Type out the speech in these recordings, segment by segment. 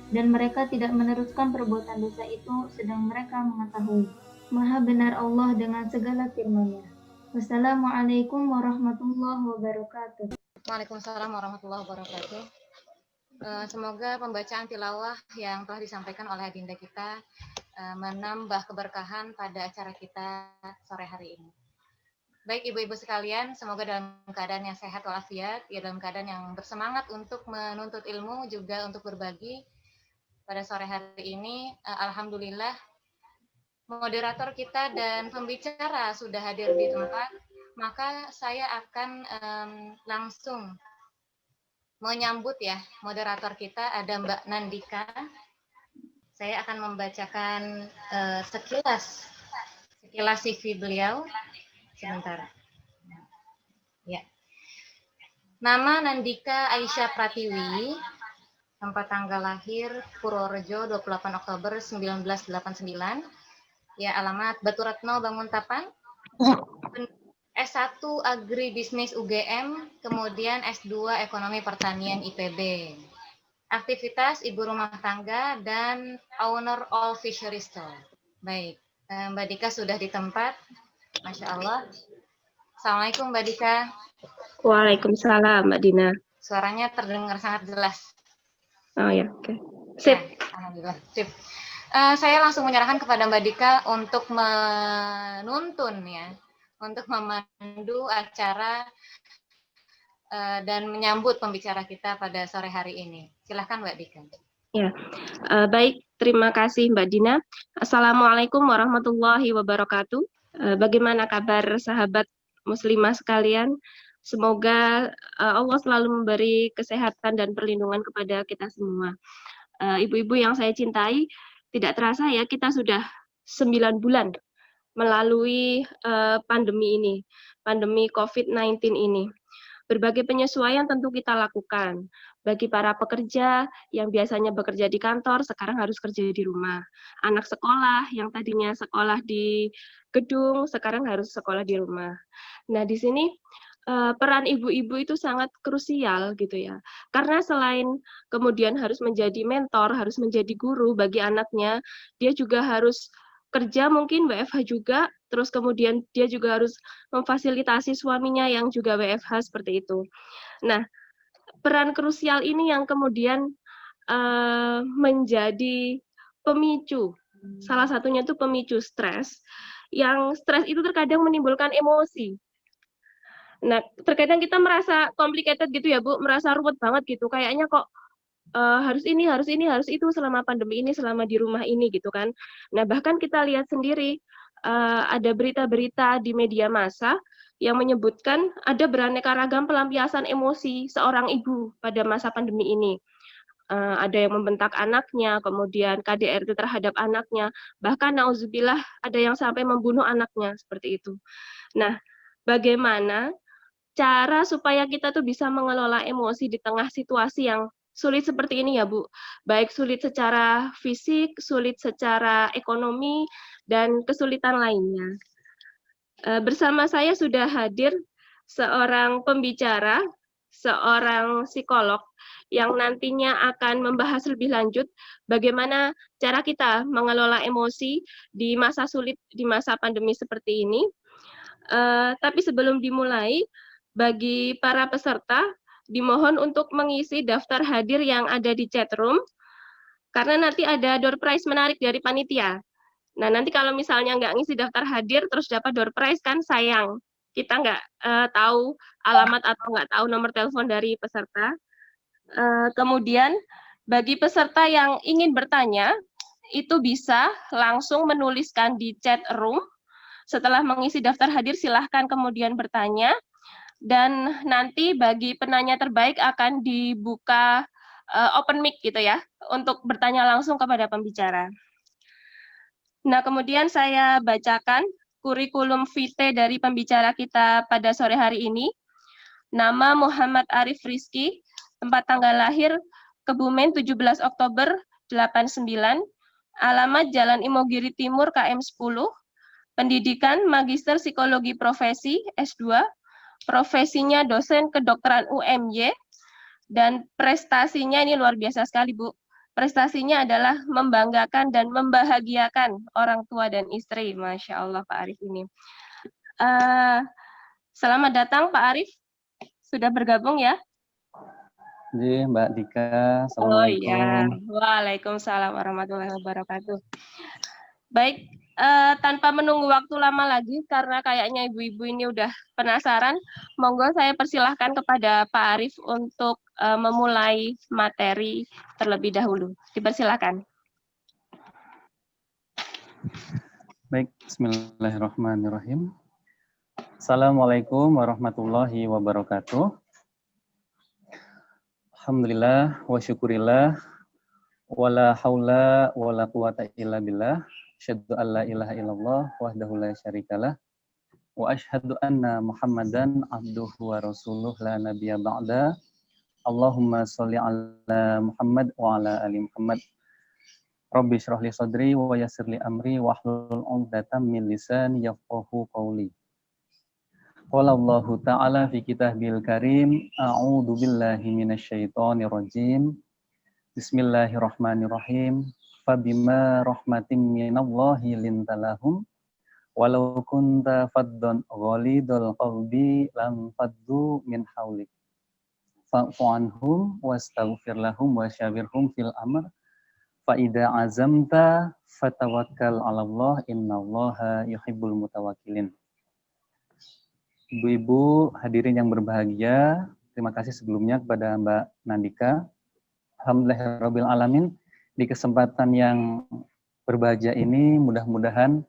dan mereka tidak meneruskan perbuatan dosa itu sedang mereka mengetahui. Maha benar Allah dengan segala firman-Nya. Wassalamualaikum warahmatullahi wabarakatuh. Waalaikumsalam warahmatullahi wabarakatuh. Semoga pembacaan tilawah yang telah disampaikan oleh Adinda kita menambah keberkahan pada acara kita sore hari ini. Baik ibu-ibu sekalian, semoga dalam keadaan yang sehat walafiat, ya dalam keadaan yang bersemangat untuk menuntut ilmu, juga untuk berbagi pada sore hari ini. Alhamdulillah, moderator kita dan pembicara sudah hadir di tempat, maka saya akan langsung menyambut ya moderator kita, ada Mbak Nandika. Saya akan membacakan sekilas CV beliau. Sebentar. Ya. Nama Nandika Aisyah Pratiwi, tempat tanggal lahir Purworejo 28 Oktober 1989. Ya, alamat Batu Retno Banguntapan. S1 Agribisnis UGM, kemudian S2 Ekonomi Pertanian IPB. Aktivitas ibu rumah tangga dan owner all fishery store. Baik, Mbak Dika sudah di tempat. Masya Allah. Assalamualaikum Mbak Dika. Waalaikumsalam Mbak Dina. Suaranya terdengar sangat jelas. Oh ya, oke. Sip. Ya, alhamdulillah. Sip. Saya langsung menyerahkan kepada Mbak Dika untuk menuntun ya, untuk memandu acara dan menyambut pembicara kita pada sore hari ini. Silahkan Mbak Dika. Ya, baik. Terima kasih Mbak Dina. Assalamualaikum warahmatullahi wabarakatuh. Bagaimana kabar sahabat muslimah sekalian? Semoga Allah selalu memberi kesehatan dan perlindungan kepada kita semua. Ibu-ibu yang saya cintai, tidak terasa ya kita sudah 9 bulan melalui pandemi ini, pandemi COVID-19 ini. Berbagai penyesuaian tentu kita lakukan. Bagi para pekerja yang biasanya bekerja di kantor, sekarang harus kerja di rumah. Anak sekolah yang tadinya sekolah di gedung, sekarang harus sekolah di rumah. Nah, di sini peran ibu-ibu itu sangat krusial gitu ya. Karena selain kemudian harus menjadi mentor, harus menjadi guru bagi anaknya, dia juga harus kerja mungkin WFH juga, terus kemudian dia juga harus memfasilitasi suaminya yang juga WFH seperti itu. Nah, peran krusial ini yang kemudian menjadi pemicu. Salah satunya itu pemicu stres, yang stres itu terkadang menimbulkan emosi. Nah, terkadang kita merasa complicated gitu ya, Bu, merasa ruwet banget gitu. Kayaknya kok harus ini, harus ini, harus itu selama pandemi ini, selama di rumah ini gitu kan. Nah, bahkan kita lihat sendiri ada berita-berita di media massa yang menyebutkan ada beraneka ragam pelampiasan emosi seorang ibu pada masa pandemi ini. Ada yang membentak anaknya, kemudian KDRT terhadap anaknya, bahkan nauzubillah ada yang sampai membunuh anaknya seperti itu. Nah, bagaimana cara supaya kita tuh bisa mengelola emosi di tengah situasi yang sulit seperti ini ya Bu, baik sulit secara fisik, sulit secara ekonomi, dan kesulitan lainnya. Bersama saya sudah hadir seorang pembicara, seorang psikolog yang nantinya akan membahas lebih lanjut bagaimana cara kita mengelola emosi di masa sulit, di masa pandemi seperti ini. Tapi sebelum dimulai, bagi para peserta, dimohon untuk mengisi daftar hadir yang ada di chat room, karena nanti ada door prize menarik dari panitia. Nah, nanti kalau misalnya nggak ngisi daftar hadir, terus dapat door prize, kan sayang. Kita nggak tahu alamat atau nggak tahu nomor telepon dari peserta. Kemudian, bagi peserta yang ingin bertanya, itu bisa langsung menuliskan di chat room. Setelah mengisi daftar hadir, silahkan kemudian bertanya. Dan nanti bagi penanya terbaik akan dibuka open mic gitu ya, untuk bertanya langsung kepada pembicara. Nah, kemudian saya bacakan kurikulum vitae dari pembicara kita pada sore hari ini. Nama Muhammad Arif Rizky, tempat tanggal lahir Kebumen 17 Oktober 89, alamat Jalan Imogiri Timur KM 10, pendidikan Magister Psikologi Profesi S2, profesinya dosen kedokteran UMY, dan prestasinya ini luar biasa sekali Bu. prestasinya adalah membanggakan dan membahagiakan orang tua dan istri. Masya Allah Pak Arif ini. Selamat datang Pak Arif, sudah bergabung ya? Jadi Mbak Dika, Oh iya, Assalamualaikum. Waalaikumsalam warahmatullahi wabarakatuh. Baik, tanpa menunggu waktu lama lagi, karena kayaknya ibu-ibu ini udah penasaran, monggo saya persilahkan kepada Pak Arif untuk memulai materi terlebih dahulu. Dipersilakan. Baik, bismillahirrahmanirrahim. Assalamualaikum warahmatullahi wabarakatuh. Alhamdulillah wa syukurillah wala haula wala quwata illa billah. Asyhadu an la ilaha illallah wahdahu la syarikalah wa asyhadu anna Muhammadan abduhu wa rasuluh la nabiyya ba'da. Allahumma sholli ala Muhammad wa ala ali Muhammad. Rabbi shrah li sadri wa yassir li amri wahlul 'uqdatam min lisani yafqahu qawli. Qala Allahu ta'ala fi kitabil karim, a'udzu billahi minasyaitonir rajim. Bismillahirrahmanirrahim. Fabima rahmatin minallahi lintalahum walau kunta faddan ghalidul qalbi lam faddu min haulik. Fa'fu anhum wastaghfir lahum wasyawirhum fil amr. Fa idza azamta fatawakkal 'alallah innallaha yuhibbul mutawakkilin. Ibu-ibu hadirin yang berbahagia, terima kasih sebelumnya kepada Mbak Nandika. Alhamdulillahirabbil alamin, di kesempatan yang berbahagia ini mudah-mudahan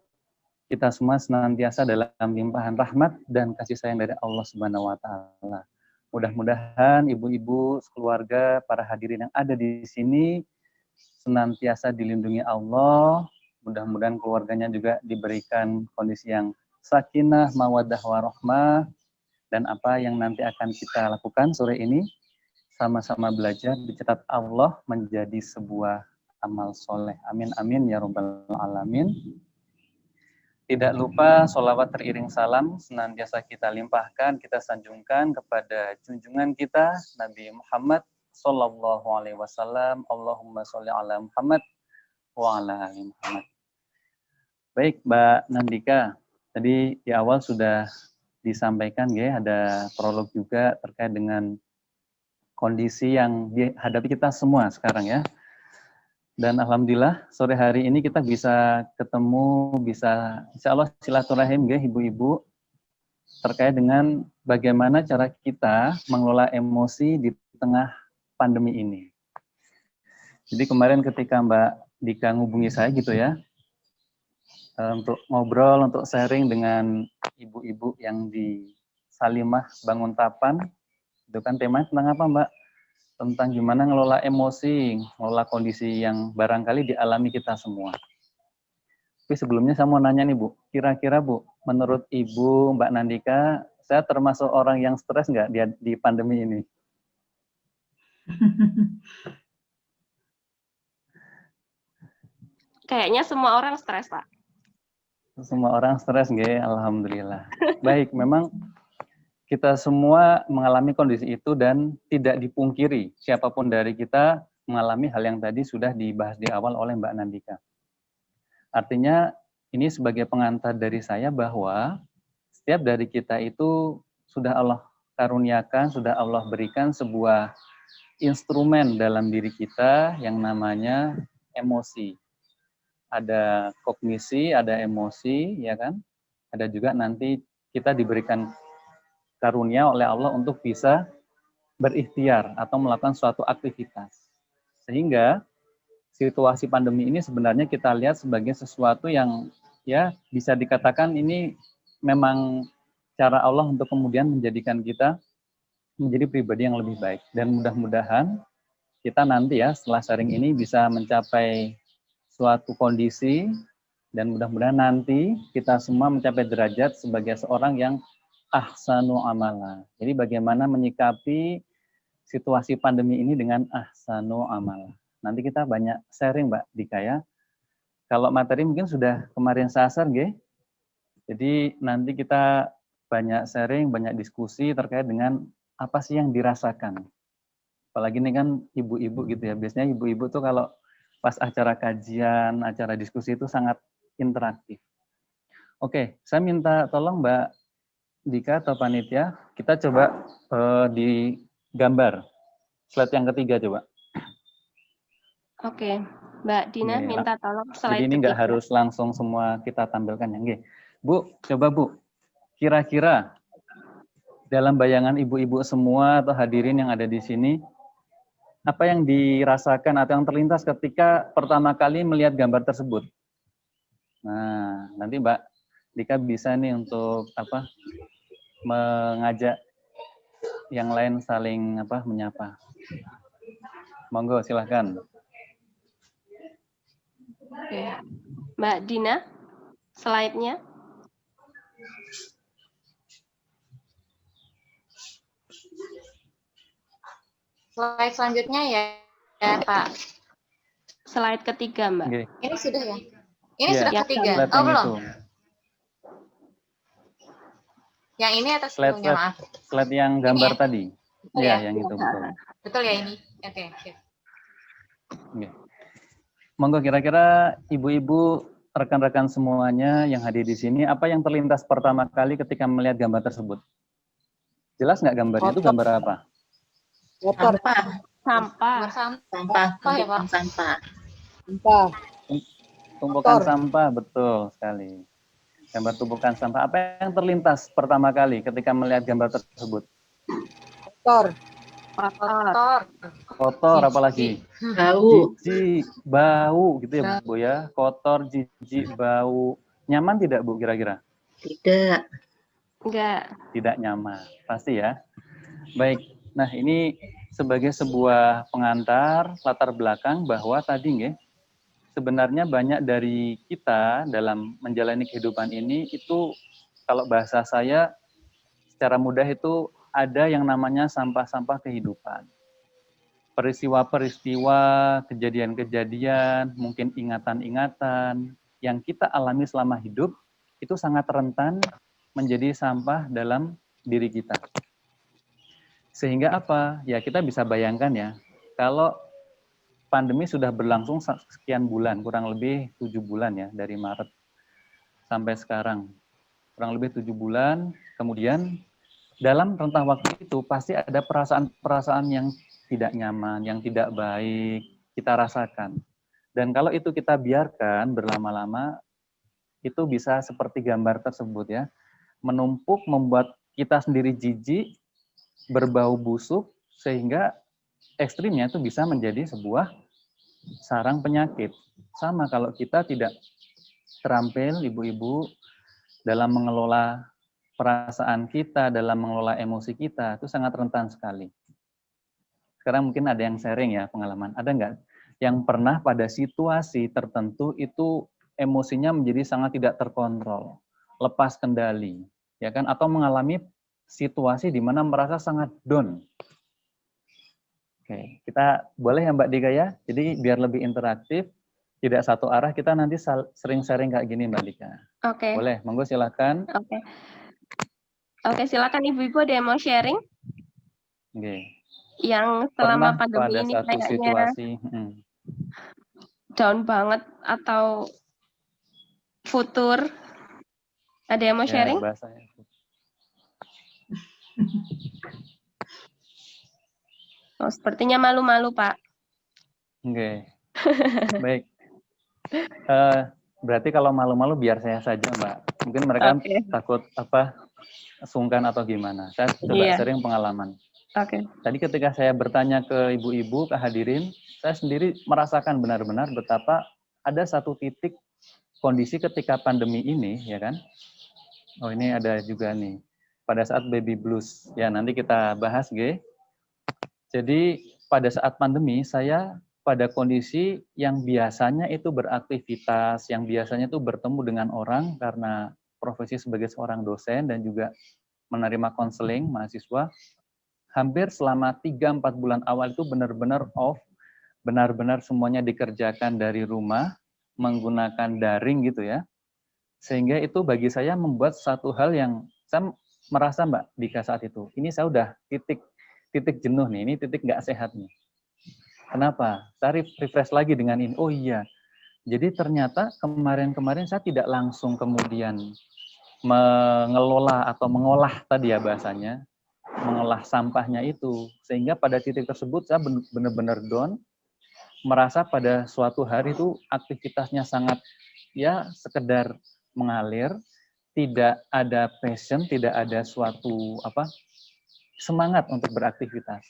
kita semua senantiasa dalam limpahan rahmat dan kasih sayang dari Allah Subhanahu wa taala. Mudah-mudahan ibu-ibu sekeluarga, para hadirin yang ada di sini senantiasa dilindungi Allah. Mudah-mudahan keluarganya juga diberikan kondisi yang sakinah, mawaddah, warahmah, dan apa yang nanti akan kita lakukan sore ini sama-sama belajar dicatat Allah menjadi sebuah amal soleh. Amin amin ya rabbal alamin. Tidak lupa sholawat teriring salam senantiasa kita limpahkan, kita sanjungkan kepada junjungan kita Nabi Muhammad sallallahu alaihi wasallam. Allahumma sholli ala Muhammad wa ala ali Muhammad. Baik Mbak Nandika, tadi di awal sudah disampaikan ya, ada prolog juga terkait dengan kondisi yang dihadapi kita semua sekarang ya. Dan alhamdulillah sore hari ini kita bisa ketemu, bisa insya Allah silaturahim ya ibu-ibu terkait dengan bagaimana cara kita mengelola emosi di tengah pandemi ini. Jadi kemarin ketika Mbak Dika ngubungi saya gitu ya, untuk ngobrol, untuk sharing dengan ibu-ibu yang di Salimah Banguntapan, itu kan temanya tentang apa Mbak? Tentang gimana ngelola emosi, ngelola kondisi yang barangkali dialami kita semua. Tapi sebelumnya saya mau nanya nih Bu, kira-kira Bu, menurut Ibu Mbak Nandika, saya termasuk orang yang stres nggak di pandemi ini? Kayaknya semua orang stres, Pak. Semua orang stres nggak? Alhamdulillah. Baik, memang kita semua mengalami kondisi itu dan tidak dipungkiri siapapun dari kita mengalami hal yang tadi sudah dibahas di awal oleh Mbak Nandika. Artinya ini sebagai pengantar dari saya bahwa setiap dari kita itu sudah Allah karuniakan, sudah Allah berikan sebuah instrumen dalam diri kita yang namanya emosi. Ada kognisi, ada emosi, ya kan? Ada juga nanti kita diberikan karunia oleh Allah untuk bisa berikhtiar atau melakukan suatu aktivitas. Sehingga situasi pandemi ini sebenarnya kita lihat sebagai sesuatu yang ya bisa dikatakan ini memang cara Allah untuk kemudian menjadikan kita menjadi pribadi yang lebih baik. Dan mudah-mudahan kita nanti ya setelah sharing ini bisa mencapai suatu kondisi dan mudah-mudahan nanti kita semua mencapai derajat sebagai seorang yang ahsanu amala. Jadi bagaimana menyikapi situasi pandemi ini dengan ahsanu amala. Nanti kita banyak sharing Mbak Dika ya. Kalau materi mungkin sudah kemarin sasar nggih. Jadi nanti kita banyak sharing, banyak diskusi terkait dengan apa sih yang dirasakan. Apalagi ini kan ibu-ibu gitu ya. Biasanya ibu-ibu tuh kalau pas acara kajian, acara diskusi itu sangat interaktif. Oke, saya minta tolong Mbak Dika atau panitia, kita coba di gambar. Slide yang ketiga coba. Oke, Mbak Dina Oke, minta tolong jadi slide ini nggak ketiga. harus langsung semua kita tampilkan ya. Oke. Bu, coba Bu, kira-kira dalam bayangan ibu-ibu semua atau hadirin yang ada di sini, apa yang dirasakan atau yang terlintas ketika pertama kali melihat gambar tersebut? Nah, nanti Mbak Dika bisa nih untuk mengajak yang lain saling menyapa. Monggo silahkan. Oke. Mbak Dina, slide-nya. Slide selanjutnya ya Pak. Slide ketiga, Mbak. Oke. Ini sudah ya? Ini Ya, sudah ketiga. slide Oh, yang belum. itu. Yang ini atas Slide, sebelumnya, maaf. slide yang gambar Ini ya? tadi. Oh, Iya, ya. yang itu betul. Betul ya ini? Oke. Oke. Monggo kira-kira ibu-ibu, rekan-rekan semuanya yang hadir di sini, apa yang terlintas pertama kali ketika melihat gambar tersebut? Jelas nggak gambarnya? Itu gambar apa? Sampah. Sampah. Sampah. Ya, Pak. Sampah. Tumpukan sampah, betul sekali. Gambar tumpukan sampah. Apa yang terlintas pertama kali ketika melihat gambar tersebut? Kotor. Kotor, apalagi? Bau. Jijik, bau, gitu ya Bu ya. Kotor, jijik, bau. Nyaman tidak Bu kira-kira? Tidak. Enggak. Tidak nyaman, pasti ya. Baik, nah ini sebagai sebuah pengantar latar belakang bahwa tadi nggih, sebenarnya banyak dari kita dalam menjalani kehidupan ini itu kalau bahasa saya secara mudah itu ada yang namanya sampah-sampah kehidupan. Peristiwa-peristiwa, kejadian-kejadian, mungkin ingatan-ingatan yang kita alami selama hidup itu sangat rentan menjadi sampah dalam diri kita. Sehingga apa? Ya kita bisa bayangkan ya, kalau pandemi sudah berlangsung sekian bulan, kurang lebih 7 bulan ya, dari Maret sampai sekarang. Kurang lebih 7 bulan, kemudian dalam rentang waktu itu pasti ada perasaan-perasaan yang tidak nyaman, yang tidak baik, kita rasakan. Dan kalau itu kita biarkan berlama-lama, itu bisa seperti gambar tersebut ya, menumpuk membuat kita sendiri jijik, berbau busuk, sehingga ekstrimnya itu bisa menjadi sebuah sarang penyakit. Sama kalau kita tidak terampil, ibu-ibu, dalam mengelola perasaan kita, dalam mengelola emosi kita, itu sangat rentan sekali. Sekarang mungkin ada yang sharing ya pengalaman. Ada nggak yang pernah pada situasi tertentu itu emosinya menjadi sangat tidak terkontrol, lepas kendali, ya kan? Atau mengalami situasi di mana merasa sangat down. Oke, kita boleh ya Mbak Dika ya? Jadi biar lebih interaktif, tidak satu arah, kita nanti sering sharing kayak gini Mbak Dika. Oke. Boleh, monggo silakan. Oke, silakan ibu-ibu ada yang mau sharing? Oke. Yang Pernah selama pandemi pada ini satu kayaknya situasi down banget atau futur. Ada yang mau sharing? Bahasanya. Oh, sepertinya malu-malu, Pak. Oke. Baik. Berarti kalau malu-malu biar saya saja, Mbak. Mungkin mereka takut sungkan atau gimana. Saya coba sering pengalaman. Oke. Tadi ketika saya bertanya ke ibu-ibu, ke hadirin, saya sendiri merasakan benar-benar betapa ada satu titik kondisi ketika pandemi ini, ya kan? Oh, ini ada juga nih. Pada saat baby blues. Ya, nanti kita bahas, G. Jadi, pada saat pandemi, saya pada kondisi yang biasanya itu beraktivitas, yang biasanya itu bertemu dengan orang karena profesi sebagai seorang dosen dan juga menerima konseling mahasiswa, hampir selama 3-4 bulan awal itu benar-benar off, benar-benar semuanya dikerjakan dari rumah, menggunakan daring gitu ya. Sehingga itu bagi saya membuat satu hal yang saya merasa Mbak Dika saat itu, ini saya udah titik jenuh nih, ini titik nggak sehat nih. Kenapa? Saya refresh lagi dengan ini. Oh iya, jadi ternyata kemarin-kemarin saya tidak langsung kemudian mengelola atau mengolah tadi ya bahasanya, mengolah sampahnya itu. Sehingga pada titik tersebut saya benar-benar down, merasa pada suatu hari itu aktivitasnya sangat ya sekedar mengalir, tidak ada passion, tidak ada suatu semangat untuk beraktivitas.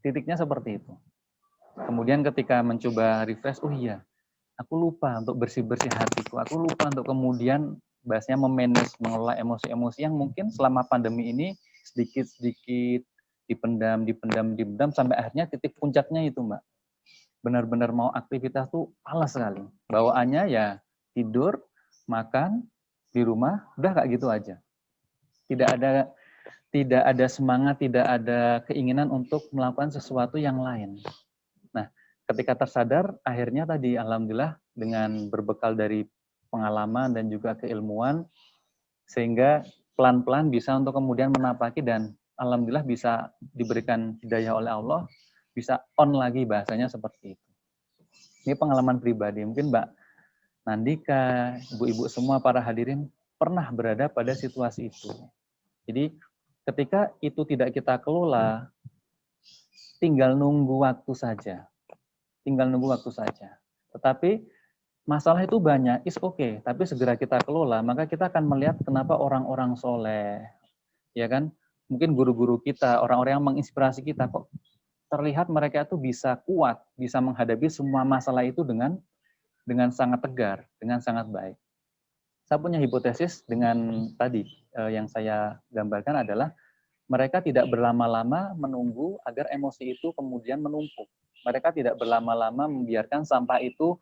Titiknya seperti itu. Kemudian ketika mencoba refresh, oh iya, aku lupa untuk bersih-bersih hatiku. Aku lupa untuk kemudian bahasanya memanage, mengelola emosi-emosi yang mungkin selama pandemi ini sedikit-sedikit dipendam sampai akhirnya titik puncaknya itu, Mbak. Benar-benar mau aktivitas tuh malas sekali. Bawaannya ya tidur, makan di rumah, udah kayak gitu aja. Tidak ada semangat, tidak ada keinginan untuk melakukan sesuatu yang lain. Nah, ketika tersadar, akhirnya tadi alhamdulillah dengan berbekal dari pengalaman dan juga keilmuan, sehingga pelan-pelan bisa untuk kemudian menapaki dan alhamdulillah bisa diberikan hidayah oleh Allah, bisa on lagi bahasanya seperti itu. Ini pengalaman pribadi, mungkin Mbak Nandika, ibu-ibu semua para hadirin pernah berada pada situasi itu. Jadi ketika itu tidak kita kelola, tinggal nunggu waktu saja. Tetapi masalah itu banyak, is okay, tapi segera kita kelola, maka kita akan melihat kenapa orang-orang soleh, ya kan? Mungkin guru-guru kita, orang-orang yang menginspirasi kita, kok terlihat mereka itu bisa kuat, bisa menghadapi semua masalah itu dengan sangat tegar, dengan sangat baik. Saya punya hipotesis dengan tadi yang saya gambarkan adalah mereka tidak berlama-lama menunggu agar emosi itu kemudian menumpuk. Mereka tidak berlama-lama membiarkan sampah itu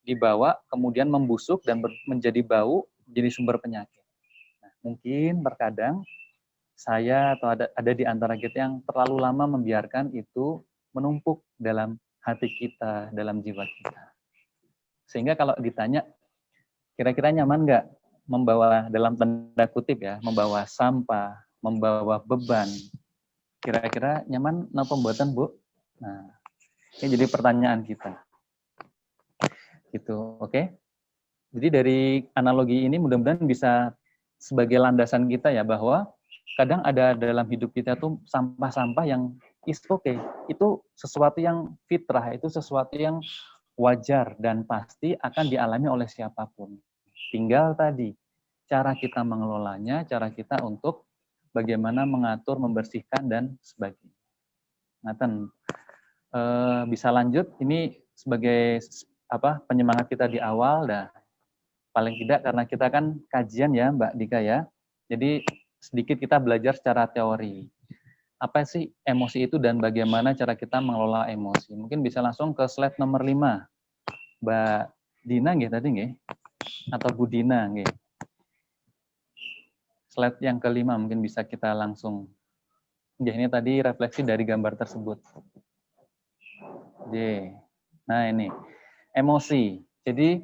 dibawa, kemudian membusuk dan menjadi bau, jadi sumber penyakit. Nah, mungkin terkadang saya atau ada di antara kita yang terlalu lama membiarkan itu menumpuk dalam hati kita, dalam jiwa kita. Sehingga kalau ditanya, kira-kira nyaman nggak membawa, dalam tanda kutip ya, membawa sampah, membawa beban, kira-kira nyaman napa mboten, Bu? Nah, ini jadi pertanyaan kita. Gitu, oke? Jadi dari analogi ini mudah-mudahan bisa sebagai landasan kita ya, bahwa kadang ada dalam hidup kita tuh sampah-sampah yang is okay. Itu sesuatu yang fitrah, itu sesuatu yang wajar dan pasti akan dialami oleh siapapun. Tinggal tadi, cara kita mengelolanya, cara kita untuk bagaimana mengatur, membersihkan, dan sebagainya. Ngaten, bisa lanjut, ini sebagai penyemangat kita di awal, dah paling tidak karena kita kan kajian ya Mbak Dika ya, jadi sedikit kita belajar secara teori. Apa sih emosi itu dan bagaimana cara kita mengelola emosi. Mungkin bisa langsung ke slide nomor 5. Mbak Dina nggih tadi nggih? Atau Bu Dina nggih? Slide yang kelima mungkin bisa kita langsung. Ya, ini tadi refleksi dari gambar tersebut. Nah ini, emosi. Jadi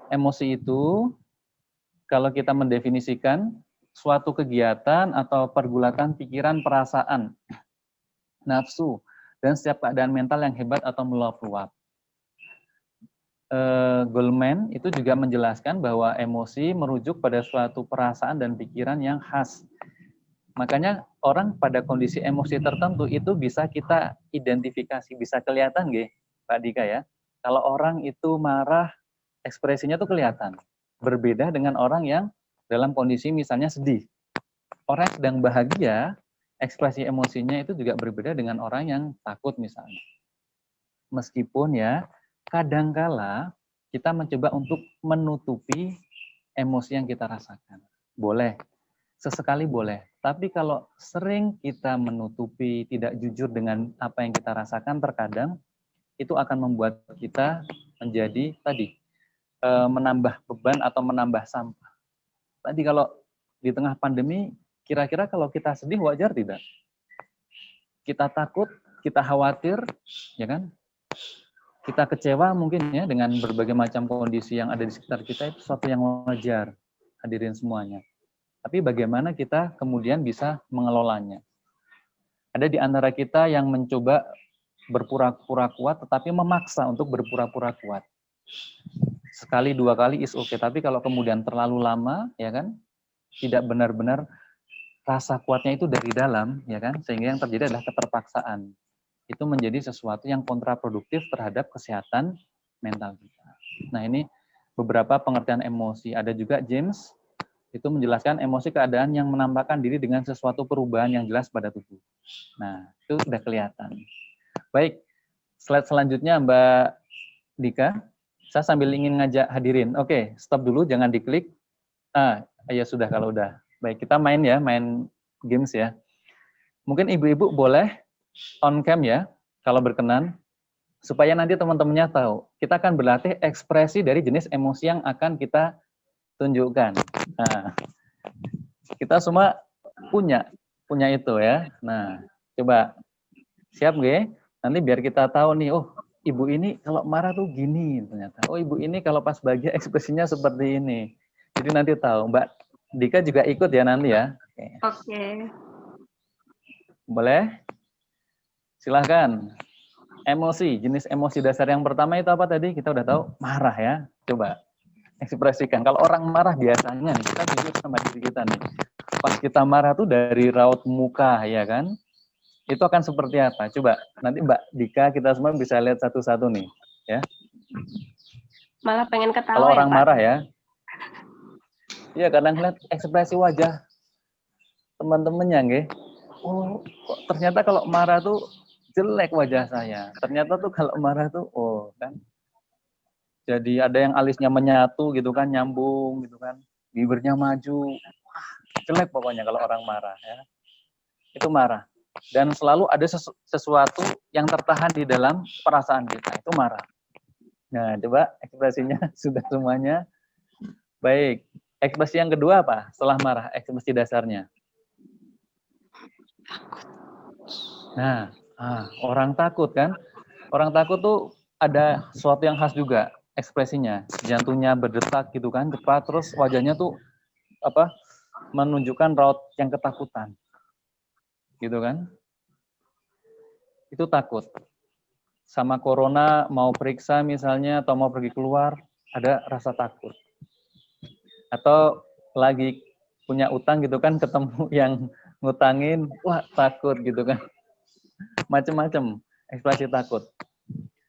emosi itu kalau kita mendefinisikan suatu kegiatan atau pergulatan pikiran, perasaan, nafsu, dan setiap keadaan mental yang hebat atau meluap-luap. Goleman itu juga menjelaskan bahwa emosi merujuk pada suatu perasaan dan pikiran yang khas. Makanya orang pada kondisi emosi tertentu itu bisa kita identifikasi, bisa kelihatan nggih, Pak Dika ya. Kalau orang itu marah, ekspresinya tuh kelihatan. Berbeda dengan orang yang dalam kondisi misalnya sedih. Orang yang sedang bahagia, ekspresi emosinya itu juga berbeda dengan orang yang takut misalnya. Meskipun ya, kadangkala kita mencoba untuk menutupi emosi yang kita rasakan. Boleh, sesekali boleh. Tapi kalau sering kita menutupi, tidak jujur dengan apa yang kita rasakan, terkadang itu akan membuat kita menjadi tadi, menambah beban atau menambah sampah. Tadi kalau di tengah pandemi, kira-kira kalau kita sedih wajar tidak? Kita takut, kita khawatir, ya kan? Kita kecewa mungkin ya dengan berbagai macam kondisi yang ada di sekitar kita, itu sesuatu yang wajar, hadirin semuanya. Tapi bagaimana kita kemudian bisa mengelolanya? Ada di antara kita yang mencoba berpura-pura kuat tetapi memaksa untuk berpura-pura kuat. Sekali dua kali is okay, tapi kalau kemudian terlalu lama, ya kan, tidak benar-benar rasa kuatnya itu dari dalam, ya kan, sehingga yang terjadi adalah keterpaksaan. Itu menjadi sesuatu yang kontraproduktif terhadap kesehatan mental kita. Nah, ini beberapa pengertian emosi. Ada juga James, itu menjelaskan emosi keadaan yang menampakkan diri dengan sesuatu perubahan yang jelas pada tubuh. Nah, itu sudah kelihatan. Baik, slide selanjutnya Mbak Dika. Saya sambil ingin ngajak hadirin. Oke, stop dulu, jangan diklik. Ya sudah kalau udah. Baik, kita main ya, main games ya. Mungkin ibu-ibu boleh on cam ya, kalau berkenan, supaya nanti teman-temannya tahu. Kita akan berlatih ekspresi dari jenis emosi yang akan kita tunjukkan. Nah, kita semua punya itu ya. Nah, coba siap nggih? Nanti biar kita tahu nih, oh ibu ini kalau marah tuh gini ternyata. Oh ibu ini kalau pas bahagia ekspresinya seperti ini. Jadi nanti tahu. Mbak Dika juga ikut ya nanti ya. Oke. Boleh? Silahkan. Emosi, jenis emosi dasar yang pertama itu apa tadi? Kita udah tahu, marah ya. Coba ekspresikan. Kalau orang marah biasanya, nih, kita jujur sama diri kita nih. Pas kita marah tuh dari raut muka, ya kan? Itu akan seperti apa? Coba nanti Mbak Dika kita semua bisa lihat satu-satu nih, ya. Malah pengen ketawa Kalau orang ya, Pak. marah ya. Iya, kadang lihat ekspresi wajah teman-temannya, nggih. Oh, kok ternyata kalau marah tuh jelek wajah saya. Ternyata tuh kalau marah tuh, oh kan. Jadi ada yang alisnya menyatu gitu kan, nyambung gitu kan. Bibirnya maju. Wah, jelek pokoknya kalau orang marah ya. Itu marah. Dan selalu ada sesuatu yang tertahan di dalam perasaan kita. Itu marah. Nah, coba ekspresinya sudah semuanya. Baik. Ekspresi yang kedua apa? Setelah marah, ekspresi dasarnya. Nah, orang takut kan? Orang takut tuh ada sesuatu yang khas juga ekspresinya. Jantungnya berdetak gitu kan, cepat, terus wajahnya tuh apa? Menunjukkan raut yang ketakutan. Gitu kan? Itu takut. Sama corona mau periksa misalnya atau mau pergi keluar, ada rasa takut. Atau lagi punya utang gitu kan, ketemu yang ngutangin, wah takut gitu kan. Macam-macam ekspresi takut.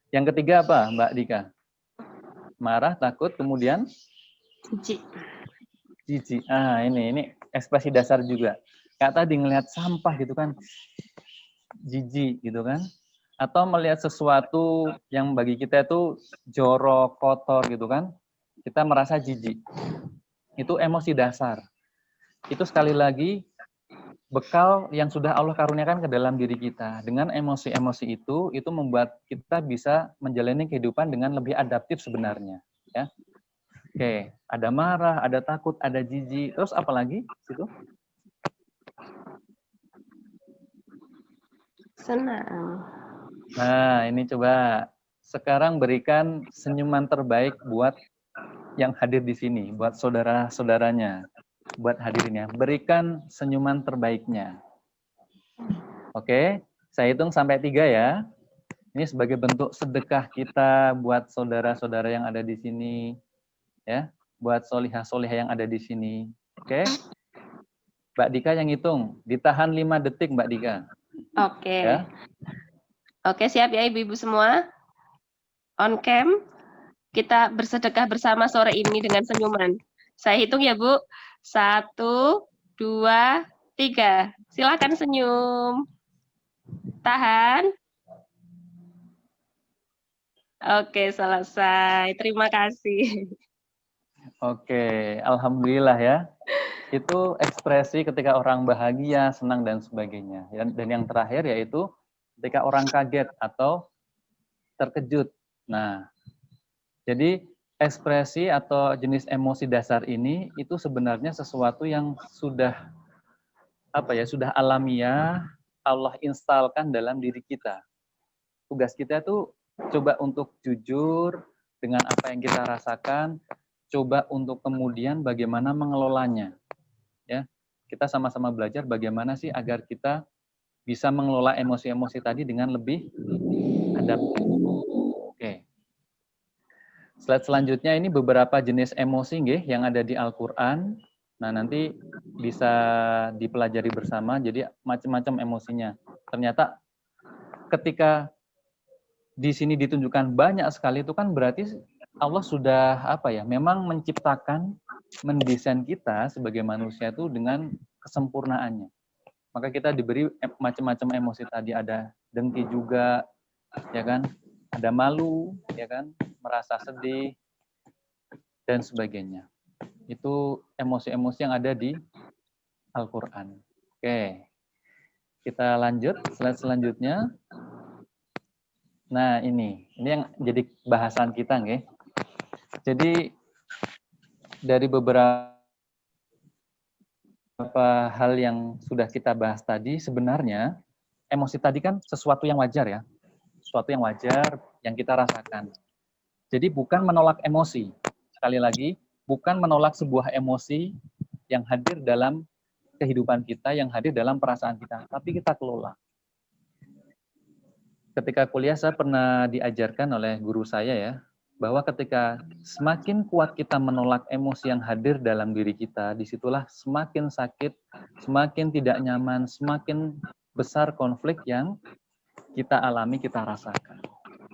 Yang ketiga apa, Mbak Dika? Marah, takut, kemudian Jijik. jijik. Ini ekspresi dasar juga. Kayak tadi ngelihat sampah gitu kan, jijik gitu kan. Atau melihat sesuatu yang bagi kita itu jorok, kotor gitu kan, kita merasa jijik. Itu emosi dasar. Itu sekali lagi bekal yang sudah Allah karuniakan ke dalam diri kita. Dengan emosi-emosi itu membuat kita bisa menjalani kehidupan dengan lebih adaptif sebenarnya. Ya. Oke, ada marah, ada takut, ada jijik. Terus apa lagi? Situ? Senang. Nah, ini coba sekarang berikan senyuman terbaik buat yang hadir di sini, buat saudara-saudaranya. Buat hadirinnya, berikan senyuman terbaiknya. Oke, saya hitung sampai 3 ya. Ini sebagai bentuk sedekah kita buat saudara-saudara yang ada di sini, ya, buat solihah-solihah yang ada di sini. Oke, Mbak Dika yang hitung, ditahan 5 detik Mbak Dika. Oke. Ya. Oke, siap ya ibu-ibu semua. On cam, kita bersedekah bersama sore ini dengan senyuman. Saya hitung ya Bu. 1, 2, 3. Silakan senyum. Tahan. Oke, selesai. Terima kasih. Oke, alhamdulillah ya. Itu ekspresi ketika orang bahagia, senang dan sebagainya. Dan yang terakhir yaitu ketika orang kaget atau terkejut. Nah, jadi ekspresi atau jenis emosi dasar ini itu sebenarnya sesuatu yang sudah sudah alamiah Allah instalkan dalam diri kita. Tugas kita itu coba untuk jujur dengan apa yang kita rasakan, coba untuk kemudian bagaimana mengelolanya. Ya, kita sama-sama belajar bagaimana sih agar kita bisa mengelola emosi-emosi tadi dengan lebih hadapkan. Oke. Slide selanjutnya ini beberapa jenis emosi nggih yang ada di Al-Qur'an. Nah, nanti bisa dipelajari bersama, jadi macam-macam emosinya. Ternyata ketika di sini ditunjukkan banyak sekali itu kan berarti Allah sudah memang menciptakan, mendesain kita sebagai manusia itu dengan kesempurnaannya. Maka kita diberi macam-macam emosi tadi, ada dengki juga, ya kan? Ada malu, ya kan? Merasa sedih dan sebagainya. Itu emosi-emosi yang ada di Al-Qur'an. Oke. Kita lanjut slide selanjutnya. Nah, ini yang jadi bahasan kita nggih. Jadi dari beberapa hal yang sudah kita bahas tadi, sebenarnya emosi tadi kan sesuatu yang wajar ya. Sesuatu yang wajar yang kita rasakan. Jadi bukan menolak emosi. Sekali lagi, bukan menolak sebuah emosi yang hadir dalam kehidupan kita, yang hadir dalam perasaan kita, tapi kita kelola. Ketika kuliah saya pernah diajarkan oleh guru saya ya, bahwa ketika semakin kuat kita menolak emosi yang hadir dalam diri kita, disitulah semakin sakit, semakin tidak nyaman, semakin besar konflik yang kita alami, kita rasakan.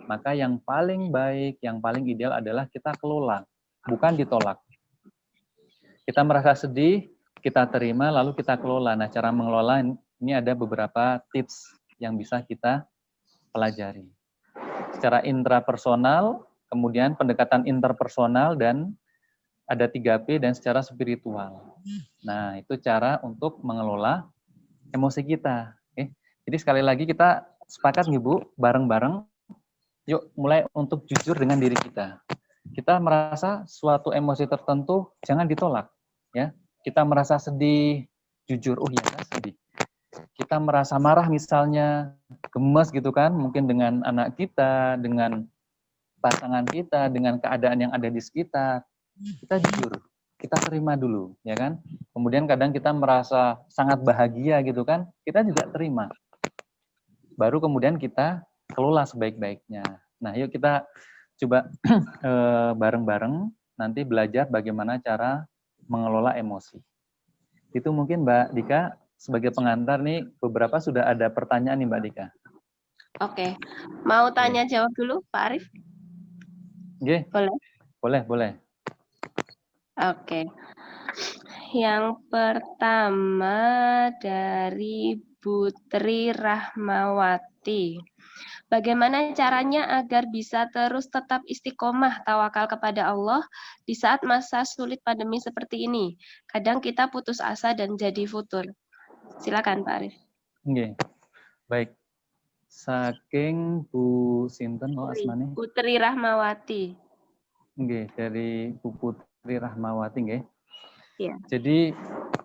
Maka yang paling baik, yang paling ideal adalah kita kelola, bukan ditolak. Kita merasa sedih, kita terima, lalu kita kelola. Nah, cara mengelola ini ada beberapa tips yang bisa kita pelajari. Secara intrapersonal, kemudian pendekatan interpersonal, dan ada 3P dan secara spiritual. Nah, itu cara untuk mengelola emosi kita. Oke. Jadi sekali lagi kita sepakat nih Bu, bareng-bareng, yuk mulai untuk jujur dengan diri kita. Kita merasa suatu emosi tertentu, jangan ditolak. Ya, kita merasa sedih, jujur, oh iya saya sedih. Kita merasa marah misalnya, gemes gitu kan, mungkin dengan anak kita, dengan pasangan kita, dengan keadaan yang ada di sekitar, kita jujur, kita terima dulu, ya kan. Kemudian kadang kita merasa sangat bahagia gitu kan, kita juga terima. Baru kemudian kita kelola sebaik-baiknya. Nah, yuk kita coba bareng-bareng nanti belajar bagaimana cara mengelola emosi. Itu mungkin Mbak Dika, sebagai pengantar nih, beberapa sudah ada pertanyaan nih Mbak Dika. Oke, mau tanya jawab dulu Pak Arif? Oke. Boleh. Oke. Yang pertama dari Bu Tri Rahmawati. Bagaimana caranya agar bisa terus tetap istiqomah tawakal kepada Allah di saat masa sulit pandemi seperti ini? Kadang kita putus asa dan jadi futur. Silakan Pak Arif. Oke. Baik. Saking Bu Sinten mau asmane? Putri Rahmawati. Nggih, dari Bu Putri Rahmawati nggih. Iya. Jadi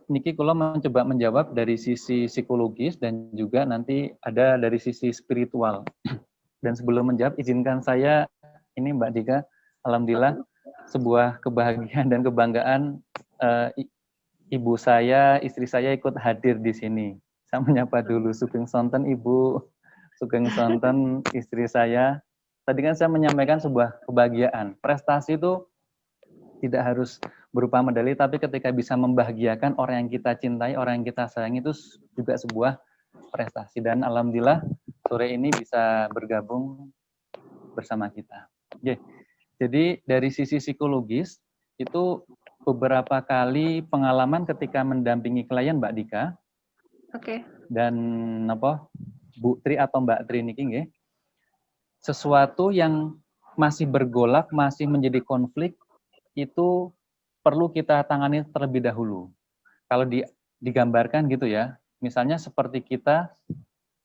niki kula mencoba menjawab dari sisi psikologis dan juga nanti ada dari sisi spiritual. Dan sebelum menjawab, izinkan saya ini Mbak Dika, alhamdulillah sebuah kebahagiaan dan kebanggaan ibu saya, istri saya ikut hadir di sini. Saya menyapa dulu Sugeng Sonten Ibu, Sugeng Sonten istri saya. Tadi kan saya menyampaikan sebuah kebahagiaan. Prestasi itu tidak harus berupa medali, tapi ketika bisa membahagiakan orang yang kita cintai, orang yang kita sayangi, itu juga sebuah prestasi. Dan alhamdulillah sore ini bisa bergabung bersama kita. Oke. Jadi dari sisi psikologis itu beberapa kali pengalaman ketika mendampingi klien Mbak Dika. Oke. Dan Bu Tri atau Mbak Tri niki nggih. Sesuatu yang masih bergolak, masih menjadi konflik, itu perlu kita tangani terlebih dahulu. Kalau digambarkan gitu ya, misalnya seperti kita,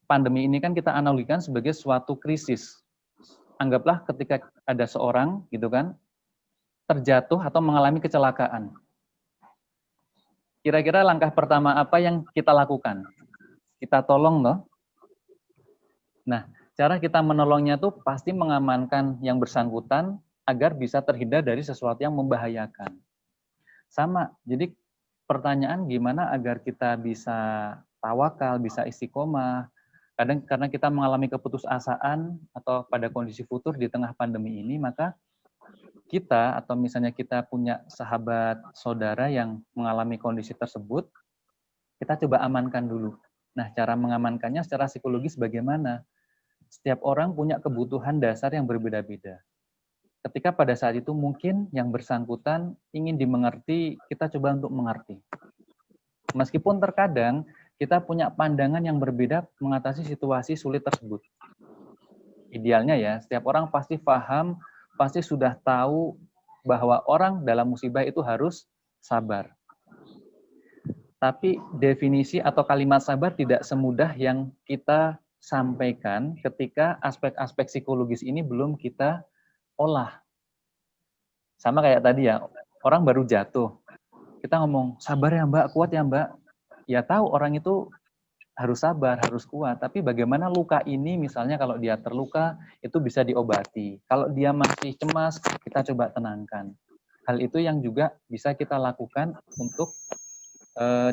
pandemi ini kan kita analogikan sebagai suatu krisis. Anggaplah ketika ada seorang gitu kan, terjatuh atau mengalami kecelakaan. Kira-kira langkah pertama apa yang kita lakukan? Kita tolong loh. Nah, cara kita menolongnya tuh pasti mengamankan yang bersangkutan agar bisa terhindar dari sesuatu yang membahayakan. Sama, jadi pertanyaan gimana agar kita bisa tawakal, bisa istiqomah, Kadang karena kita mengalami keputusasaan atau pada kondisi futur di tengah pandemi ini, maka kita atau misalnya kita punya sahabat, saudara yang mengalami kondisi tersebut, kita coba amankan dulu. Nah, cara mengamankannya secara psikologis bagaimana? Setiap orang punya kebutuhan dasar yang berbeda-beda. Ketika pada saat itu mungkin yang bersangkutan ingin dimengerti, kita coba untuk mengerti. Meskipun terkadang kita punya pandangan yang berbeda mengatasi situasi sulit tersebut. Idealnya ya, setiap orang pasti paham, pasti sudah tahu bahwa orang dalam musibah itu harus sabar. Tapi definisi atau kalimat sabar tidak semudah yang kita sampaikan ketika aspek-aspek psikologis ini belum kita olah. Sama kayak tadi ya, orang baru jatuh. Kita ngomong, sabar ya Mbak, kuat ya Mbak. Ya tahu orang itu harus sabar, harus kuat. Tapi bagaimana luka ini misalnya kalau dia terluka, itu bisa diobati. Kalau dia masih cemas, kita coba tenangkan. Hal itu yang juga bisa kita lakukan untuk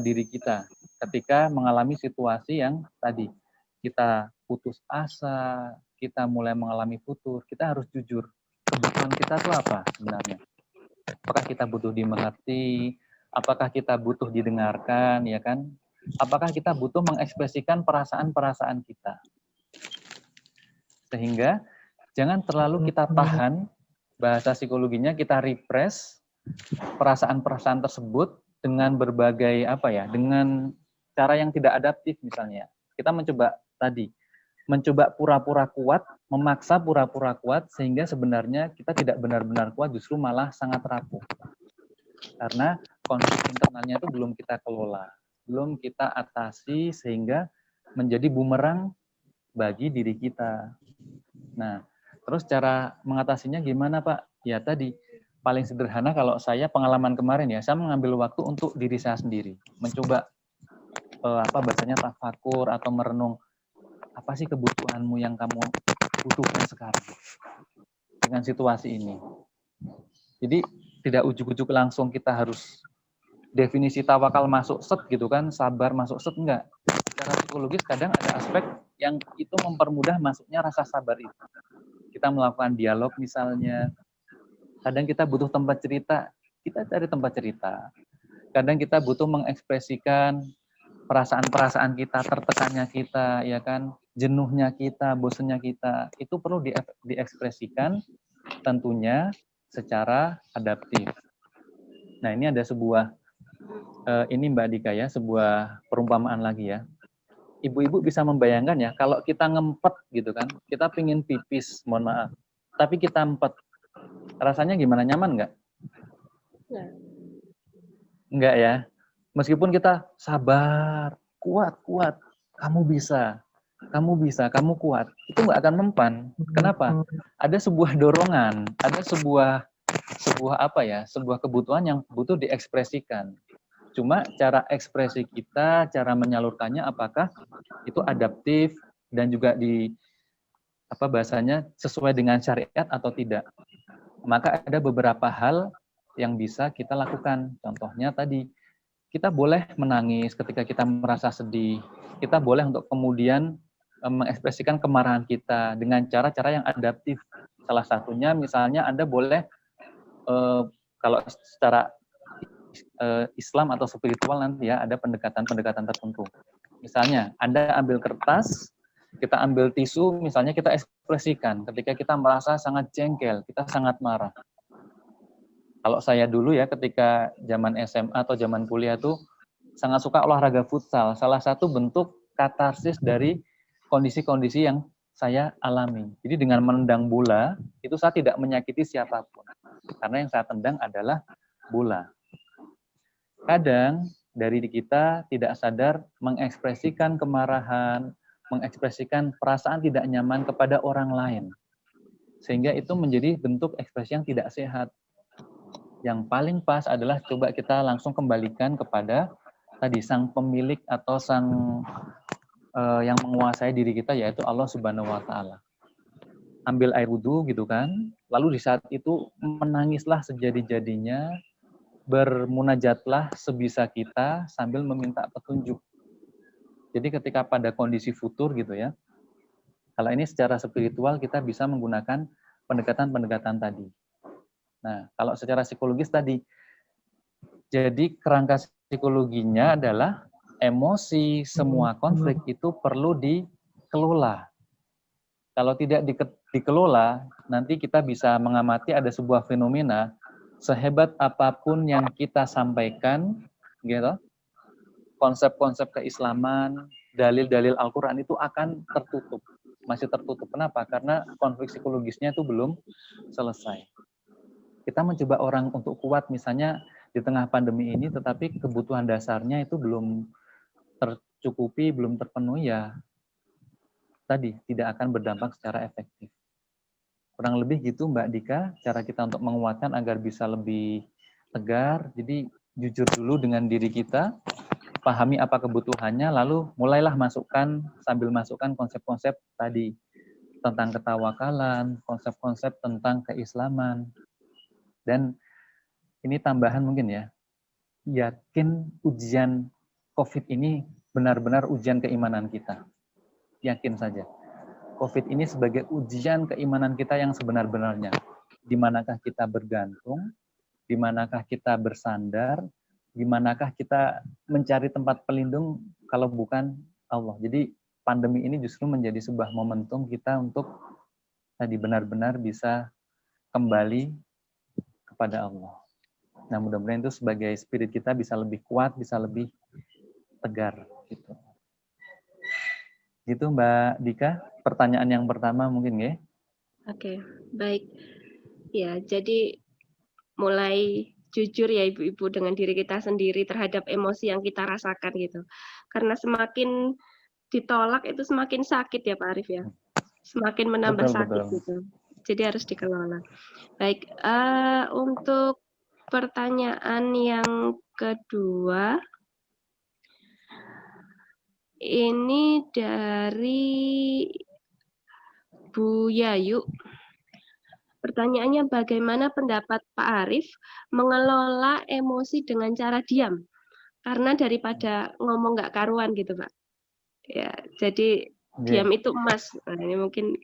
diri kita ketika mengalami situasi yang tadi. Kita putus asa, kita mulai mengalami futur, kita harus jujur. Kebutuhan kita itu apa sebenarnya? Apakah kita butuh dimengerti? Apakah kita butuh didengarkan, ya kan? Apakah kita butuh mengekspresikan perasaan-perasaan kita? Sehingga jangan terlalu kita tahan, bahasa psikologinya kita repress perasaan-perasaan tersebut dengan berbagai dengan cara yang tidak adaptif misalnya. Kita mencoba pura-pura kuat, memaksa pura-pura kuat sehingga sebenarnya kita tidak benar-benar kuat, justru malah sangat rapuh. Karena konflik internalnya itu belum kita kelola, belum kita atasi sehingga menjadi bumerang bagi diri kita. Nah, terus cara mengatasinya gimana Pak? Ya tadi, paling sederhana kalau saya pengalaman kemarin ya, saya mengambil waktu untuk diri saya sendiri, mencoba bahasanya tafakur atau merenung apa sih kebutuhanmu yang kamu butuhkan sekarang dengan situasi ini. Jadi tidak ujuk-ujuk langsung kita harus definisi tawakal masuk set gitu kan, sabar masuk set, enggak. Secara psikologis kadang ada aspek yang itu mempermudah masuknya rasa sabar itu. Kita melakukan dialog misalnya, kadang kita butuh tempat cerita, kita cari tempat cerita. Kadang kita butuh mengekspresikan perasaan-perasaan kita, tertekannya kita, ya kan, jenuhnya kita, bosannya kita, itu perlu diekspresikan tentunya secara adaptif. Nah, ini ada sebuah, ini Mbak Dika ya, sebuah perumpamaan lagi ya. Ibu-ibu bisa membayangkan ya, kalau kita ngempet gitu kan, kita pingin pipis, mohon maaf, tapi kita empet, rasanya gimana, nyaman nggak? Enggak ya. Meskipun kita sabar, kuat, kamu bisa, kamu kuat, itu nggak akan mempan. Kenapa? Ada sebuah dorongan, ada sebuah kebutuhan yang butuh diekspresikan. Cuma cara ekspresi kita, cara menyalurkannya apakah itu adaptif dan juga sesuai dengan syariat atau tidak. Maka ada beberapa hal yang bisa kita lakukan. Contohnya tadi, kita boleh menangis ketika kita merasa sedih. Kita boleh untuk kemudian mengekspresikan kemarahan kita dengan cara-cara yang adaptif. Salah satunya misalnya Anda boleh, kalau secara Islam atau spiritual nanti ya, ada pendekatan-pendekatan tertentu. Misalnya, Anda ambil kertas, kita ambil tisu, misalnya kita ekspresikan ketika kita merasa sangat jengkel, kita sangat marah. Kalau saya dulu ya, ketika zaman SMA atau zaman kuliah tuh sangat suka olahraga futsal. Salah satu bentuk katarsis dari kondisi-kondisi yang saya alami. Jadi dengan menendang bola, itu saya tidak menyakiti siapapun. Karena yang saya tendang adalah bola. Kadang dari kita tidak sadar mengekspresikan kemarahan, mengekspresikan perasaan tidak nyaman kepada orang lain. Sehingga itu menjadi bentuk ekspresi yang tidak sehat. Yang paling pas adalah coba kita langsung kembalikan kepada tadi sang pemilik atau sang yang menguasai diri kita, yaitu Allah Subhanahu wa Ta'ala. Ambil air wudhu gitu kan, lalu di saat itu menangislah sejadi-jadinya, bermunajatlah sebisa kita sambil meminta petunjuk. Jadi ketika pada kondisi futur gitu ya, kalau ini secara spiritual kita bisa menggunakan pendekatan-pendekatan tadi. Nah, kalau secara psikologis tadi, jadi kerangka psikologinya adalah emosi, semua konflik itu perlu dikelola. Kalau tidak dikelola, nanti kita bisa mengamati ada sebuah fenomena, sehebat apapun yang kita sampaikan, gitu, konsep-konsep keislaman, dalil-dalil Al-Quran itu akan tertutup. Masih tertutup. Kenapa? Karena konflik psikologisnya itu belum selesai. Kita mencoba orang untuk kuat misalnya di tengah pandemi ini, tetapi kebutuhan dasarnya itu belum tercukupi, belum terpenuhi, ya tadi tidak akan berdampak secara efektif. Kurang lebih gitu Mbak Dika, cara kita untuk menguatkan agar bisa lebih tegar. Jadi jujur dulu dengan diri kita, pahami apa kebutuhannya, lalu mulailah sambil masukkan konsep-konsep tadi tentang ketawakalan, konsep-konsep tentang keislaman. Dan ini tambahan mungkin ya, yakin ujian COVID ini benar-benar ujian keimanan kita. Yakin saja. COVID ini sebagai ujian keimanan kita yang sebenar-benarnya. Di manakah kita bergantung, di manakah kita bersandar, di manakah kita mencari tempat pelindung kalau bukan Allah. Jadi pandemi ini justru menjadi sebuah momentum kita untuk tadi benar-benar bisa kembali kepada Allah. Nah, mudah-mudahan itu sebagai spirit kita bisa lebih kuat, bisa lebih tegar gitu. Gitu Mbak Dika, pertanyaan yang pertama mungkin ya. Oke, baik. Ya, jadi mulai jujur ya Ibu-ibu dengan diri kita sendiri terhadap emosi yang kita rasakan gitu. Karena semakin ditolak itu semakin sakit ya Pak Arif ya. Semakin menambah sakit gitu. Jadi harus dikelola. Baik, untuk pertanyaan yang kedua, ini dari Bu Yayu. Pertanyaannya, bagaimana pendapat Pak Arif mengelola emosi dengan cara diam? Karena daripada ngomong nggak karuan gitu Pak. Ya, jadi diam itu emas. Nah, ini mungkin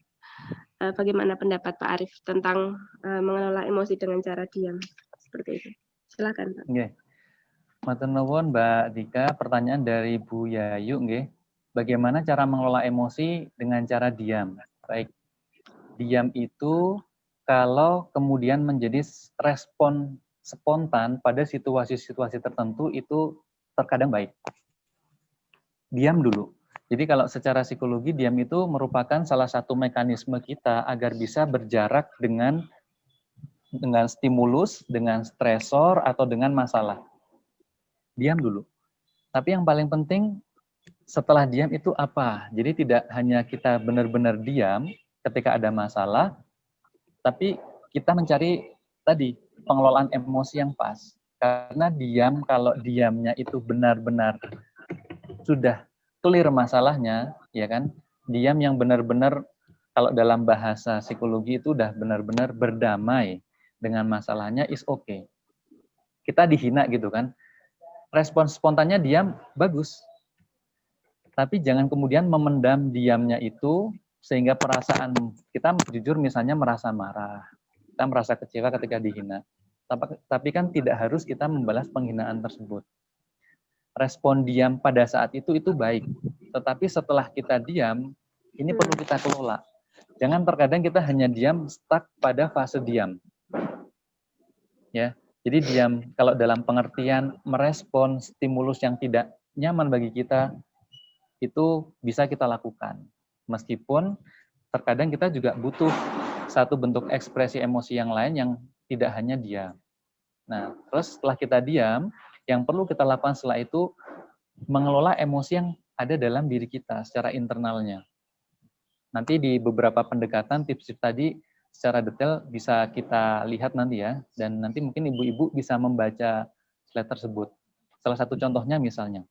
bagaimana pendapat Pak Arif tentang mengelola emosi dengan cara diam? Seperti itu. Silakan Pak. Nggih. Matur nuwun Mbak Dika, pertanyaan dari Bu Yayu nggih. Bagaimana cara mengelola emosi dengan cara diam? Baik. Diam itu kalau kemudian menjadi respon spontan pada situasi-situasi tertentu itu terkadang baik. Diam dulu. Jadi kalau secara psikologi diam itu merupakan salah satu mekanisme kita agar bisa berjarak dengan stimulus, dengan stresor atau dengan masalah. Diam dulu. Tapi yang paling penting setelah diam itu apa? Jadi tidak hanya kita benar-benar diam ketika ada masalah, tapi kita mencari tadi pengelolaan emosi yang pas. Karena diam, kalau diamnya itu benar-benar sudah clear masalahnya, ya kan? Diam yang benar-benar kalau dalam bahasa psikologi itu udah benar-benar berdamai dengan masalahnya is okay. Kita dihina gitu kan. Respon spontannya diam bagus. Tapi jangan kemudian memendam diamnya itu sehingga perasaan kita jujur misalnya merasa marah, kita merasa kecewa ketika dihina. Tapi kan tidak harus kita membalas penghinaan tersebut. Respon diam pada saat itu baik. Tetapi setelah kita diam, ini perlu kita kelola. Jangan terkadang kita hanya diam stuck pada fase diam. Ya. Jadi diam kalau dalam pengertian merespon stimulus yang tidak nyaman bagi kita itu bisa kita lakukan. Meskipun terkadang kita juga butuh satu bentuk ekspresi emosi yang lain yang tidak hanya diam. Nah, terus setelah kita diam, yang perlu kita lakukan setelah itu mengelola emosi yang ada dalam diri kita secara internalnya. Nanti di beberapa pendekatan tips tadi secara detail bisa kita lihat nanti ya, dan nanti mungkin ibu-ibu bisa membaca slide tersebut. Salah satu contohnya misalnya,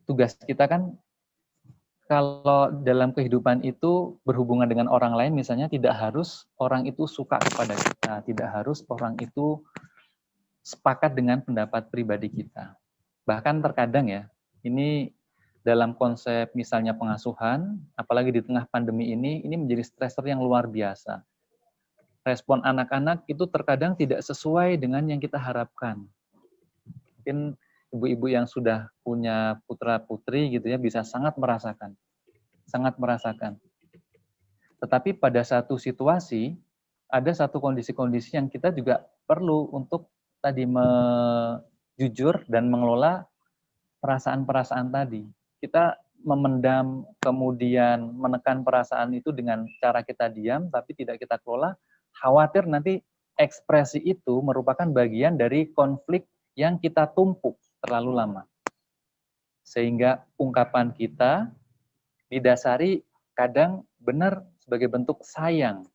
tugas kita kan kalau dalam kehidupan itu berhubungan dengan orang lain misalnya tidak harus orang itu suka kepada kita, tidak harus orang itu sepakat dengan pendapat pribadi kita. Bahkan terkadang ya, ini dalam konsep misalnya pengasuhan, apalagi di tengah pandemi ini menjadi stressor yang luar biasa. Respon anak-anak itu terkadang tidak sesuai dengan yang kita harapkan. Mungkin ibu-ibu yang sudah punya putra-putri gitu ya bisa sangat merasakan. Tetapi pada satu situasi, ada satu kondisi-kondisi yang kita juga perlu untuk tadi jujur dan mengelola perasaan-perasaan tadi. Kita memendam, kemudian menekan perasaan itu dengan cara kita diam, tapi tidak kita kelola, khawatir nanti ekspresi itu merupakan bagian dari konflik yang kita tumpuk terlalu lama. Sehingga ungkapan kita didasari kadang benar sebagai bentuk sayang,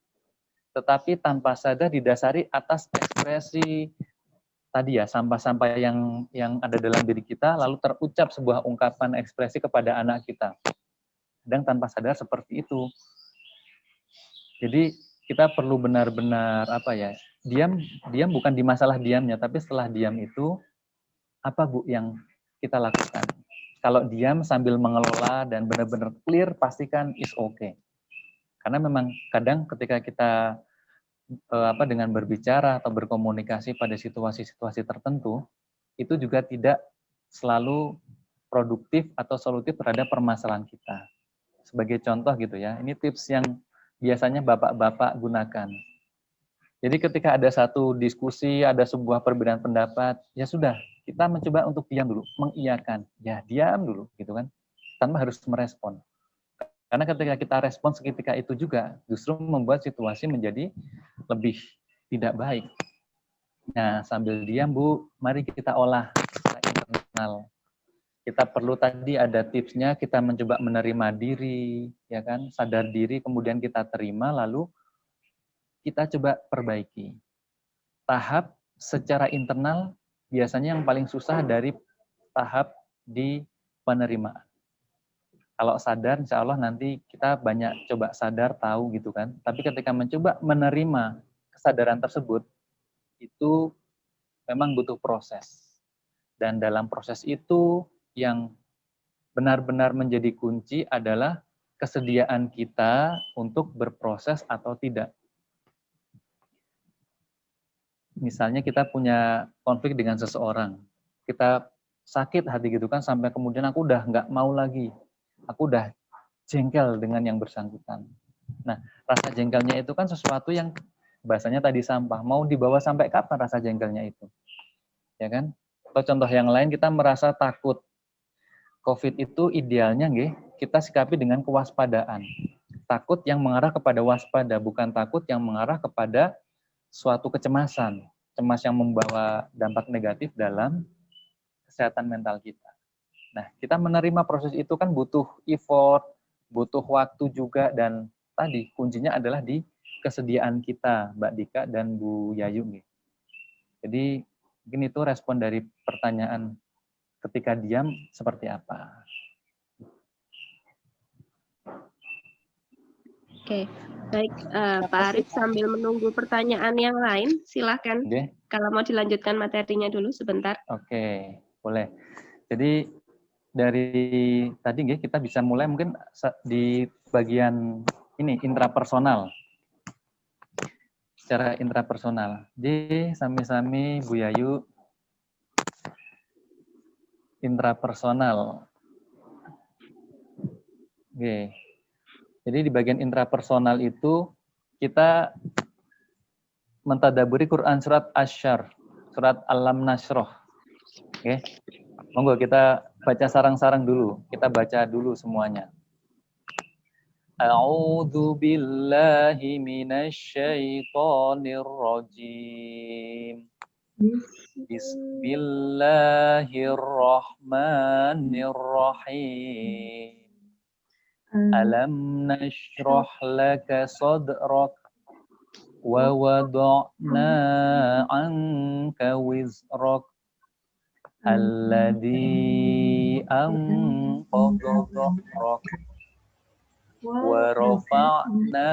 tetapi tanpa sadar didasari atas ekspresi tadi ya, sampah-sampah yang ada dalam diri kita, lalu terucap sebuah ungkapan ekspresi kepada anak kita. Kadang tanpa sadar seperti itu. Jadi kita perlu benar-benar diam bukan di masalah diamnya, tapi setelah diam itu apa Bu yang kita lakukan? Kalau diam sambil mengelola dan benar-benar clear, pastikan is okay. Karena memang kadang ketika kita dengan berbicara atau berkomunikasi pada situasi-situasi tertentu, itu juga tidak selalu produktif atau solutif terhadap permasalahan kita. Sebagai contoh gitu ya, ini tips yang biasanya bapak-bapak gunakan. Jadi ketika ada satu diskusi, ada sebuah perbedaan pendapat, ya sudah, kita mencoba untuk diam dulu, mengiyakan. Ya diam dulu gitu kan, tanpa harus merespon. Karena ketika kita respon seketika itu juga justru membuat situasi menjadi lebih tidak baik. Nah, sambil diam Bu, mari kita olah secara internal. Kita perlu tadi ada tipsnya, kita mencoba menerima diri, ya kan, sadar diri, kemudian kita terima, lalu kita coba perbaiki. Tahap secara internal biasanya yang paling susah dari tahap di penerimaan. Kalau sadar, insya Allah nanti kita banyak coba sadar, tahu gitu kan. Tapi ketika mencoba menerima kesadaran tersebut, itu memang butuh proses. Dan dalam proses itu yang benar-benar menjadi kunci adalah kesediaan kita untuk berproses atau tidak. Misalnya kita punya konflik dengan seseorang, kita sakit hati gitu kan, sampai kemudian aku udah nggak mau lagi. Aku udah jengkel dengan yang bersangkutan. Nah, rasa jengkelnya itu kan sesuatu yang bahasanya tadi sampah. Mau dibawa sampai kapan rasa jengkelnya itu? Ya kan? Atau contoh yang lain, kita merasa takut. COVID itu idealnya kita sikapi dengan kewaspadaan. Takut yang mengarah kepada waspada, bukan takut yang mengarah kepada suatu kecemasan. Cemas yang membawa dampak negatif dalam kesehatan mental kita. Nah, kita menerima proses itu kan butuh effort, butuh waktu juga, dan tadi kuncinya adalah di kesediaan kita, Mbak Dika dan Bu Yayu. Jadi, mungkin itu respon dari pertanyaan ketika diam seperti apa. Oke, baik Pak Arif, sambil menunggu pertanyaan yang lain, silakan. Kalau mau dilanjutkan materinya dulu sebentar. Oke, boleh. Jadi dari tadi kita bisa mulai mungkin di bagian ini intrapersonal. Secara intrapersonal. Jadi sami-sami Bu Yayu intrapersonal. Oke. Jadi di bagian intrapersonal itu kita mentadaburi Quran surat Asy-Syarh, surat Alam Nasroh. Oke. Monggo kita baca sarang-sarang dulu. Kita baca dulu semuanya. A'udzu billahi minasy syaithanir rajim. Bismillahirrahmanirrahim. Alam nashrah laka sadrak wa wada'na 'anka wizrak alladzi anqadha dhahrak wa rafa'na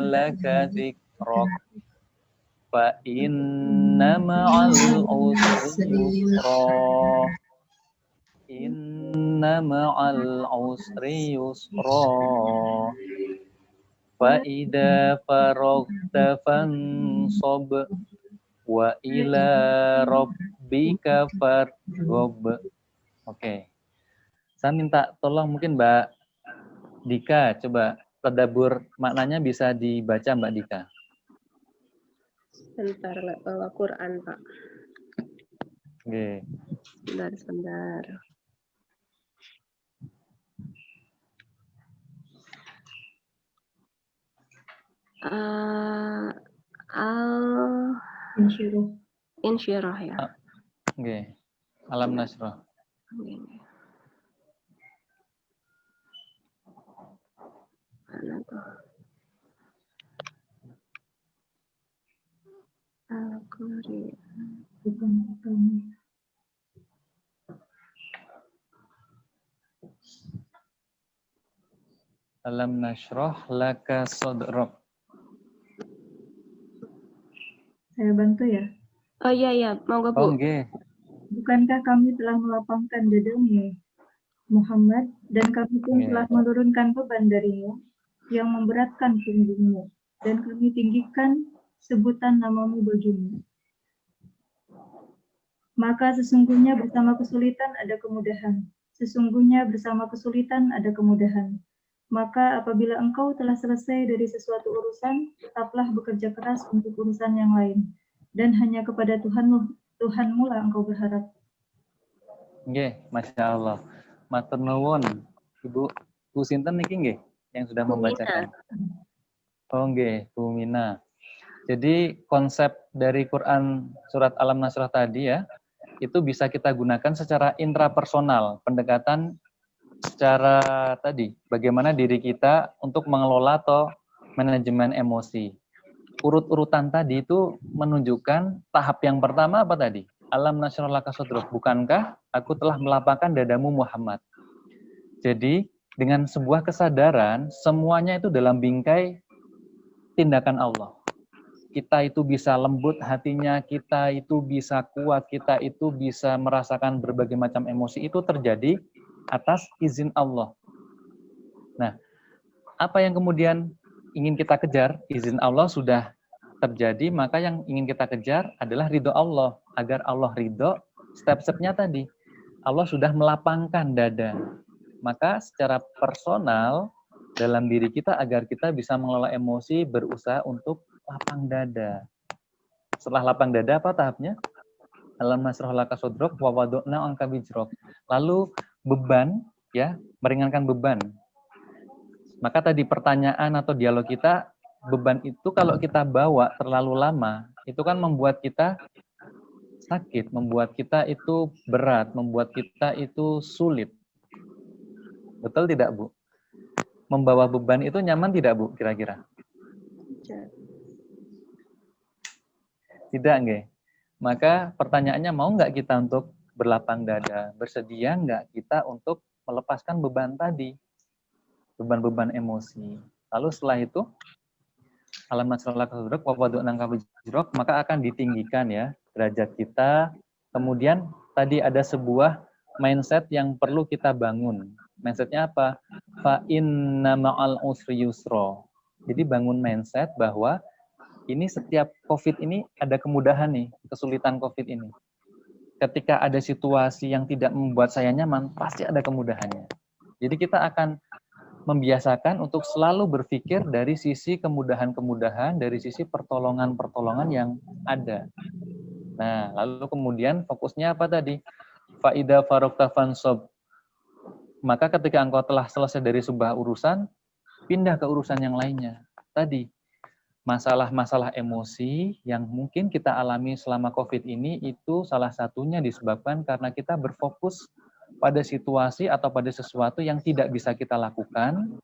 laka dzikrak fa inna ma'al usri yusra inna inna ma'al usri yusra fa idza faragta fansab wa ila rabbika farghab. Oke. Saya minta tolong mungkin Mbak Dika, coba tadabbur maknanya bisa dibaca Mbak Dika. Sebentar, nggak bawa Quran, Pak. Oke. Sebentar. Insyirah ya. Oke. Alam nasrah. Mana tuh? Al-Qur'an. Alam nasrah laka sadrak. Saya bantu ya. Oh iya, monggo Bu. Oh, nggih. Bukankah kami telah melapangkan dadamu, Muhammad, dan kami pun Nggih. telah menurunkan beban darimu yang memberatkan punggungmu, dan kami tinggikan sebutan namamu bagimu. Maka sesungguhnya bersama kesulitan ada kemudahan. Sesungguhnya bersama kesulitan ada kemudahan. Maka apabila engkau telah selesai dari sesuatu urusan, tetaplah bekerja keras untuk urusan yang lain. Dan hanya kepada Tuhanmu lah engkau berharap. Nggih, Masya Allah. Matur nuwun, Ibu Bu Sinten niki nggih yang sudah Bu Mina. membacakan. Oh nggih, Bu Mina. Jadi konsep dari Quran surat Alam Nasrah tadi ya, itu bisa kita gunakan secara intrapersonal, pendekatan secara tadi, bagaimana diri kita untuk mengelola atau manajemen emosi. Urut-urutan tadi itu menunjukkan tahap yang pertama apa tadi? Alam nasrah laka sadrak. Bukankah aku telah melapangkan dadamu Muhammad? Jadi dengan sebuah kesadaran, semuanya itu dalam bingkai tindakan Allah. Kita itu bisa lembut hatinya, kita itu bisa kuat, kita itu bisa merasakan berbagai macam emosi, itu terjadi atas izin Allah. Nah, apa yang kemudian ingin kita kejar? Izin Allah sudah terjadi, maka yang ingin kita kejar adalah ridho Allah. Agar Allah ridho, step-stepnya tadi, Allah sudah melapangkan dada. Maka secara personal, dalam diri kita agar kita bisa mengelola emosi, berusaha untuk lapang dada. Setelah lapang dada, apa tahapnya? Alam nasrah laka sadrak wa wada'na anka wizrak. Lalu beban, ya, meringankan beban. Maka tadi pertanyaan atau dialog kita, beban itu kalau kita bawa terlalu lama, itu kan membuat kita sakit, membuat kita itu berat, membuat kita itu sulit. Betul tidak, Bu? Membawa beban itu nyaman tidak, Bu, kira-kira? Tidak, nggih. Maka pertanyaannya, mau nggak kita untuk berlapang dada? Bersedia nggak kita untuk melepaskan beban tadi? Beban-beban emosi. Lalu setelah itu, alam nasrah laka sadrak wa wada'na anka wizrak, maka akan ditinggikan ya derajat kita. Kemudian tadi ada sebuah mindset yang perlu kita bangun. Mindsetnya apa? Fa inna ma'al usri yusra. Jadi bangun mindset bahwa ini setiap COVID ini ada kemudahan nih, kesulitan COVID ini. Ketika ada situasi yang tidak membuat saya nyaman, pasti ada kemudahannya. Jadi kita akan membiasakan untuk selalu berpikir dari sisi kemudahan-kemudahan, dari sisi pertolongan-pertolongan yang ada. Nah, lalu kemudian fokusnya apa tadi? Fa'idha farokta fansob. Maka ketika engkau telah selesai dari sebuah urusan, pindah ke urusan yang lainnya. Tadi, masalah-masalah emosi yang mungkin kita alami selama COVID ini itu salah satunya disebabkan karena kita berfokus pada situasi atau pada sesuatu yang tidak bisa kita lakukan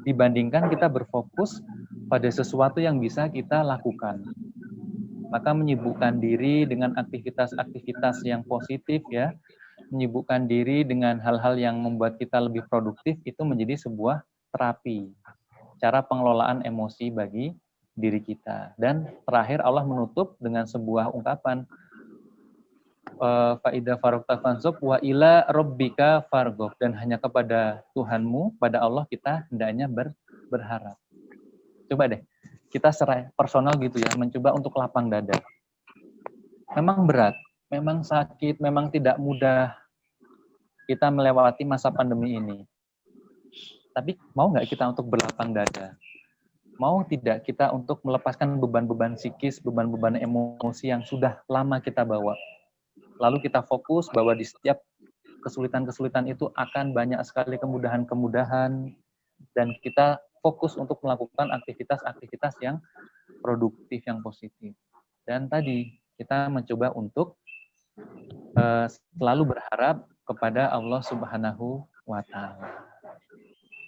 dibandingkan kita berfokus pada sesuatu yang bisa kita lakukan. Maka menyibukkan diri dengan aktivitas-aktivitas yang positif ya, menyibukkan diri dengan hal-hal yang membuat kita lebih produktif itu menjadi sebuah terapi. Cara pengelolaan emosi bagi diri kita. Dan terakhir Allah menutup dengan sebuah ungkapan. Faida farokta fansub wa ila rabbika fargob, dan hanya kepada Tuhanmu, pada Allah kita hendaknya berharap. Coba deh kita secara personal gitu ya, mencoba untuk lapang dada. Memang berat, memang sakit, memang tidak mudah kita melewati masa pandemi ini. Tapi mau nggak kita untuk berlapang dada? Mau tidak kita untuk melepaskan beban-beban psikis, beban-beban emosi yang sudah lama kita bawa? Lalu kita fokus bahwa di setiap kesulitan-kesulitan itu akan banyak sekali kemudahan-kemudahan, dan kita fokus untuk melakukan aktivitas-aktivitas yang produktif, yang positif. Dan tadi kita mencoba untuk selalu berharap kepada Allah Subhanahu wa Ta'ala.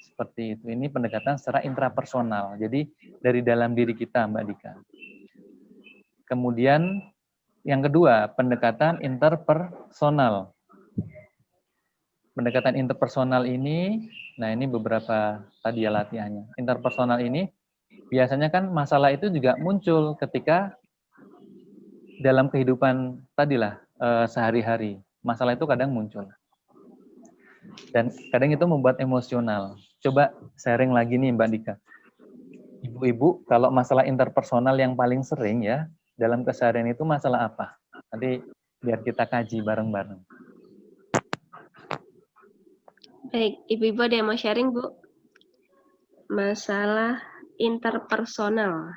Seperti itu. Ini pendekatan secara intrapersonal. Jadi dari dalam diri kita, Mbak Dika. Kemudian yang kedua, pendekatan interpersonal. Pendekatan interpersonal ini, nah ini beberapa tadi ya latihannya. Interpersonal ini biasanya kan masalah itu juga muncul ketika dalam kehidupan tadilah sehari-hari. Masalah itu kadang muncul. Dan kadang itu membuat emosional. Coba sharing lagi nih Mbak Dika. Ibu-ibu, kalau masalah interpersonal yang paling sering ya, dalam keseharian itu masalah apa? Nanti biar kita kaji bareng-bareng. Baik, Ibu-ibu ada yang mau sharing, Bu? Masalah interpersonal.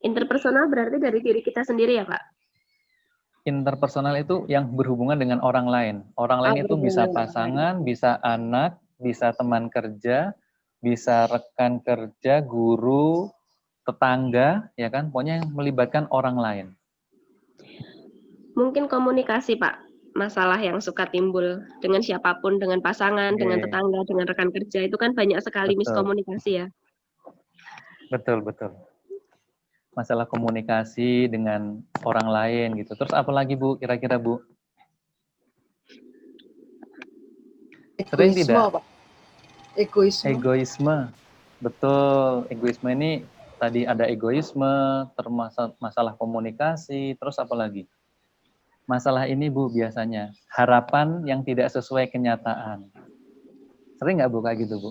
Interpersonal berarti dari diri kita sendiri ya, Pak? Interpersonal itu yang berhubungan dengan orang lain. Orang lain itu bisa pasangan, bisa anak, bisa teman kerja, bisa rekan kerja, guru, tetangga, ya kan? Pokoknya yang melibatkan orang lain. Mungkin komunikasi, Pak. Masalah yang suka timbul dengan siapapun, dengan pasangan, dengan tetangga, dengan rekan kerja, itu kan banyak sekali miskomunikasi ya. Betul, betul. Masalah komunikasi dengan orang lain gitu. Terus apa lagi Bu, kira-kira Bu? Sering tidak? Pak. Egoisme. Egoisme. Betul, egoisme ini tadi ada egoisme, termasuk masalah komunikasi, terus apa lagi? Masalah ini Bu biasanya, harapan yang tidak sesuai kenyataan. Sering nggak Bu kayak gitu Bu?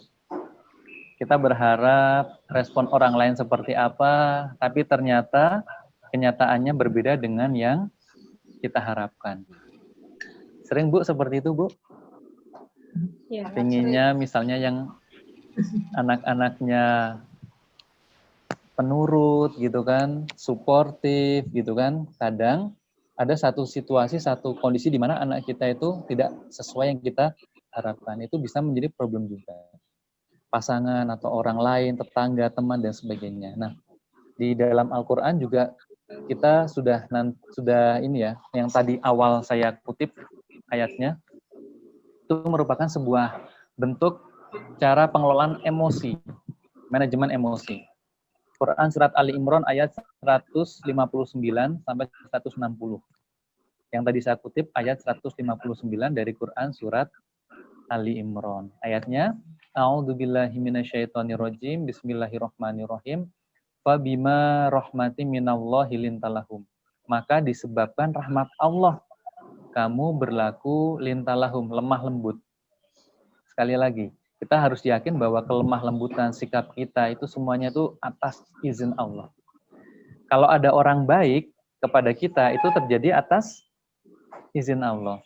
Kita berharap respon orang lain seperti apa, tapi ternyata kenyataannya berbeda dengan yang kita harapkan. Sering Bu seperti itu Bu? Ya, Pinginnya misalnya yang anak-anaknya penurut gitu kan, suportif gitu kan, kadang ada satu situasi, satu kondisi di mana anak kita itu tidak sesuai yang kita harapkan. Itu bisa menjadi problem juga. Pasangan atau orang lain, tetangga, teman, dan sebagainya. Nah, di dalam Al-Quran juga kita sudah ini ya, yang tadi awal saya kutip ayatnya, itu merupakan sebuah bentuk cara pengelolaan emosi, manajemen emosi. Quran surat Ali Imran ayat 159 sampai 160. Yang tadi saya kutip ayat 159 dari Quran surat Ali Imran. Ayatnya, A'udzubillahi minasyaitonirrajim, bismillahirrahmanirrahim. Fabima rahmati minallahi lintalahum. Maka disebabkan rahmat Allah, kamu berlaku lintalahum, lemah lembut. Sekali lagi, kita harus yakin bahwa kelemah lembutan sikap kita itu semuanya itu atas izin Allah. Kalau ada orang baik kepada kita, itu terjadi atas izin Allah.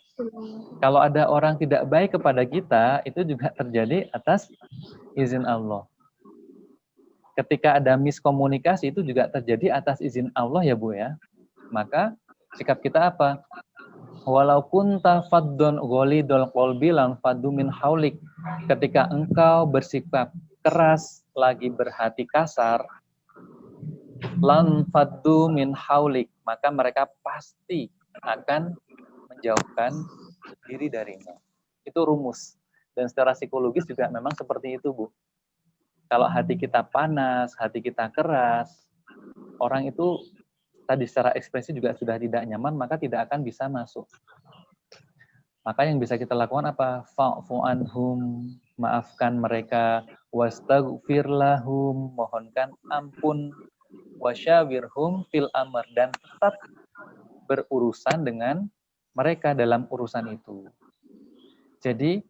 Kalau ada orang tidak baik kepada kita, itu juga terjadi atas izin Allah. Ketika ada miskomunikasi, itu juga terjadi atas izin Allah ya Bu ya. Maka sikap kita apa? Walau kunta faddun ghalidul qalbi lan faddu min haulik. Ketika engkau bersikap keras, lagi berhati kasar, lan faddu min haulik, maka mereka pasti akan menjauhkan diri darimu. Itu rumus. Dan secara psikologis juga memang seperti itu, Bu. Kalau hati kita panas, hati kita keras, orang itu tadi secara ekspresi juga sudah tidak nyaman, maka tidak akan bisa masuk. Maka yang bisa kita lakukan apa? Fa'fu anhum, maafkan mereka, wastaghfir lahum, mohonkan ampun wasyawirhum fil amr, dan tetap berurusan dengan mereka dalam urusan itu. Jadi,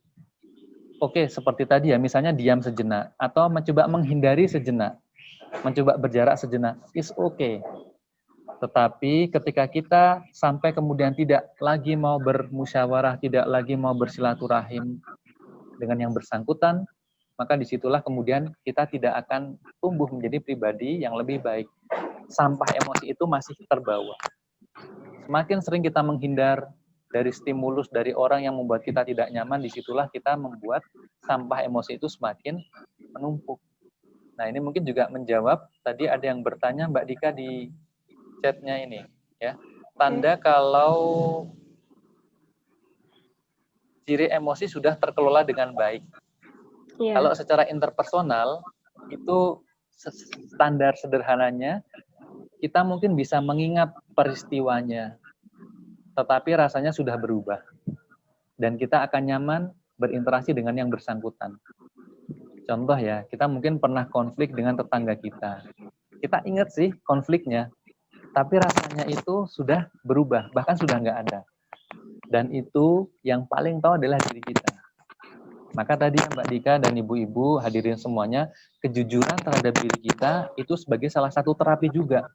oke, seperti tadi ya, misalnya diam sejenak atau mencoba menghindari sejenak, mencoba berjarak sejenak, is okay. Tetapi ketika kita sampai kemudian tidak lagi mau bermusyawarah, tidak lagi mau bersilaturahim dengan yang bersangkutan, maka disitulah kemudian kita tidak akan tumbuh menjadi pribadi yang lebih baik. Sampah emosi itu masih terbawa. Semakin sering kita menghindar dari stimulus dari orang yang membuat kita tidak nyaman, disitulah kita membuat sampah emosi itu semakin menumpuk. Nah, ini mungkin juga menjawab, tadi ada yang bertanya Mbak Dika di chatnya ini, ya. Tanda kalau ciri emosi sudah terkelola dengan baik. Iya. Kalau secara interpersonal, itu standar sederhananya, kita mungkin bisa mengingat peristiwanya, tetapi rasanya sudah berubah. Dan kita akan nyaman berinteraksi dengan yang bersangkutan. Contoh ya, kita mungkin pernah konflik dengan tetangga kita. Kita ingat sih konfliknya, tapi rasanya itu sudah berubah, bahkan sudah nggak ada. Dan itu yang paling tahu adalah diri kita. Maka tadi Mbak Dika dan ibu-ibu hadirin semuanya, kejujuran terhadap diri kita itu sebagai salah satu terapi juga.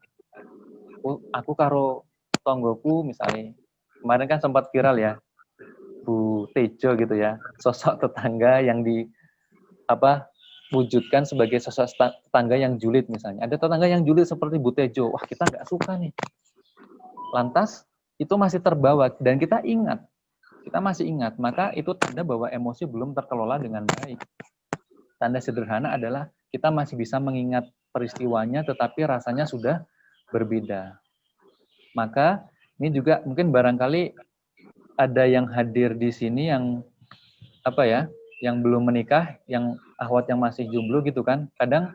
Aku karo tonggoku misalnya, kemarin kan sempat viral ya, Bu Tejo gitu ya, sosok tetangga yang wujudkan sebagai sosok tetangga yang julid misalnya. Ada tetangga yang julid seperti Bu Tejo, wah kita nggak suka nih. Lantas itu masih terbawa dan kita masih ingat, maka itu tanda bahwa emosi belum terkelola dengan baik. Tanda sederhana adalah kita masih bisa mengingat peristiwanya, tetapi rasanya sudah berbeda. Maka ini juga mungkin barangkali ada yang hadir di sini yang yang belum menikah, yang akhwat yang masih jomblo gitu kan, kadang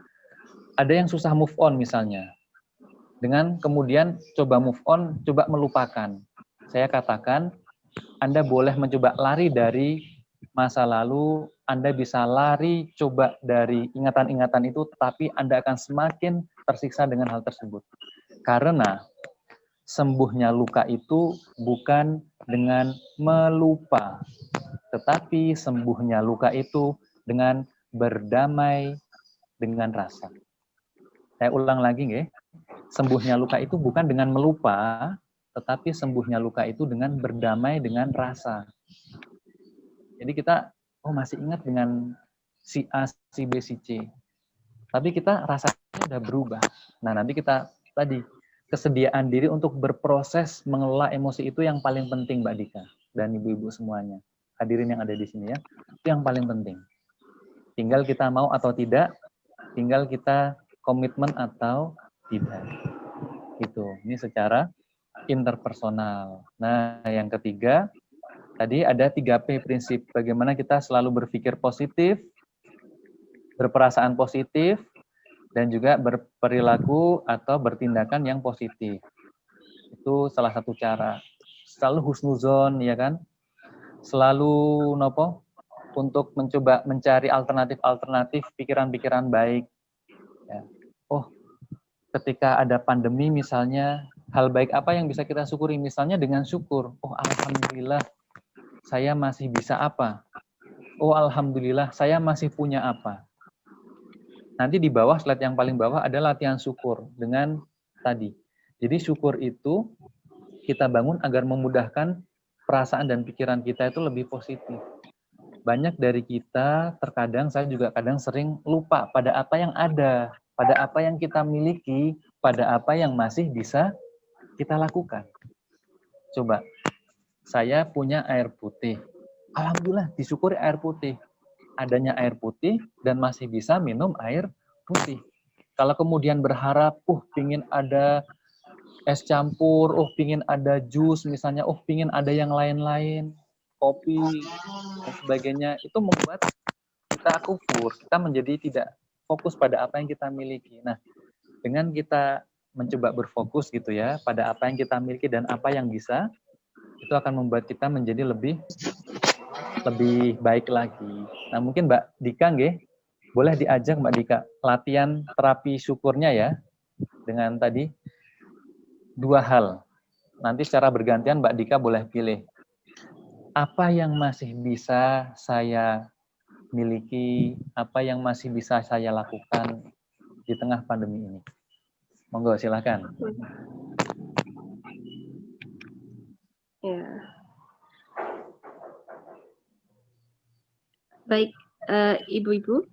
ada yang susah move on misalnya. Dengan kemudian coba move on, coba melupakan. Saya katakan, Anda boleh mencoba lari dari masa lalu, Anda bisa lari coba dari ingatan-ingatan itu, tetapi Anda akan semakin tersiksa dengan hal tersebut. Karena sembuhnya luka itu bukan dengan melupa, tetapi sembuhnya luka itu dengan berdamai dengan rasa. Saya ulang lagi, nggih. Sembuhnya luka itu bukan dengan melupa, tetapi sembuhnya luka itu dengan berdamai dengan rasa. Jadi kita, masih ingat dengan si A, si B, si C. Tapi kita rasanya udah berubah. Nah, nanti kita tadi, kesediaan diri untuk berproses mengelola emosi itu yang paling penting, Mbak Dika dan ibu-ibu semuanya. Hadirin yang ada di sini ya, itu yang paling penting. Tinggal kita mau atau tidak, tinggal kita komitmen atau tidak. Gitu. Ini secara interpersonal. Nah, yang ketiga, tadi ada 3P prinsip. Bagaimana kita selalu berpikir positif, berperasaan positif, dan juga berperilaku atau bertindakan yang positif. Itu salah satu cara. Selalu husnuzon, ya kan? Selalu untuk mencoba mencari alternatif-alternatif pikiran-pikiran baik. Ya. Ketika ada pandemi misalnya, hal baik apa yang bisa kita syukuri? Misalnya dengan syukur, alhamdulillah saya masih bisa apa? Alhamdulillah saya masih punya apa? Nanti di bawah, slide yang paling bawah ada latihan syukur dengan tadi. Jadi syukur itu kita bangun agar memudahkan perasaan dan pikiran kita itu lebih positif. Banyak dari kita, terkadang saya juga kadang sering lupa pada apa yang ada, pada apa yang kita miliki, pada apa yang masih bisa kita lakukan. Coba, saya punya air putih. Alhamdulillah, disyukuri air putih. Adanya air putih dan masih bisa minum air putih. Kalau kemudian berharap, pingin ada es campur, pingin ada jus misalnya, pingin ada yang lain-lain, kopi, dan sebagainya, itu membuat kita kufur, kita menjadi tidak fokus pada apa yang kita miliki. Nah, dengan kita mencoba berfokus gitu ya, pada apa yang kita miliki dan apa yang bisa, itu akan membuat kita menjadi lebih baik lagi. Nah, mungkin Mbak Dika, boleh diajak Mbak Dika latihan terapi syukurnya ya. dengan tadi dua hal. Nanti secara bergantian Mbak Dika boleh pilih. Apa yang masih bisa saya miliki, apa yang masih bisa saya lakukan di tengah pandemi ini. Monggo, silakan. Ya. Baik, ibu-ibu,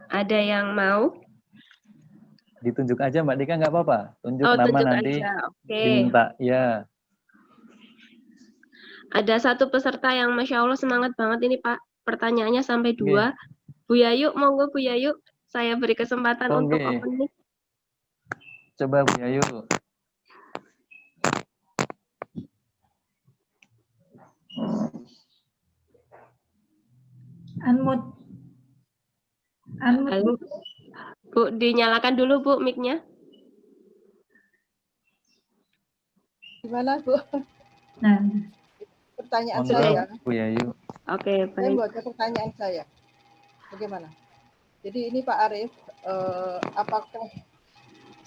ada yang mau? Ditunjuk aja Mbak Dika, nggak apa-apa. Tunjuk Oh, nama tunjuk nanti aja. Oke. diminta. Ya, Ada satu peserta yang Masya Allah semangat banget ini Pak. Pertanyaannya sampai oke. 2. Bu Yayu, monggo Bu Yayu. Saya beri kesempatan untuk Oke. open mic. Coba Bu Yayu. Unmute. Unmute, Halo. Bu. Bu, dinyalakan dulu Bu mic-nya. Gimana, Bu? Nah, Pertanyaan Monggo saya. Bu Yayu. Oke, Saya baik. membaca pertanyaan saya. Bagaimana? Jadi ini Pak Arief, apakah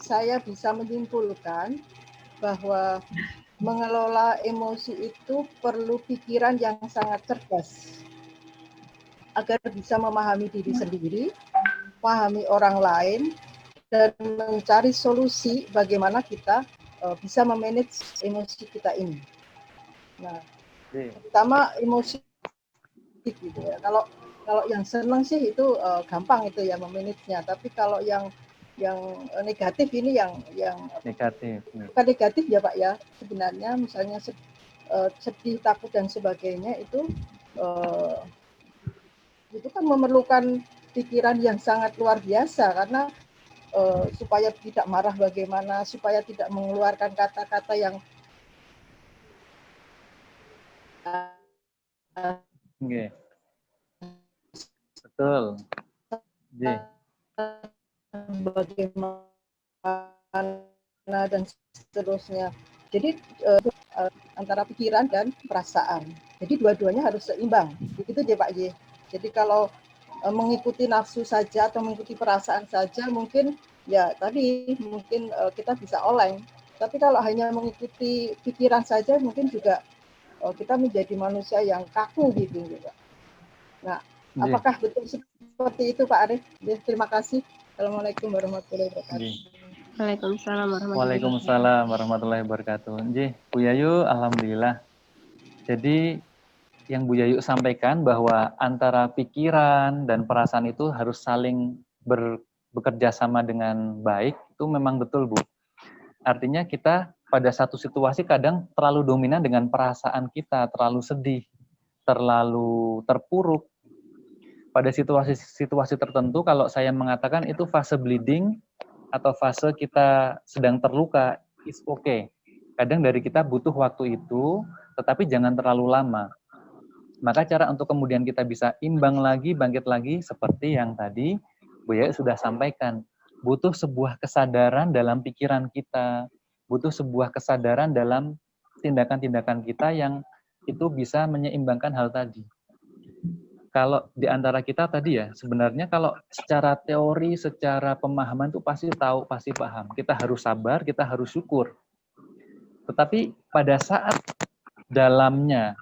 saya bisa menyimpulkan bahwa mengelola emosi itu perlu pikiran yang sangat cerdas agar bisa memahami diri sendiri, memahami orang lain, dan mencari solusi bagaimana kita bisa memanage emosi kita ini. Nah, terutama emosi gitu ya. Kalau yang senang sih itu gampang itu ya memanage-nya. Tapi kalau yang negatif ini yang Negatif. bukan negatif ya Pak ya. Sebenarnya misalnya sedih, takut dan sebagainya itu kan memerlukan pikiran yang sangat luar biasa karena supaya tidak marah bagaimana, supaya tidak mengeluarkan kata-kata yang Oke. Betul. Oke. bagaimana dan seterusnya. Jadi antara pikiran dan perasaan. Jadi dua-duanya harus seimbang. Begitu deh Pak Y. Jadi kalau mengikuti nafsu saja atau mengikuti perasaan saja mungkin ya tadi mungkin kita bisa oleng. Tapi kalau hanya mengikuti pikiran saja mungkin juga kita menjadi manusia yang kaku gitu. Nah, apakah betul seperti itu Pak Arief? Terima kasih. Assalamualaikum warahmatullahi wabarakatuh. Waalaikumsalam warahmatullahi wabarakatuh. Nggih, Bu Yayu, alhamdulillah. Jadi yang Bu Yayu sampaikan bahwa antara pikiran dan perasaan itu harus saling bekerja sama dengan baik, itu memang betul, Bu. Artinya kita pada satu situasi kadang terlalu dominan dengan perasaan kita, terlalu sedih, terlalu terpuruk. Pada situasi tertentu, kalau saya mengatakan itu fase bleeding atau fase kita sedang terluka, it's okay. Kadang dari kita butuh waktu itu, tetapi jangan terlalu lama. Maka cara untuk kemudian kita bisa imbang lagi, bangkit lagi, seperti yang tadi Bu Yaya sudah sampaikan. Butuh sebuah kesadaran dalam pikiran kita, butuh sebuah kesadaran dalam tindakan-tindakan kita yang itu bisa menyeimbangkan hal tadi. Kalau di antara kita tadi ya, sebenarnya kalau secara teori, secara pemahaman itu pasti tahu, pasti paham. Kita harus sabar, kita harus syukur. Tetapi pada saat dalamnya,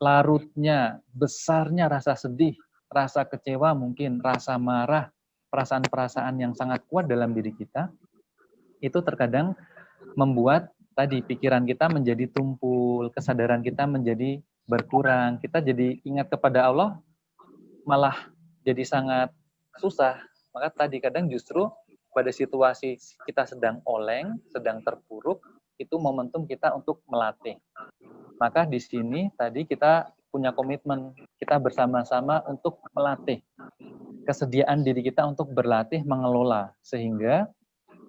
larutnya, besarnya rasa sedih, rasa kecewa mungkin, rasa marah, perasaan-perasaan yang sangat kuat dalam diri kita, itu terkadang membuat tadi pikiran kita menjadi tumpul, kesadaran kita menjadi berkurang, kita jadi ingat kepada Allah, malah jadi sangat susah. Maka tadi kadang justru pada situasi kita sedang oleng, sedang terpuruk, itu momentum kita untuk melatih. Maka di sini tadi kita punya komitmen, kita bersama-sama untuk melatih. Kesediaan diri kita untuk berlatih mengelola, sehingga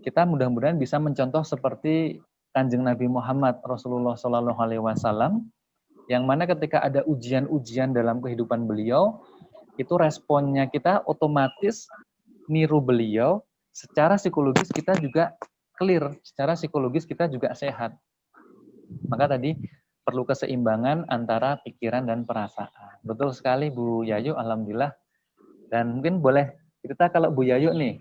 kita mudah-mudahan bisa mencontoh seperti Kanjeng Nabi Muhammad Rasulullah SAW, yang mana ketika ada ujian-ujian dalam kehidupan beliau, itu responnya kita otomatis niru beliau, secara psikologis kita juga clear, secara psikologis kita juga sehat. Maka tadi perlu keseimbangan antara pikiran dan perasaan. Betul sekali Bu Yayu, alhamdulillah. Dan mungkin boleh cerita kalau Bu Yayu nih,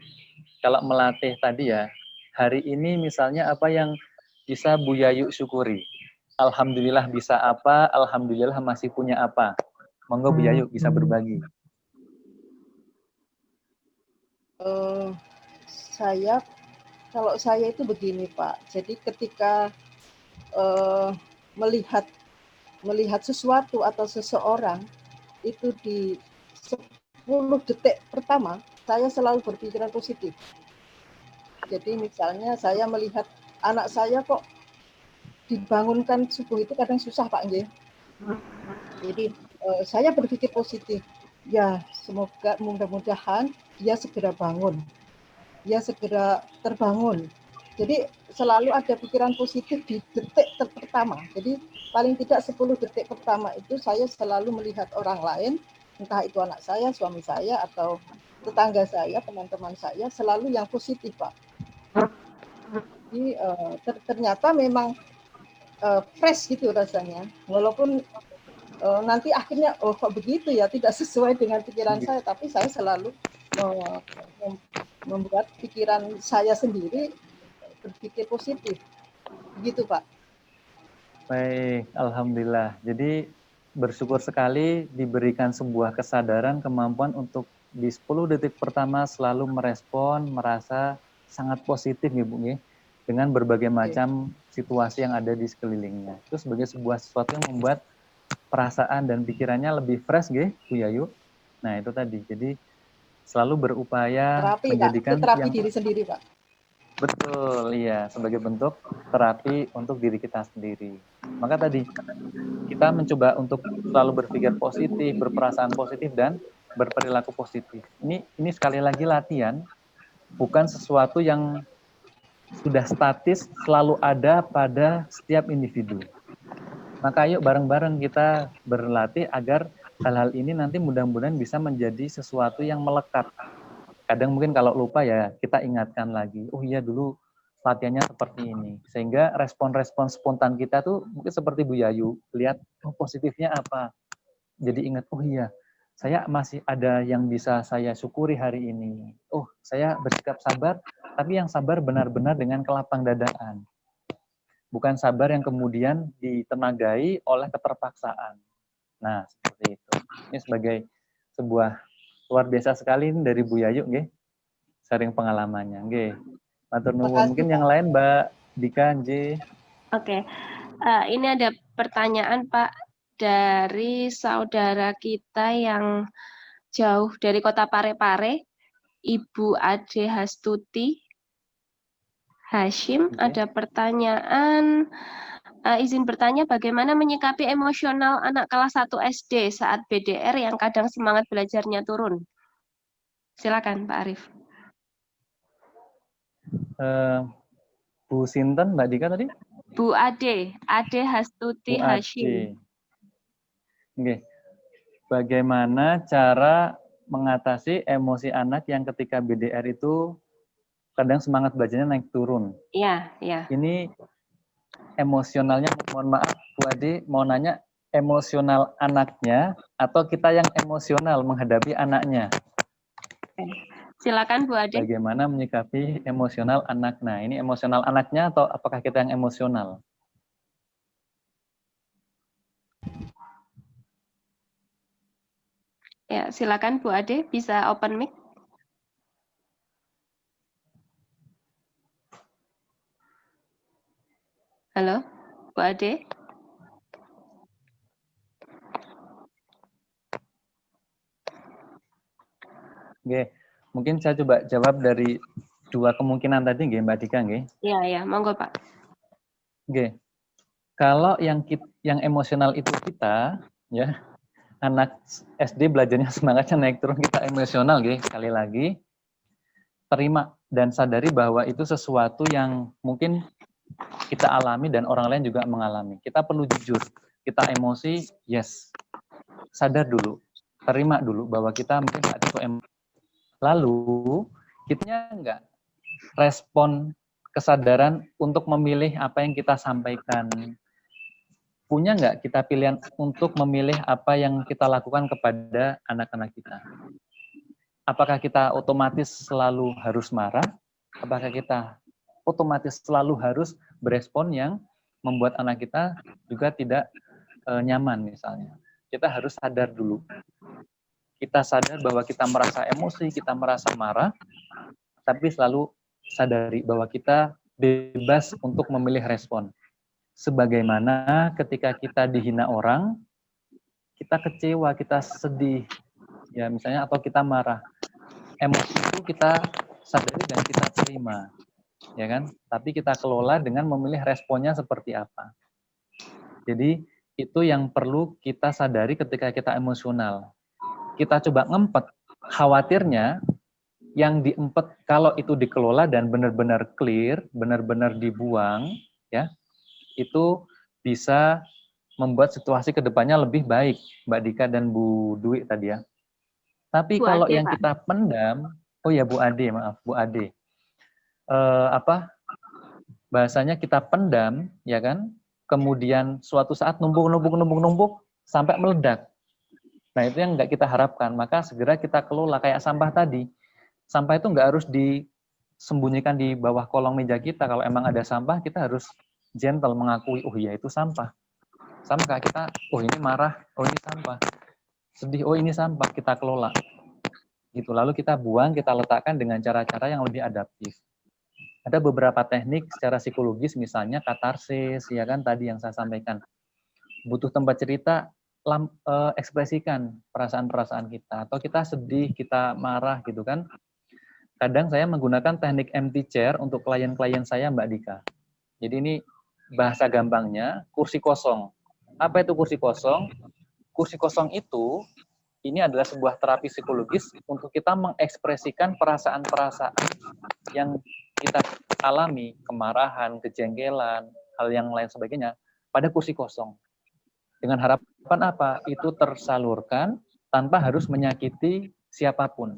kalau melatih tadi ya, hari ini misalnya apa yang bisa Bu Yayu syukuri? Alhamdulillah bisa apa, alhamdulillah masih punya apa. Monggo Bu Yayu bisa berbagi. Kalau saya itu begini Pak, jadi ketika melihat sesuatu atau seseorang itu di 10 detik pertama, saya selalu berpikiran positif. Jadi misalnya saya melihat anak saya kok dibangunkan subuh itu kadang susah Pak Nggih. Jadi saya berpikir positif. Ya, semoga mudah-mudahan dia segera bangun. Dia segera terbangun. Jadi selalu ada pikiran positif di detik pertama. Jadi paling tidak 10 detik pertama itu saya selalu melihat orang lain, entah itu anak saya, suami saya, atau tetangga saya, teman-teman saya, selalu yang positif Pak. Jadi ternyata memang fresh gitu rasanya. Walaupun nanti akhirnya kok begitu ya, tidak sesuai dengan pikiran saya, tapi saya selalu membuat pikiran saya sendiri berpikir positif. Begitu Pak. Baik, alhamdulillah. Jadi bersyukur sekali diberikan sebuah kesadaran, kemampuan untuk di 10 detik pertama selalu merespon, merasa sangat positif nih Bu nih, dengan berbagai macam situasi yang ada di sekelilingnya. Itu sebagai sebuah sesuatu yang membuat perasaan dan pikirannya lebih fresh nggih, Bu Yayu. Nah, itu tadi. Jadi selalu berupaya terapi, menjadikan Pak. Terapi diri sendiri, Pak. Betul, iya, sebagai bentuk terapi untuk diri kita sendiri. Maka tadi kita mencoba untuk selalu berpikir positif, berperasaan positif dan berperilaku positif. Ini sekali lagi latihan, bukan sesuatu yang sudah statis selalu ada pada setiap individu. Maka yuk bareng-bareng kita berlatih agar hal-hal ini nanti mudah-mudahan bisa menjadi sesuatu yang melekat. Kadang mungkin kalau lupa ya kita ingatkan lagi, oh iya dulu latihannya seperti ini. Sehingga respon-respon spontan kita tuh mungkin seperti Bu Yayu, lihat oh positifnya apa. Jadi ingat, oh iya saya masih ada yang bisa saya syukuri hari ini. Oh saya bersikap sabar, tapi yang sabar benar-benar dengan kelapang dadaan. Bukan sabar yang kemudian ditenagai oleh keterpaksaan. Nah, seperti itu. Ini sebagai sebuah luar biasa sekali dari Bu Yayu, nggih. Sharing pengalamannya, nggih. Matur nuwun. Mungkin yang lain Mbak Dika, nggih. Oke. Ini ada pertanyaan Pak dari saudara kita yang jauh dari Kota Parepare, Ibu Ade Hastuti Hashim. Ada pertanyaan, izin bertanya bagaimana menyikapi emosional anak kelas 1 SD saat BDR yang kadang semangat belajarnya turun? Silakan Pak Arief. Bu Sinten, Mbak Dika tadi? Bu Ade Hastuti Hashim. Oke. Bagaimana cara mengatasi emosi anak yang ketika BDR itu kadang semangat belajarnya naik turun? Iya, iya. Ini emosionalnya, mohon maaf Bu Ade, mau nanya emosional anaknya atau kita yang emosional menghadapi anaknya? Silakan Bu Ade. Bagaimana menyikapi emosional anak? Nah, ini emosional anaknya atau apakah kita yang emosional? Ya, silakan Bu Ade, bisa open mic. Halo, Bu Ade. Oke, mungkin saya coba jawab dari dua kemungkinan tadi, nggih, Mbak Dika, nggih. Iya, iya, monggo Pak. Oke, kalau yang emosional itu kita, ya, anak SD belajarnya semangatnya naik turun, kita emosional, nggih. Sekali lagi, terima dan sadari bahwa itu sesuatu yang mungkin kita alami dan orang lain juga mengalami. Kita perlu jujur, kita emosi, yes, sadar dulu, terima dulu bahwa kita mungkin saat itu emosi. Lalu, kita enggak respon kesadaran untuk memilih apa yang kita sampaikan. Punya enggak kita pilihan untuk memilih apa yang kita lakukan kepada anak-anak kita? Apakah kita otomatis selalu harus marah? Apakah kita otomatis selalu harus berespon yang membuat anak kita juga tidak nyaman misalnya. Kita harus sadar dulu. Kita sadar bahwa kita merasa emosi, kita merasa marah, tapi selalu sadari bahwa kita bebas untuk memilih respon. Sebagaimana ketika kita dihina orang, kita kecewa, kita sedih, ya misalnya, atau kita marah. Emosi itu kita sadari dan kita terima, ya kan? Tapi kita kelola dengan memilih responnya seperti apa. Jadi itu yang perlu kita sadari ketika kita emosional. Kita coba ngempet, khawatirnya yang diempet kalau itu dikelola dan benar-benar clear, benar-benar dibuang, ya, itu bisa membuat situasi kedepannya lebih baik, Mbak Dika dan Bu Dwi tadi ya. Tapi Bu kalau Ade, yang Pak. kita pendam, oh ya Bu Ade, maaf Bu Ade, bahasanya kita pendam, ya kan? Kemudian suatu saat numpuk sampai meledak. Nah itu yang nggak kita harapkan. Maka segera kita kelola kayak sampah tadi. Sampah itu nggak harus disembunyikan di bawah kolong meja kita. Kalau emang ada sampah, kita harus gentle mengakui, oh iya itu sampah. Sama kayak kita, oh ini marah, oh ini sampah. Sedih, oh ini sampah, kita kelola. Gitu. Lalu kita buang, kita letakkan dengan cara-cara yang lebih adaptif. Ada beberapa teknik secara psikologis, misalnya katarsis, ya kan tadi yang saya sampaikan. Butuh tempat cerita, ekspresikan perasaan-perasaan kita. Atau kita sedih, kita marah gitu kan. Kadang saya menggunakan teknik empty chair untuk klien-klien saya, Mbak Dika. Jadi ini bahasa gampangnya, kursi kosong. Apa itu kursi kosong? Kursi kosong itu, ini adalah sebuah terapi psikologis untuk kita mengekspresikan perasaan-perasaan yang kita alami, kemarahan, kejengkelan, hal yang lain sebagainya, pada kursi kosong. Dengan harapan apa? Itu tersalurkan tanpa harus menyakiti siapapun.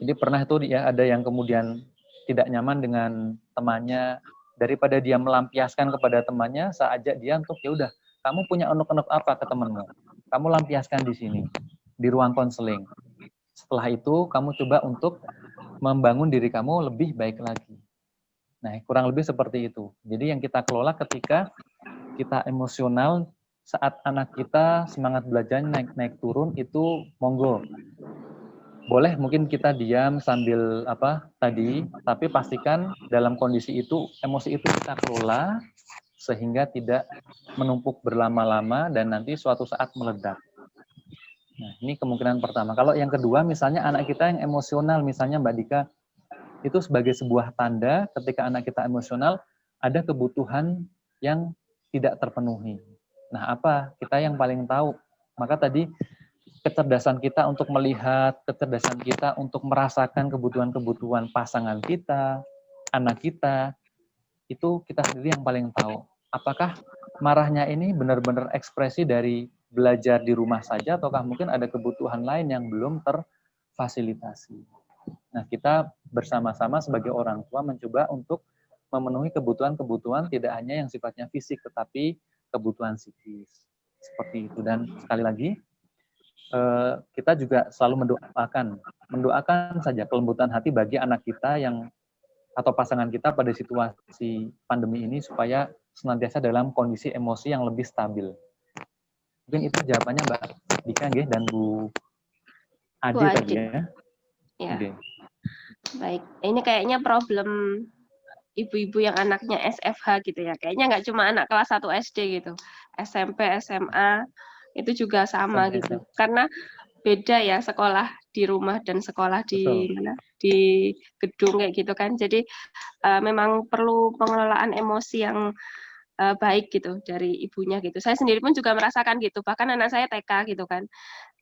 Jadi pernah itu ya ada yang kemudian tidak nyaman dengan temannya, daripada dia melampiaskan kepada temannya, saya ajak dia untuk ya udah, kamu punya unek-unek apa ke temanmu? Kamu lampiaskan di sini, di ruang konseling. Setelah itu kamu coba untuk membangun diri kamu lebih baik lagi. Nah, kurang lebih seperti itu. Jadi yang kita kelola ketika kita emosional saat anak kita semangat belajar naik turun itu monggo. Boleh mungkin kita diam sambil tapi pastikan dalam kondisi itu, emosi itu kita kelola sehingga tidak menumpuk berlama-lama dan nanti suatu saat meledak. Nah, ini kemungkinan pertama. Kalau yang kedua, misalnya anak kita yang emosional, misalnya Mbak Dika, itu sebagai sebuah tanda ketika anak kita emosional, ada kebutuhan yang tidak terpenuhi. Nah, apa? Kita yang paling tahu. Maka tadi, kecerdasan kita untuk melihat, kecerdasan kita untuk merasakan kebutuhan-kebutuhan pasangan kita, anak kita, itu kita sendiri yang paling tahu. Apakah marahnya ini benar-benar ekspresi dari belajar di rumah saja, ataukah mungkin ada kebutuhan lain yang belum terfasilitasi. Nah, kita bersama-sama sebagai orang tua mencoba untuk memenuhi kebutuhan-kebutuhan tidak hanya yang sifatnya fisik, tetapi kebutuhan psikis. Seperti itu. Dan sekali lagi, kita juga selalu mendoakan saja kelembutan hati bagi anak kita yang atau pasangan kita pada situasi pandemi ini supaya senantiasa dalam kondisi emosi yang lebih stabil. Mungkin itu jawabannya Mbak Dika dan Bu Ade tadi ya. Ya. Okay. Baik, ini kayaknya problem ibu-ibu yang anaknya SFH gitu ya. Kayaknya nggak cuma anak kelas 1 SD gitu. SMP, SMA itu juga sama gitu. Karena beda ya sekolah di rumah dan sekolah di gedung kayak gitu kan. Jadi memang perlu pengelolaan emosi yang baik gitu dari ibunya gitu. Saya sendiri pun juga merasakan gitu. Bahkan anak saya TK gitu kan.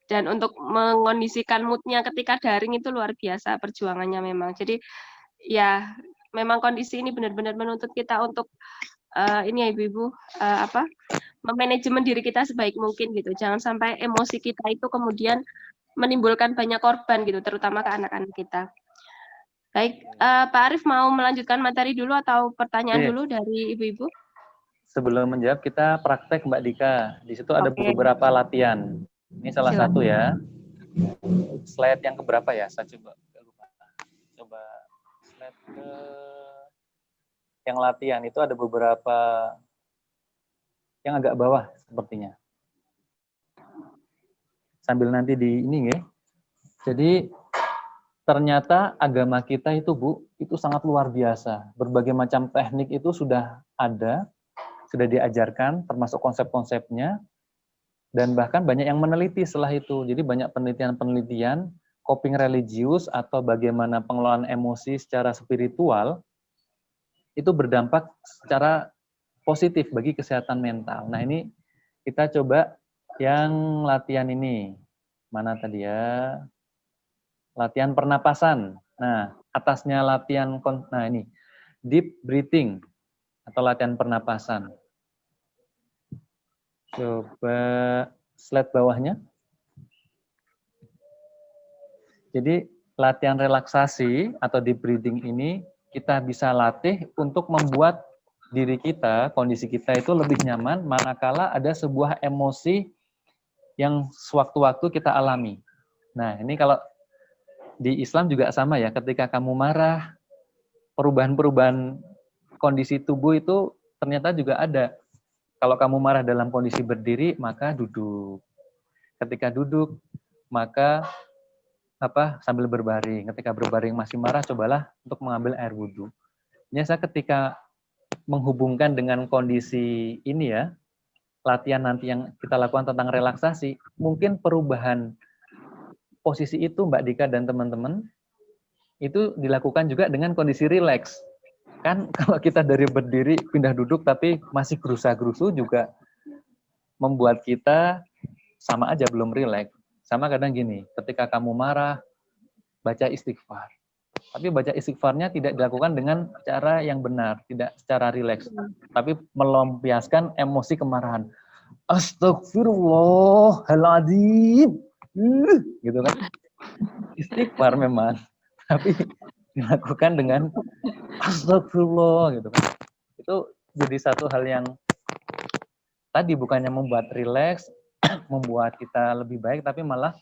Dan untuk mengondisikan mood-nya ketika daring itu luar biasa perjuangannya memang. Jadi ya memang kondisi ini benar-benar menuntut kita untuk ini ya ibu-ibu memanajemen diri kita sebaik mungkin gitu. Jangan sampai emosi kita itu kemudian menimbulkan banyak korban gitu, terutama ke anak-anak kita. Baik, Pak Arief mau melanjutkan materi dulu atau pertanyaan dulu dari ibu-ibu? Sebelum menjawab kita praktek Mbak Dika. Di situ ada beberapa latihan. Ini salah satu ya. Slide yang keberapa ya? Saya coba lupa. Coba slide ke yang latihan itu ada beberapa yang agak bawah sepertinya. Sambil nanti di ini ya. Jadi ternyata agama kita itu Bu, itu sangat luar biasa. Berbagai macam teknik itu sudah ada, sudah diajarkan, termasuk konsep-konsepnya, dan bahkan banyak yang meneliti setelah itu. Jadi banyak penelitian-penelitian, coping religius atau bagaimana pengelolaan emosi secara spiritual, itu berdampak secara positif bagi kesehatan mental. Nah ini kita coba yang latihan ini. Mana tadi ya? Latihan pernapasan. Nah, atasnya latihan, nah ini, deep breathing atau latihan pernapasan. Coba slide bawahnya. Jadi latihan relaksasi atau deep breathing ini kita bisa latih untuk membuat diri kita, kondisi kita itu lebih nyaman manakala ada sebuah emosi yang sewaktu-waktu kita alami. Nah, ini kalau di Islam juga sama ya, ketika kamu marah, perubahan-perubahan kondisi tubuh itu ternyata juga ada. Kalau kamu marah dalam kondisi berdiri, maka duduk. Ketika duduk, maka sambil berbaring. Ketika berbaring masih marah, cobalah untuk mengambil air wudhu. Biasa ketika menghubungkan dengan kondisi ini ya, latihan nanti yang kita lakukan tentang relaksasi, mungkin perubahan posisi itu Mbak Dika dan teman-teman, itu dilakukan juga dengan kondisi rileks. Kan kalau kita dari berdiri pindah duduk tapi masih gerusa-gerusu juga membuat kita sama aja belum rileks. Sama kadang gini, ketika kamu marah, baca istighfar. Tapi baca istighfarnya tidak dilakukan dengan cara yang benar, tidak secara rileks. Tapi melampiaskan emosi kemarahan. Astagfirullahaladzim. Gitu kan. Istighfar memang. Tapi dilakukan dengan astagfirullah gitu kan. Itu jadi satu hal yang tadi bukannya membuat rileks, membuat kita lebih baik, tapi malah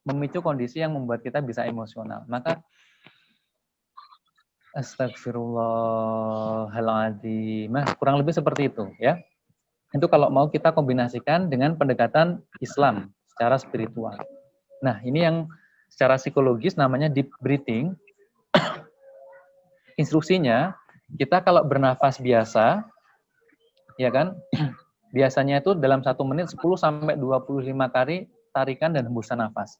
memicu kondisi yang membuat kita bisa emosional. Maka astagfirullahaladzim. Nah, kurang lebih seperti itu ya. Itu kalau mau kita kombinasikan dengan pendekatan Islam secara spiritual. Nah, ini yang secara psikologis namanya deep breathing. Instruksinya, kita kalau bernafas biasa, ya kan, biasanya itu dalam 1 menit 10-25 kali tarikan dan hembusan nafas.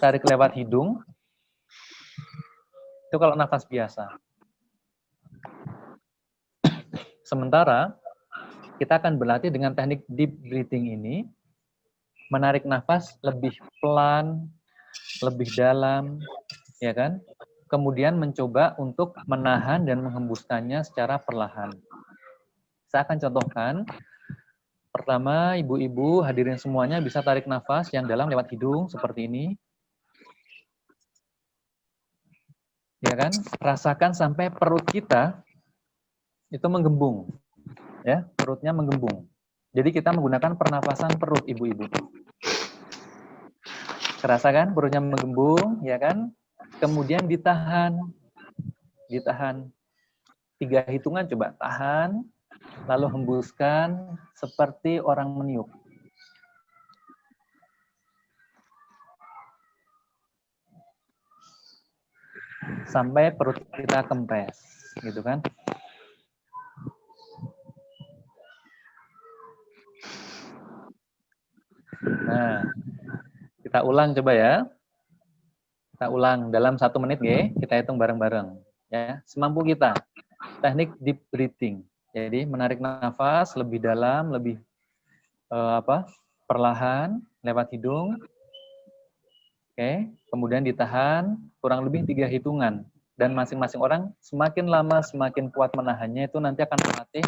Tarik lewat hidung, itu kalau nafas biasa. Sementara, kita akan berlatih dengan teknik deep breathing ini, menarik nafas lebih pelan, lebih dalam, ya kan? Kemudian mencoba untuk menahan dan menghembuskannya secara perlahan. Saya akan contohkan. Pertama, ibu-ibu hadirin semuanya bisa tarik nafas yang dalam lewat hidung seperti ini. Ya kan? Rasakan sampai perut kita itu menggembung. Ya, perutnya menggembung. Jadi kita menggunakan pernapasan perut ibu-ibu. Kerasa kan perutnya menggembung, ya kan? Kemudian ditahan. 3 hitungan coba tahan, lalu hembuskan seperti orang meniup. Sampai perut kita kempes, gitu kan? Nah, kita ulang coba ya. Kita ulang dalam 1 menit ya, kita hitung bareng-bareng ya, semampu kita. Teknik deep breathing. Jadi menarik nafas lebih dalam, lebih perlahan lewat hidung. Oke, kemudian ditahan kurang lebih 3 hitungan. Dan masing-masing orang semakin lama semakin kuat menahannya, itu nanti akan melatih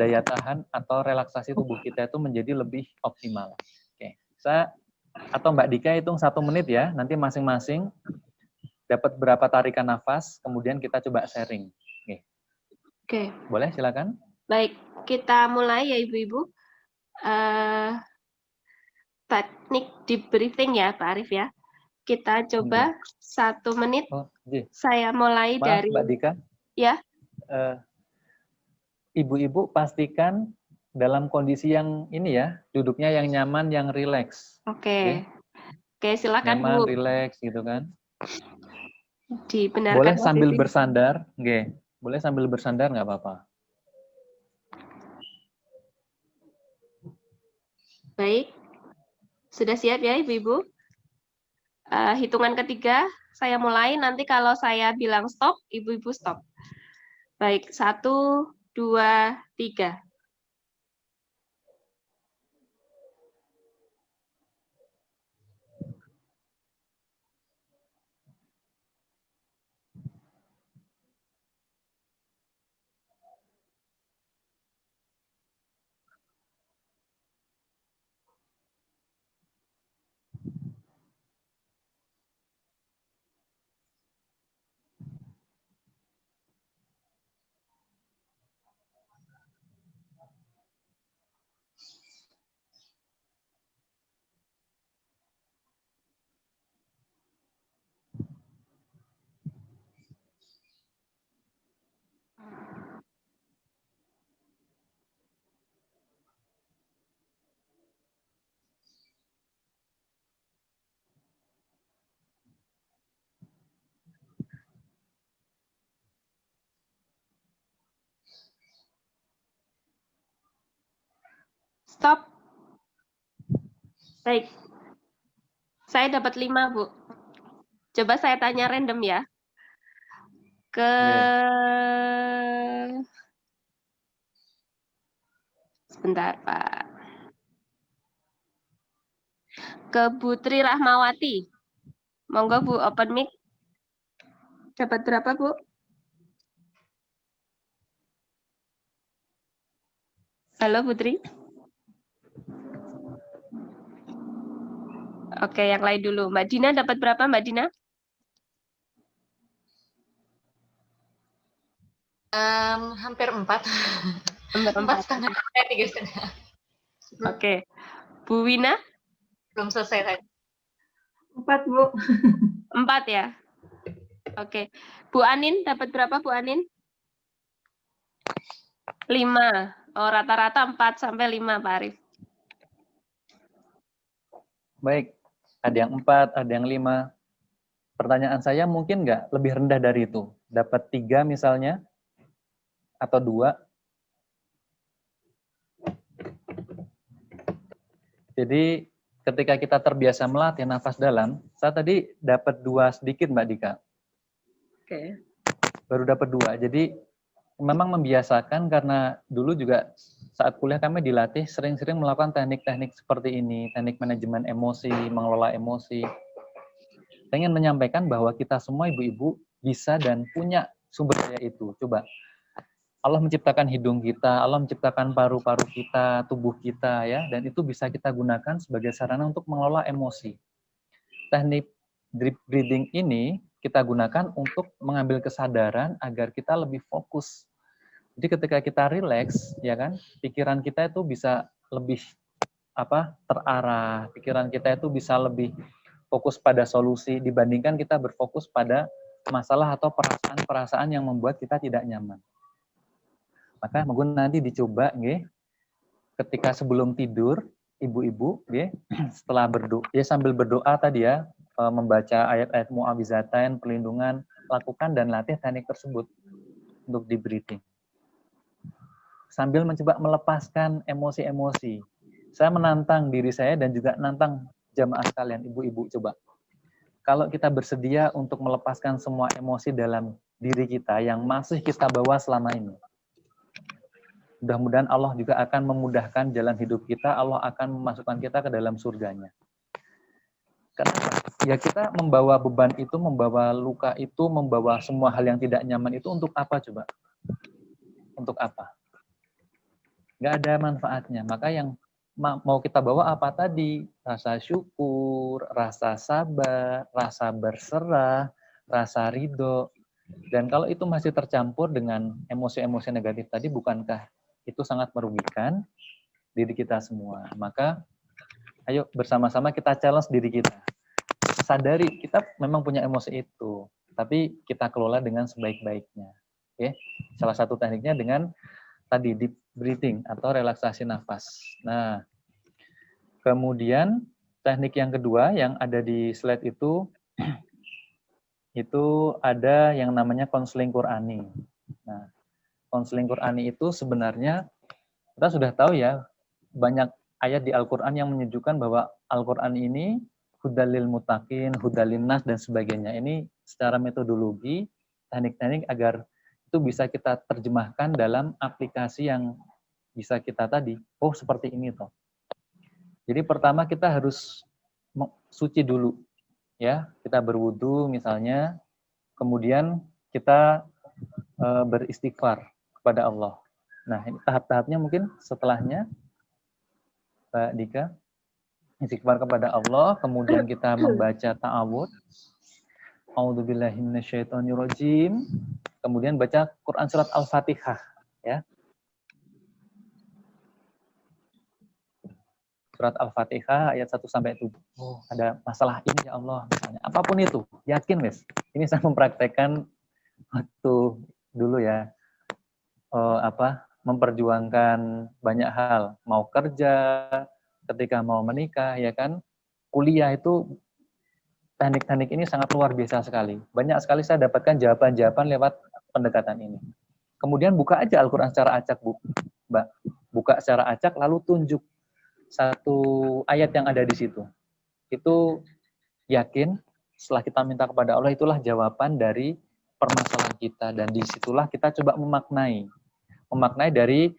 daya tahan atau relaksasi tubuh kita itu menjadi lebih optimal. Oke, saya atau Mbak Dika hitung 1 menit ya, nanti masing-masing dapat berapa tarikan nafas, kemudian kita coba sharing. Oke. Boleh, silakan. Baik, kita mulai ya Ibu-Ibu. Teknik deep breathing ya Pak Arif ya. Kita coba 1 menit. Oh, Saya mulai maaf, dari Mbak Dika. Ya. Ibu-ibu pastikan dalam kondisi yang ini ya, duduknya yang nyaman, yang rileks. Oke. Oke, silakan Nyaman, Bu. rileks gitu kan. Dibenarkan Boleh sambil posisi. bersandar, nggih. Boleh sambil bersandar nggak apa-apa. Baik. Sudah siap ya Ibu-ibu? Hitungan ketiga, saya mulai. Nanti kalau saya bilang stop, Ibu-ibu stop. Baik, 1, 2, 3. Stop. Baik. Saya dapat 5, Bu. Coba saya tanya random ya. Sebentar, Pak. Ke Putri Rahmawati. Monggo Bu, open mic. Dapat berapa, Bu? Halo Putri. Oke, yang lain dulu. Mbak Dina dapat berapa, Mbak Dina? Hampir 4. Hampir 4. 4,5, 3,5. Oke. Bu Wina? Belum selesai tadi. 4, Bu. 4 ya? Oke. Bu Anin dapat berapa, Bu Anin? 5. Oh, rata-rata 4 sampai 5, Pak Arif. Baik, ada yang 4, ada yang 5. Pertanyaan saya mungkin nggak lebih rendah dari itu? Dapat 3 misalnya, atau 2. Jadi ketika kita terbiasa melatih nafas dalam, saya tadi dapat 2 sedikit Mbak Dika. Oke. Baru dapat 2. Jadi memang membiasakan karena dulu juga saat kuliah kami dilatih sering-sering melakukan teknik-teknik seperti ini, teknik manajemen emosi, mengelola emosi. Saya ingin menyampaikan bahwa kita semua ibu-ibu bisa dan punya sumber daya itu. Coba, Allah menciptakan hidung kita, Allah menciptakan paru-paru kita, tubuh kita, ya, dan itu bisa kita gunakan sebagai sarana untuk mengelola emosi. Teknik deep breathing ini kita gunakan untuk mengambil kesadaran agar kita lebih fokus. Jadi ketika kita rileks, ya kan, pikiran kita itu bisa lebih terarah, pikiran kita itu bisa lebih fokus pada solusi dibandingkan kita berfokus pada masalah atau perasaan-perasaan yang membuat kita tidak nyaman. Maka mungkin nanti dicoba nggih, ketika sebelum tidur ibu-ibu nggih, setelah berdoa ya sambil berdoa tadi ya, membaca ayat-ayat mu'awizatain, perlindungan, lakukan dan latih teknik tersebut untuk deep breathing. Sambil mencoba melepaskan emosi-emosi. Saya menantang diri saya dan juga nantang jamaah sekalian, ibu-ibu, coba. Kalau kita bersedia untuk melepaskan semua emosi dalam diri kita yang masih kita bawa selama ini. Mudah-mudahan Allah juga akan memudahkan jalan hidup kita, Allah akan memasukkan kita ke dalam surganya. Kenapa? Ya kita membawa beban itu, membawa luka itu, membawa semua hal yang tidak nyaman itu untuk apa coba? Untuk apa? Nggak ada manfaatnya. Maka yang mau kita bawa apa tadi? Rasa syukur, rasa sabar, rasa berserah, rasa ridho. Dan kalau itu masih tercampur dengan emosi-emosi negatif tadi, bukankah itu sangat merugikan diri kita semua? Maka ayo bersama-sama kita challenge diri kita. Sadari kita memang punya emosi itu, tapi kita kelola dengan sebaik-baiknya. Oke. Salah satu tekniknya dengan tadi deep breathing atau relaksasi nafas. Nah, kemudian teknik yang kedua yang ada di slide itu ada yang namanya konseling Qur'ani. Nah, konseling Qur'ani itu sebenarnya kita sudah tahu ya, banyak ayat di Al-Qur'an yang menunjukkan bahwa Al-Qur'an ini hudalil mutakin, hudalin nas dan sebagainya. Ini secara metodologi, teknik-teknik agar itu bisa kita terjemahkan dalam aplikasi yang bisa kita tadi. Oh, seperti ini toh. Jadi pertama kita harus suci dulu, ya. Kita berwudu misalnya, kemudian kita beristighfar kepada Allah. Nah, ini tahap-tahapnya mungkin setelahnya, Mbak Dika, istighfar kepada Allah, kemudian kita membaca ta'awudz, a'udzubillahi minasyaitonirrajim, kemudian baca Quran surat Al-Fatihah, ya. Surat Al-Fatihah ayat 1 sampai 7. Oh, ada masalah ini ya Allah, misalnya. Apapun itu, yakin, Miss. Ini saya mempraktekkan waktu dulu ya. Memperjuangkan banyak hal, mau kerja, ketika mau menikah, ya kan. Kuliah itu teknik-teknik ini sangat luar biasa sekali. Banyak sekali saya dapatkan jawaban-jawaban lewat pendekatan ini. Kemudian buka aja Al-Quran secara acak, Mbak. Buka secara acak, lalu tunjuk satu ayat yang ada di situ. Itu yakin setelah kita minta kepada Allah, itulah jawaban dari permasalahan kita. Dan disitulah kita coba memaknai dari,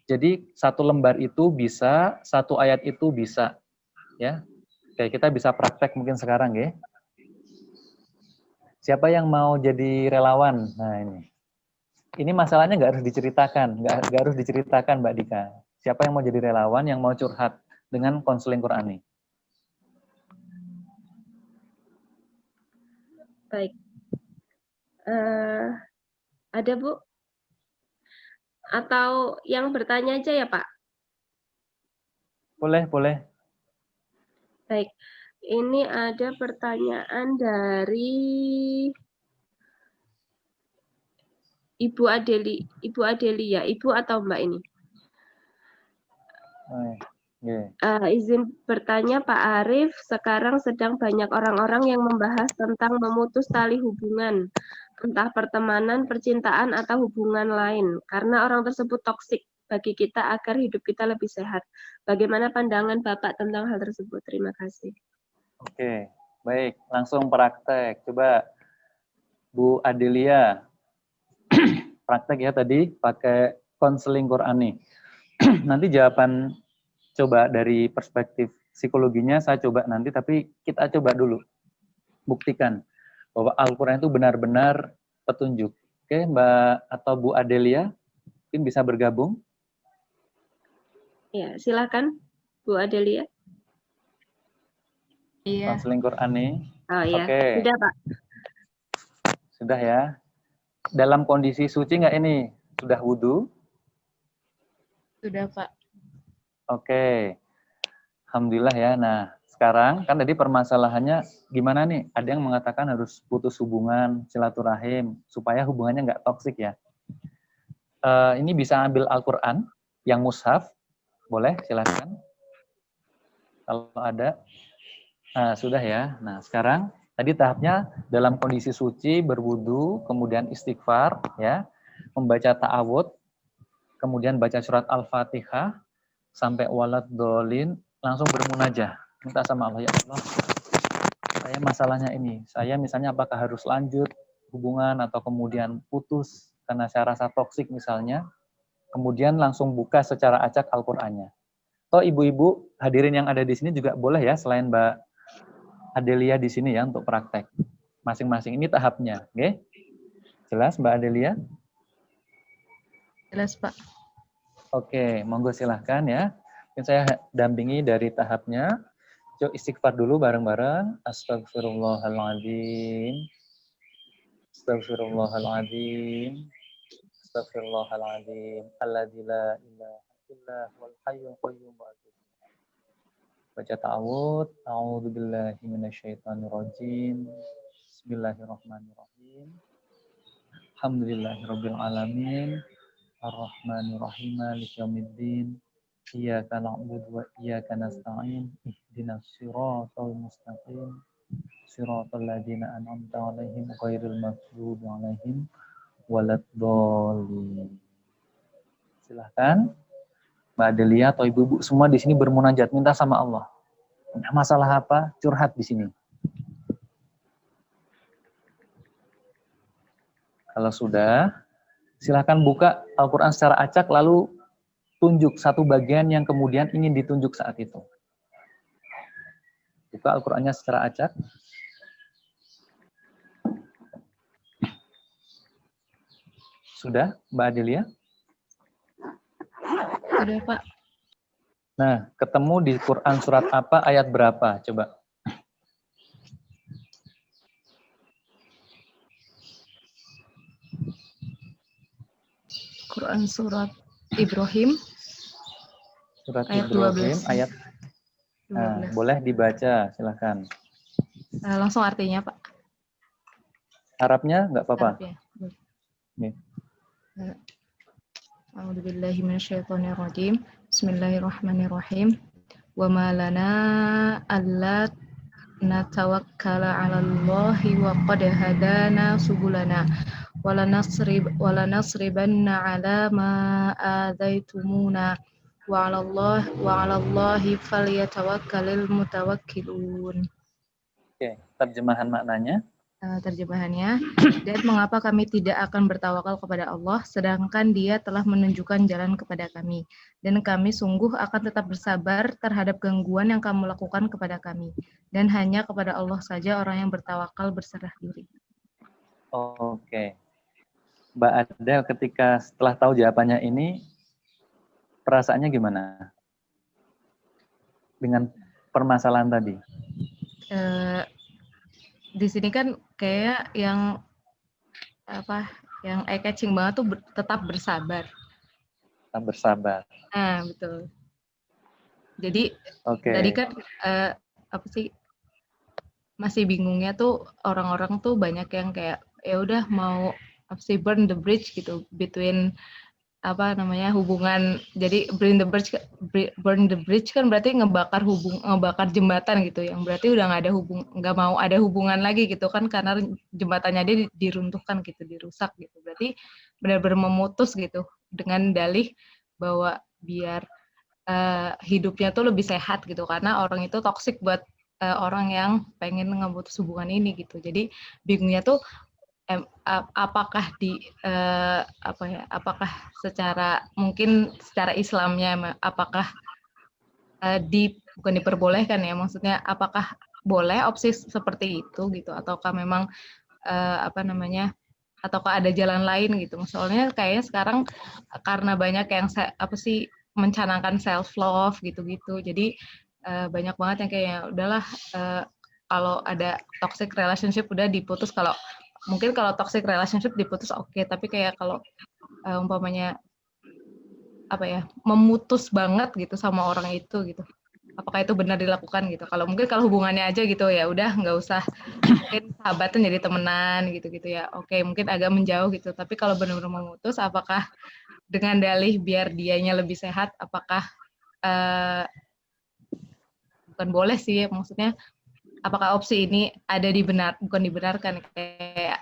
jadi satu lembar itu bisa, satu ayat itu bisa, ya. Oke, kita bisa praktek mungkin sekarang, ya. Siapa yang mau jadi relawan? Nah, ini masalahnya nggak harus diceritakan, nggak harus diceritakan, Mbak Dika. Siapa yang mau jadi relawan, yang mau curhat dengan konseling Qur'ani? Baik. Ada, Bu? Atau yang bertanya aja ya, Pak? Boleh, boleh. Baik. Ini ada pertanyaan dari Ibu Adelia, Ibu atau Mbak ini? Izin bertanya Pak Arief, sekarang sedang banyak orang-orang yang membahas tentang memutus tali hubungan, entah pertemanan, percintaan, atau hubungan lain, karena orang tersebut toksik bagi kita agar hidup kita lebih sehat. Bagaimana pandangan Bapak tentang hal tersebut? Terima kasih. Oke, baik. Langsung praktek. Coba Bu Adelia, praktek ya tadi pakai konseling Qur'ani. Nanti jawaban coba dari perspektif psikologinya saya coba nanti, tapi kita coba dulu buktikan bahwa Al-Quran itu benar-benar petunjuk. Oke, Mbak atau Bu Adelia, mungkin bisa bergabung. Ya, silakan Bu Adelia. Iya. Konseling Qur'ani. Oh iya, Oke. Sudah Pak. Sudah ya. Dalam kondisi suci nggak ini? Sudah wudhu? Sudah, Pak. Oke. Alhamdulillah ya. Nah, sekarang kan tadi permasalahannya gimana nih? Ada yang mengatakan harus putus hubungan, silaturahim, supaya hubungannya nggak toksik ya. Ini bisa ambil Al-Quran yang mushaf, boleh silakan. Kalau ada. Nah, sudah ya. Nah, sekarang tadi tahapnya dalam kondisi suci, berwudu, kemudian istighfar, ya, membaca ta'awudz, kemudian baca surat Al-Fatihah, sampai walad dolin, langsung bermunajah. Minta sama Allah, ya Allah, saya masalahnya ini. Saya misalnya apakah harus lanjut hubungan atau kemudian putus karena saya rasa toksik misalnya. Kemudian langsung buka secara acak Al-Qur'annya. Toh ibu-ibu hadirin yang ada di sini juga boleh ya, selain Mbak Adelia di sini ya, untuk praktek. Masing-masing ini tahapnya, oke? Jelas Mbak Adelia? Jelas, Pak. Oke, monggo silahkan ya. Mungkin saya dampingi dari tahapnya. Yuk istighfar dulu bareng-bareng. Astagfirullahaladzim. Astagfirullahaladzim. Astagfirullahaladzim. Alladzi la ilaha illa huwal hayyul qayyum. Baca ta'awudz. A'udzubillahi minasyaitonirrajim. Bismillahirrahmanirrahim. Alhamdulillahirabbil alamin. Ar-Rahmanir-Rahim. Maliki yaumiddin. Iyyaka na'budu wa iyyaka nasta'in. Ihdinas siratal mustaqim. Siratal ladzina an'amta 'alaihim ghairil maghdubi 'alaihim waladdallin. Silahkan Mbak Adelia atau ibu-ibu semua di sini bermunajat, minta sama Allah. Punya masalah apa? Curhat di sini. Kalau sudah, silahkan buka Al-Quran secara acak, lalu tunjuk satu bagian yang kemudian ingin ditunjuk saat itu. Buka Al-Qurannya secara acak. Sudah, Mbak Adelia? Sudah, Pak. Nah, ketemu di Quran surat apa, ayat berapa? Coba. Quran surat Ibrahim Surat ayat Ibrahim, 12. ayat. Nah, boleh dibaca, silahkan. Langsung artinya, Pak. Arabnya nggak apa-apa. Arabnya. Nih. A'udzubillahi minasyaitonirrajim. Bismillahirrahmanirrahim. Wa ma lana alla natawakkala 'alallahi wa qad hadana subulana wala nasribanna 'ala ma adzaitumuna wa 'alallahi falyatawakkalul mutawakkilun. Oke, terjemahan maknanya. Terjemahannya, dan mengapa kami tidak akan bertawakal kepada Allah, sedangkan Dia telah menunjukkan jalan kepada kami, dan kami sungguh akan tetap bersabar terhadap gangguan yang kamu lakukan kepada kami, dan hanya kepada Allah saja orang yang bertawakal berserah diri. Oke. Mbak Adel ketika setelah tahu jawabannya ini, perasaannya gimana? Dengan permasalahan tadi. Di sini kan kayak yang yang eye catching banget tuh tetap bersabar. Tetap bersabar. Nah, betul. Jadi tadi kan masih bingungnya tuh orang-orang tuh banyak yang kayak ya udah mau burn the bridge gitu between hubungan. Jadi burn the bridge kan berarti ngebakar jembatan gitu, yang berarti udah nggak mau ada hubungan lagi gitu kan, karena jembatannya dia diruntuhkan gitu, dirusak gitu. Berarti benar-benar memutus gitu dengan dalih bahwa biar hidupnya tuh lebih sehat gitu, karena orang itu toksik buat orang yang pengen ngeputus hubungan ini gitu. Jadi bingungnya tuh apakah apakah secara Islamnya apakah bukan diperbolehkan ya, maksudnya apakah boleh opsi seperti itu gitu, ataukah memang ataukah ada jalan lain gitu. Soalnya kayaknya sekarang karena banyak yang mencanangkan self love gitu-gitu, jadi banyak banget yang kayak udahlah, kalau ada toxic relationship udah diputus. Mungkin kalau toxic relationship diputus oke, tapi kayak kalau umpamanya memutus banget gitu sama orang itu gitu, apakah itu benar dilakukan gitu? Kalau hubungannya aja gitu ya udah nggak usah, mungkin sahabatan jadi temenan gitu-gitu ya, oke mungkin agak menjauh gitu. Tapi kalau benar-benar memutus, apakah dengan dalih biar dianya lebih sehat, apakah bukan boleh sih, maksudnya apakah opsi ini bukan dibenarkan, kayak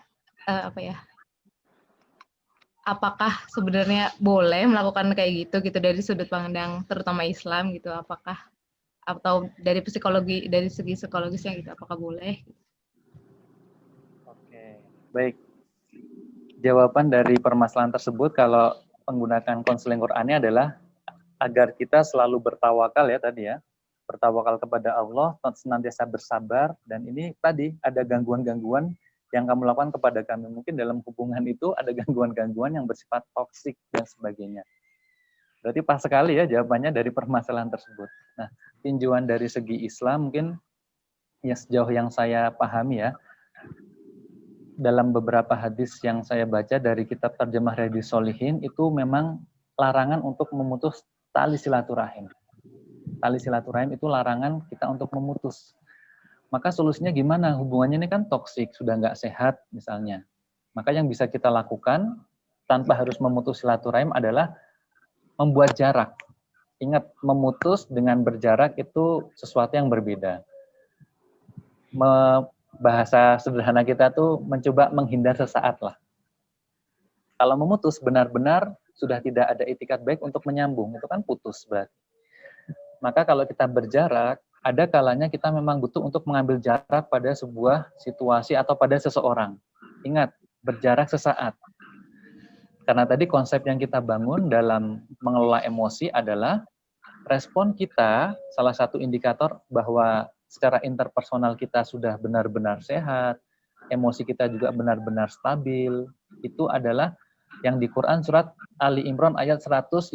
apakah sebenarnya boleh melakukan kayak gitu dari sudut pandang terutama Islam gitu, apakah atau dari segi psikologisnya gitu, apakah boleh? Oke, baik. Jawaban dari permasalahan tersebut kalau menggunakan konseling Qur'annya adalah agar kita selalu bertawakal ya tadi ya. Bertawakal kepada Allah, senantiasa bersabar, dan ini tadi ada gangguan-gangguan yang kamu lakukan kepada kami. Mungkin dalam hubungan itu ada gangguan-gangguan yang bersifat toksik dan sebagainya. Berarti pas sekali ya jawabannya dari permasalahan tersebut. Nah, tinjauan dari segi Islam mungkin ya sejauh yang saya pahami ya, dalam beberapa hadis yang saya baca dari kitab Tarjemah Riyadhus Shalihin itu memang larangan untuk memutus tali silaturahim. Tali silaturahim itu larangan kita untuk memutus. Maka solusinya gimana? Hubungannya ini kan toksik, sudah nggak sehat misalnya. Maka yang bisa kita lakukan tanpa harus memutus silaturahim adalah membuat jarak. Ingat, memutus dengan berjarak itu sesuatu yang berbeda. Bahasa sederhana kita tuh mencoba menghindar sesaat lah. Kalau memutus benar-benar sudah tidak ada itikat baik untuk menyambung, itu kan putus berarti. Maka kalau kita berjarak, ada kalanya kita memang butuh untuk mengambil jarak pada sebuah situasi atau pada seseorang. Ingat, berjarak sesaat. Karena tadi konsep yang kita bangun dalam mengelola emosi adalah respon kita, salah satu indikator bahwa secara interpersonal kita sudah benar-benar sehat, emosi kita juga benar-benar stabil, itu adalah yang di Quran surat Ali Imran ayat 159.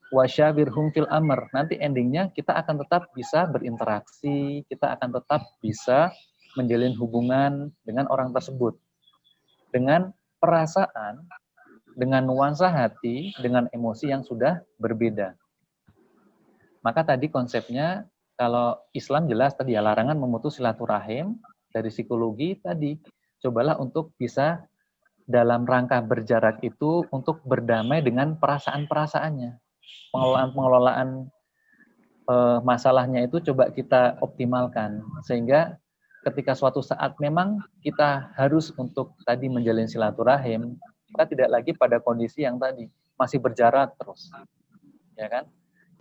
Wasyawirhum fil amr. Nanti endingnya kita akan tetap bisa berinteraksi, kita akan tetap bisa menjalin hubungan dengan orang tersebut. Dengan perasaan, dengan nuansa hati, dengan emosi yang sudah berbeda. Maka tadi konsepnya, kalau Islam jelas tadi ya, larangan memutus silaturahim. Dari psikologi tadi, cobalah untuk bisa dalam rangka berjarak itu untuk berdamai dengan perasaan-perasaannya. Pengelolaan masalahnya itu coba kita optimalkan, sehingga ketika suatu saat memang kita harus untuk tadi menjalin silaturahim, kita tidak lagi pada kondisi yang tadi masih berjarak terus, ya kan?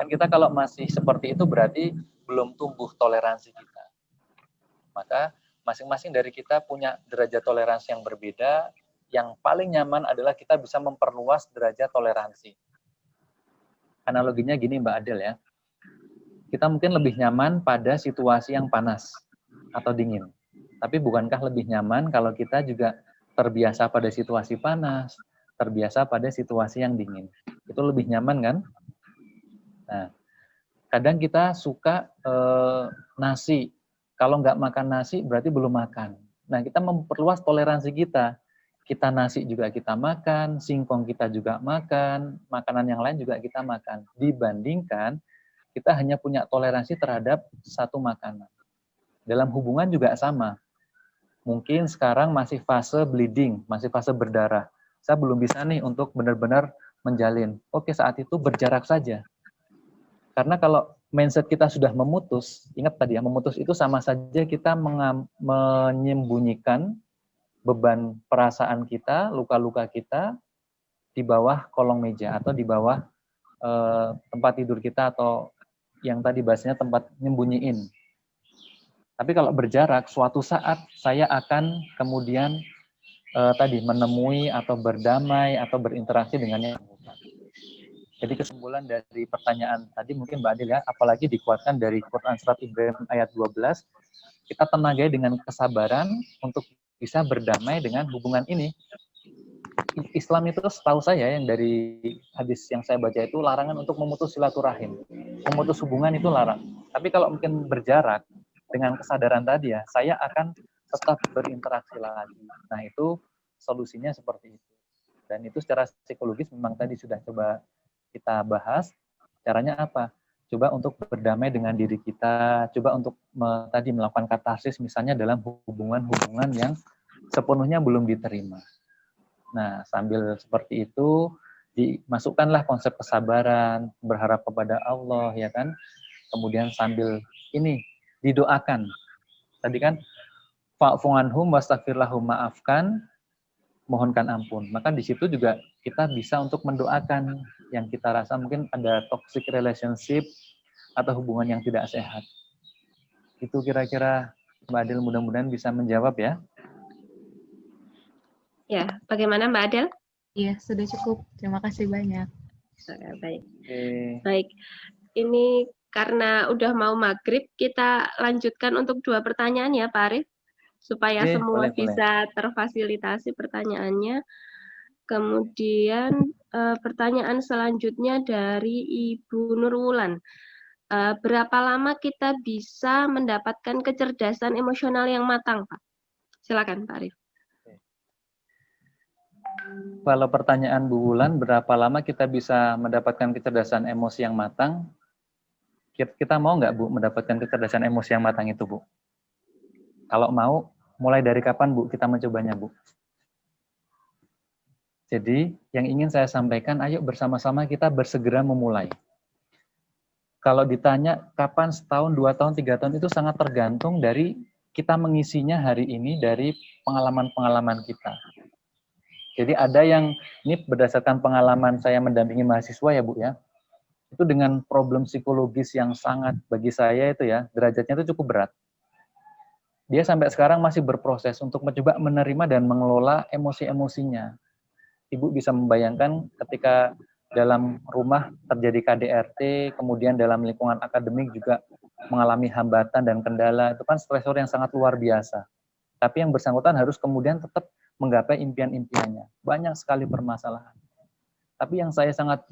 Kan kita kalau masih seperti itu berarti belum tumbuh toleransi kita. Maka masing-masing dari kita punya derajat toleransi yang berbeda. Yang paling nyaman adalah kita bisa memperluas derajat toleransi. Analoginya gini Mbak Adel ya. Kita mungkin lebih nyaman pada situasi yang panas atau dingin. Tapi bukankah lebih nyaman kalau kita juga terbiasa pada situasi panas, terbiasa pada situasi yang dingin. Itu lebih nyaman kan? Nah, kadang kita suka nasi. Kalau nggak makan nasi berarti belum makan. Nah, kita memperluas toleransi kita. Kita nasi juga kita makan, singkong kita juga makan, makanan yang lain juga kita makan. Dibandingkan kita hanya punya toleransi terhadap satu makanan. Dalam hubungan juga sama. Mungkin sekarang masih fase bleeding, masih fase berdarah. Saya belum bisa nih untuk benar-benar menjalin. Oke, saat itu berjarak saja. Karena kalau mindset kita sudah memutus, ingat tadi ya, memutus itu sama saja kita menyembunyikan beban perasaan kita, luka-luka kita di bawah kolong meja atau di bawah tempat tidur kita, atau yang tadi bahasanya tempat nyembunyiin. Tapi kalau berjarak, suatu saat saya akan kemudian tadi menemui atau berdamai atau berinteraksi dengannya. Jadi kesimpulan dari pertanyaan tadi mungkin Mbak Adil ya, apalagi dikuatkan dari Quran Surat Ibrahim ayat 12, kita tenagai dengan kesabaran untuk bisa berdamai dengan hubungan ini. Islam itu setahu saya yang dari hadis yang saya baca itu larangan untuk memutus silaturahim. Memutus hubungan itu larang. Tapi kalau mungkin berjarak dengan kesadaran tadi ya, saya akan tetap berinteraksi lagi. Nah itu solusinya seperti itu. Dan itu secara psikologis memang tadi sudah coba kita bahas. Caranya apa? Coba untuk berdamai dengan diri kita, coba untuk tadi melakukan katarsis misalnya dalam hubungan-hubungan yang sepenuhnya belum diterima. Nah, sambil seperti itu dimasukkanlah konsep kesabaran, berharap kepada Allah ya kan. Kemudian sambil ini didoakan. Tadi kan fa'fu anhum wastaghfir lahum, maafkan, mohonkan ampun. Maka di situ juga kita bisa untuk mendoakan yang kita rasa mungkin ada toxic relationship atau hubungan yang tidak sehat. Itu kira-kira Mbak Adel mudah-mudahan bisa menjawab ya. Ya, bagaimana Mbak Adel? Iya, sudah cukup. Terima kasih banyak. Baik. Oke. Baik. Ini karena udah mau maghrib, kita lanjutkan untuk 2 pertanyaan ya Pak Arif, supaya Oke, semua boleh. bisa terfasilitasi pertanyaannya. Kemudian pertanyaan selanjutnya dari Ibu Nurwulan. Berapa lama kita bisa mendapatkan kecerdasan emosional yang matang, Pak? Silakan Pak Arif. Kalau pertanyaan Bu Wulan, berapa lama kita bisa mendapatkan kecerdasan emosi yang matang? Kita mau nggak Bu mendapatkan kecerdasan emosi yang matang itu Bu? Kalau mau, mulai dari kapan Bu kita mencobanya Bu? Jadi yang ingin saya sampaikan, ayo bersama-sama kita bersegera memulai. Kalau ditanya kapan, setahun, 2 tahun, 3 tahun, itu sangat tergantung dari kita mengisinya hari ini dari pengalaman-pengalaman kita. Jadi ada yang, ini berdasarkan pengalaman saya mendampingi mahasiswa ya Bu ya, itu dengan problem psikologis yang sangat bagi saya itu ya, derajatnya itu cukup berat. Dia sampai sekarang masih berproses untuk mencoba menerima dan mengelola emosi-emosinya. Ibu bisa membayangkan ketika dalam rumah terjadi KDRT, kemudian dalam lingkungan akademik juga mengalami hambatan dan kendala, itu kan stresor yang sangat luar biasa. Tapi yang bersangkutan harus kemudian tetap menggapai impian-impiannya. Banyak sekali permasalahan. Tapi yang saya sangat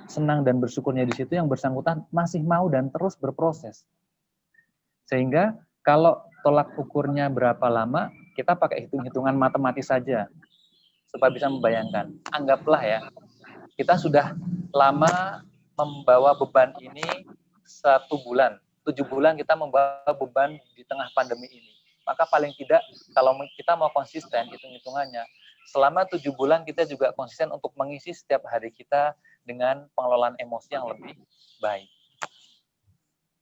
senang dan bersyukurnya di situ, yang bersangkutan masih mau dan terus berproses. Sehingga kalau tolak ukurnya berapa lama, kita pakai hitung-hitungan matematis saja, supaya bisa membayangkan. Anggaplah ya, kita sudah lama membawa beban ini 1 bulan, 7 bulan kita membawa beban di tengah pandemi ini. Maka paling tidak, kalau kita mau konsisten, hitung-hitungannya, selama 7 bulan kita juga konsisten untuk mengisi setiap hari kita dengan pengelolaan emosi yang lebih baik.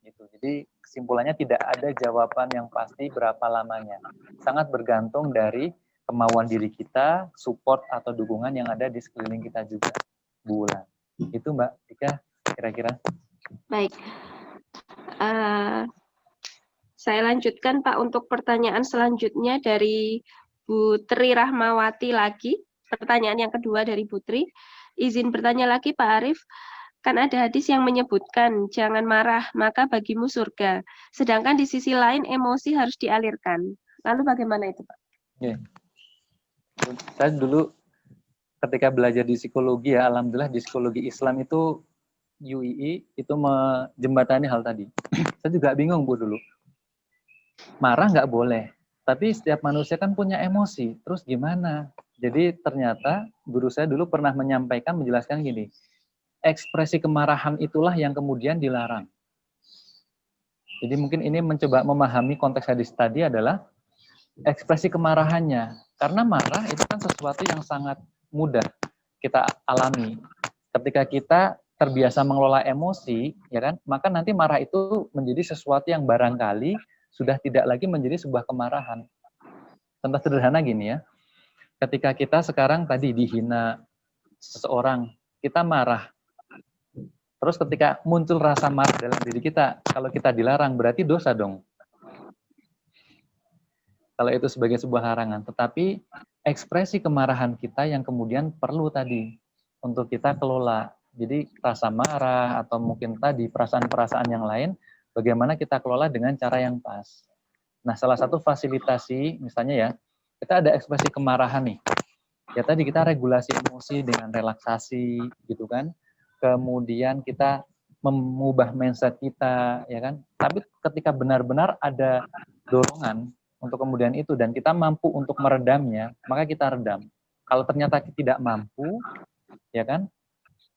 Gitu. Jadi kesimpulannya tidak ada jawaban yang pasti berapa lamanya. Sangat bergantung dari kemauan diri kita, support atau dukungan yang ada di sekeliling kita juga. Bulan. Itu Mbak Dika kira-kira. Baik. Saya lanjutkan Pak untuk pertanyaan selanjutnya dari Bu Tri Rahmawati lagi. Pertanyaan yang kedua dari Bu Tri. Izin bertanya lagi Pak Arief. Kan ada hadis yang menyebutkan jangan marah, maka bagimu surga. Sedangkan di sisi lain emosi harus dialirkan. Lalu bagaimana itu Pak? Yeah. Saya dulu ketika belajar di psikologi ya, alhamdulillah di psikologi Islam itu UII itu menjembatani hal tadi. Saya juga bingung Bu dulu. Marah nggak boleh, tapi setiap manusia kan punya emosi. Terus gimana? Jadi ternyata guru saya dulu pernah menyampaikan, menjelaskan gini, ekspresi kemarahan itulah yang kemudian dilarang. Jadi mungkin ini mencoba memahami konteks hadis tadi adalah ekspresi kemarahannya. Karena marah itu kan sesuatu yang sangat mudah kita alami. Ketika kita terbiasa mengelola emosi, ya kan, maka nanti marah itu menjadi sesuatu yang barangkali sudah tidak lagi menjadi sebuah kemarahan. Contoh sederhana gini ya, ketika kita sekarang tadi dihina seseorang, kita marah. Terus ketika muncul rasa marah dalam diri kita, kalau kita dilarang berarti dosa dong. Kalau itu sebagai sebuah larangan. Tetapi ekspresi kemarahan kita yang kemudian perlu tadi untuk kita kelola. Jadi rasa marah atau mungkin tadi perasaan-perasaan yang lain, bagaimana kita kelola dengan cara yang pas. Nah, salah satu fasilitasi, misalnya ya, kita ada ekspresi kemarahan nih. Ya tadi kita regulasi emosi dengan relaksasi, gitu kan. Kemudian kita mengubah mindset kita, ya kan. Tapi ketika benar-benar ada dorongan untuk kemudian itu dan kita mampu untuk meredamnya, maka kita redam. Kalau ternyata tidak mampu, ya kan,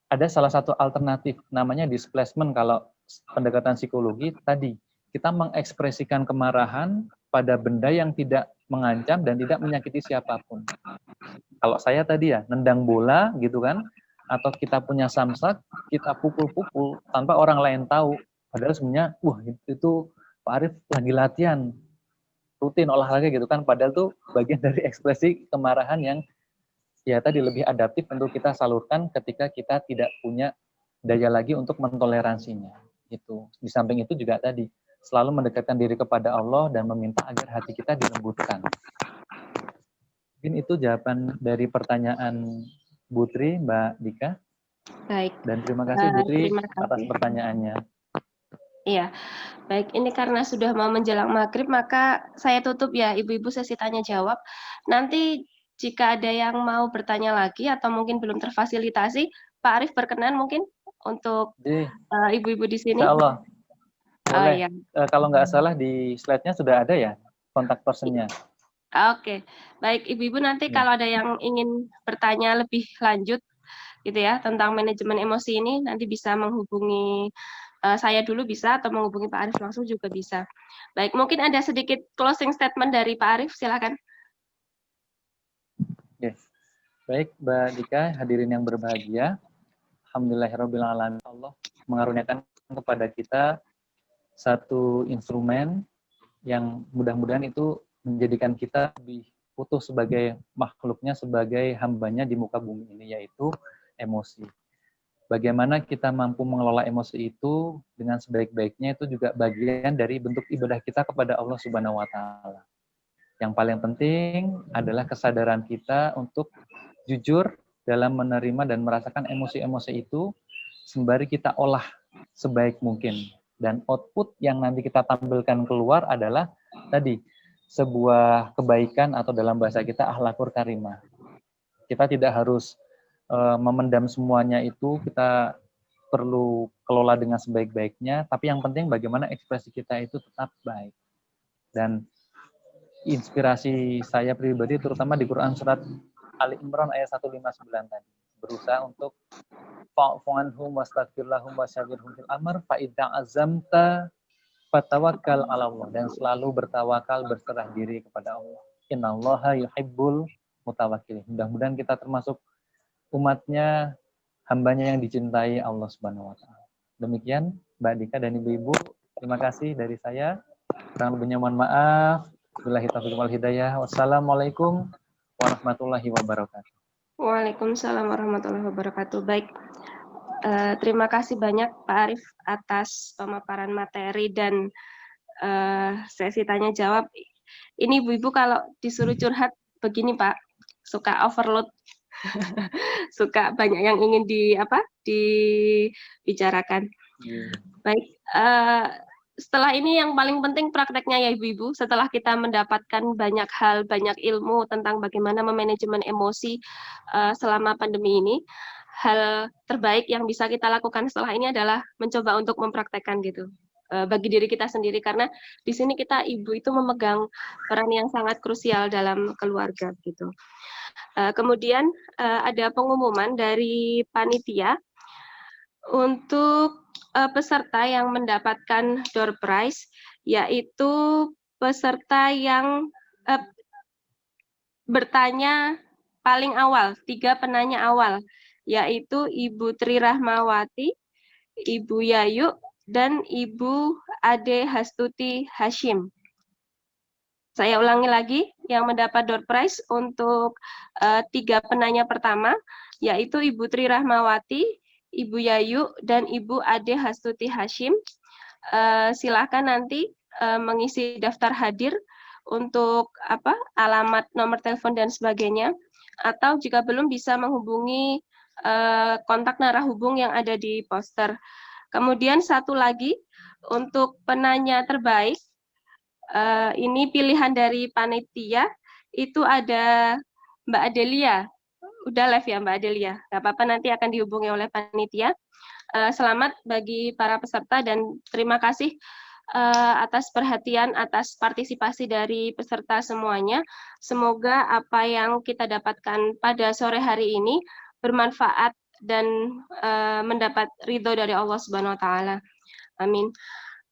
ada salah satu alternatif namanya displacement. Kalau pendekatan psikologi tadi, kita mengekspresikan kemarahan pada benda yang tidak mengancam dan tidak menyakiti siapapun. Kalau saya tadi ya, nendang bola gitu kan, atau kita punya samsak, kita pukul-pukul tanpa orang lain tahu. Padahal sebenarnya, wah itu Pak Arief lagi latihan, rutin olahraga gitu kan, padahal tuh bagian dari ekspresi kemarahan yang ya tadi lebih adaptif untuk kita salurkan ketika kita tidak punya daya lagi untuk mentoleransinya. Gitu. Di samping itu juga tadi, selalu mendekatkan diri kepada Allah dan meminta agar hati kita dilembutkan. Mungkin itu jawaban dari pertanyaan Bu Tri, Mbak Dika. Baik. Dan terima kasih Bu Tri atas pertanyaannya. Iya, baik. Ini karena sudah mau menjelang maghrib, maka saya tutup ya, Ibu-Ibu sesi tanya jawab. Nanti jika ada yang mau bertanya lagi atau mungkin belum terfasilitasi, Pak Arief berkenan mungkin untuk Ibu-Ibu di sini. Insya Allah. Boleh. Iya. Kalau nggak salah di slide-nya sudah ada ya kontak personnya. Oke, baik Ibu-Ibu nanti kalau ada yang ingin bertanya lebih lanjut gitu ya tentang manajemen emosi ini nanti bisa menghubungi saya dulu bisa atau menghubungi Pak Arief langsung juga bisa. Baik, mungkin ada sedikit closing statement dari Pak Arief, silakan. Yes. Baik, Mbak Dika, hadirin yang berbahagia. Alhamdulillahirrabbilalamin. Allah mengaruniakan kepada kita satu instrumen yang mudah-mudahan itu menjadikan kita lebih utuh sebagai makhluknya, sebagai hambanya di muka bumi ini, yaitu emosi. Bagaimana kita mampu mengelola emosi itu dengan sebaik-baiknya itu juga bagian dari bentuk ibadah kita kepada Allah Subhanahu wa Ta'ala. Yang paling penting adalah kesadaran kita untuk jujur dalam menerima dan merasakan emosi-emosi itu, sembari kita olah sebaik mungkin. Dan output yang nanti kita tampilkan keluar adalah tadi, sebuah kebaikan atau dalam bahasa kita akhlakul karimah. Kita tidak harus memendam semuanya itu, kita perlu kelola dengan sebaik-baiknya, tapi yang penting bagaimana ekspresi kita itu tetap baik. Dan inspirasi saya pribadi terutama di Quran surat Ali Imran ayat 159 tadi, berusaha untuk fa'fu anhum wastaghfir lahum wasyawirhum fil amr fa idza azamta fatawakkal 'ala Allah, dan selalu bertawakal, berserah diri kepada Allah. Innallaha yuhibbul mutawakkilin. Mudah-mudahan kita termasuk umatnya, hambanya yang dicintai Allah Subhanahu wa Ta'ala. Demikian Mbak Dika dan Ibu-Ibu, terima kasih dari saya. Kurang lebihnya mohon maaf. Billahi taufiq wal hidayah. Wassalamualaikum warahmatullahi wabarakatuh. Waalaikumsalam warahmatullahi wabarakatuh. Baik, terima kasih banyak Pak Arif atas pemaparan materi dan sesi tanya jawab. Ini Ibu-Ibu kalau disuruh curhat begini Pak, suka overload. Suka banyak yang ingin dibicarakan. Baik, setelah ini yang paling penting prakteknya ya Ibu-Ibu. Setelah kita mendapatkan banyak hal, banyak ilmu tentang bagaimana memanajemen emosi selama pandemi ini, hal terbaik yang bisa kita lakukan setelah ini adalah mencoba untuk mempraktekkan gitu bagi diri kita sendiri, karena di sini kita ibu itu memegang peran yang sangat krusial dalam keluarga gitu. Kemudian ada pengumuman dari panitia untuk peserta yang mendapatkan door prize, yaitu peserta yang bertanya paling awal, 3 penanya awal, yaitu Ibu Tri Rahmawati, Ibu Yayu, dan Ibu Ade Hastuti Hashim. Saya ulangi lagi, yang mendapat door prize untuk 3 penanya pertama, yaitu Ibu Tri Rahmawati, Ibu Yayu, dan Ibu Ade Hastuti Hashim. Silakan nanti mengisi daftar hadir untuk alamat, nomor telepon, dan sebagainya. Atau jika belum, bisa menghubungi kontak narahubung yang ada di poster. Kemudian satu lagi, untuk penanya terbaik, ini pilihan dari panitia, itu ada Mbak Adelia. Udah live ya Mbak Adelia, nggak apa-apa, nanti akan dihubungi oleh panitia. Selamat bagi para peserta dan terima kasih atas perhatian, atas partisipasi dari peserta semuanya. Semoga apa yang kita dapatkan pada sore hari ini bermanfaat dan mendapat ridho dari Allah Subhanahu wa Ta'ala. Amin.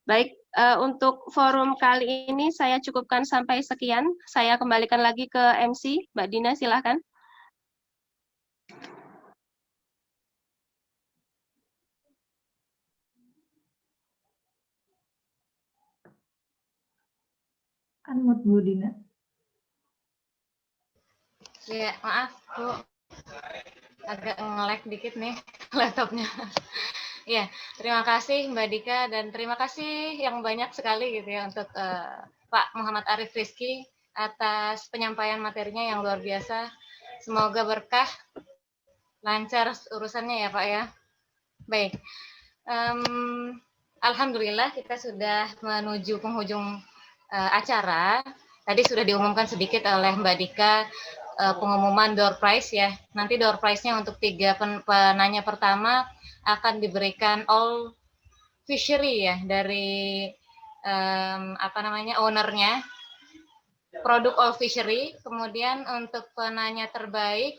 Baik, untuk forum kali ini saya cukupkan sampai sekian. Saya kembalikan lagi ke MC, Mbak Dina, silahkan. Unmute Bu Dina. Ya, maaf Bu, agak nge-lag dikit nih laptopnya. Ya, terima kasih Mbak Dika dan terima kasih yang banyak sekali gitu ya untuk Pak Muhammad Arif Rizky atas penyampaian materinya yang luar biasa. Semoga berkah, lancar urusannya ya Pak ya. Baik, alhamdulillah kita sudah menuju penghujung acara. Tadi sudah diumumkan sedikit oleh Mbak Dika pengumuman door prize ya. Nanti door prize-nya untuk 3 penanya pertama akan diberikan all fishery ya dari ownernya, produk all fishery. Kemudian untuk penanya terbaik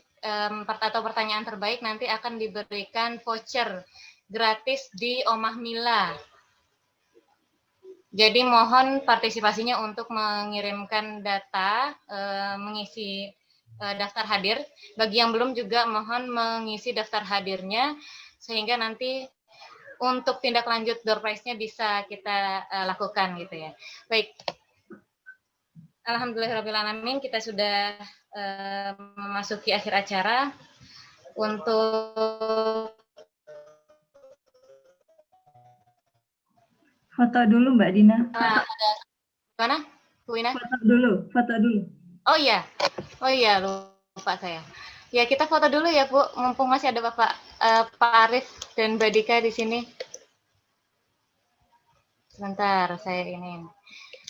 atau pertanyaan terbaik nanti akan diberikan voucher gratis di Omah Mila. Jadi mohon partisipasinya untuk mengirimkan data, mengisi daftar hadir. Bagi yang belum juga mohon mengisi daftar hadirnya sehingga nanti untuk tindak lanjut door prize-nya bisa kita lakukan gitu ya. Baik. Alhamdulillahirrahmanirrahim, kita sudah memasuki akhir acara. Untuk Foto dulu Mbak Dina. mana? Bu Ina? Foto dulu. Oh iya, lupa saya. Ya, kita foto dulu ya, Bu. Mumpung masih ada Pak Arif dan Mbak Dika di sini. Sebentar, saya ini.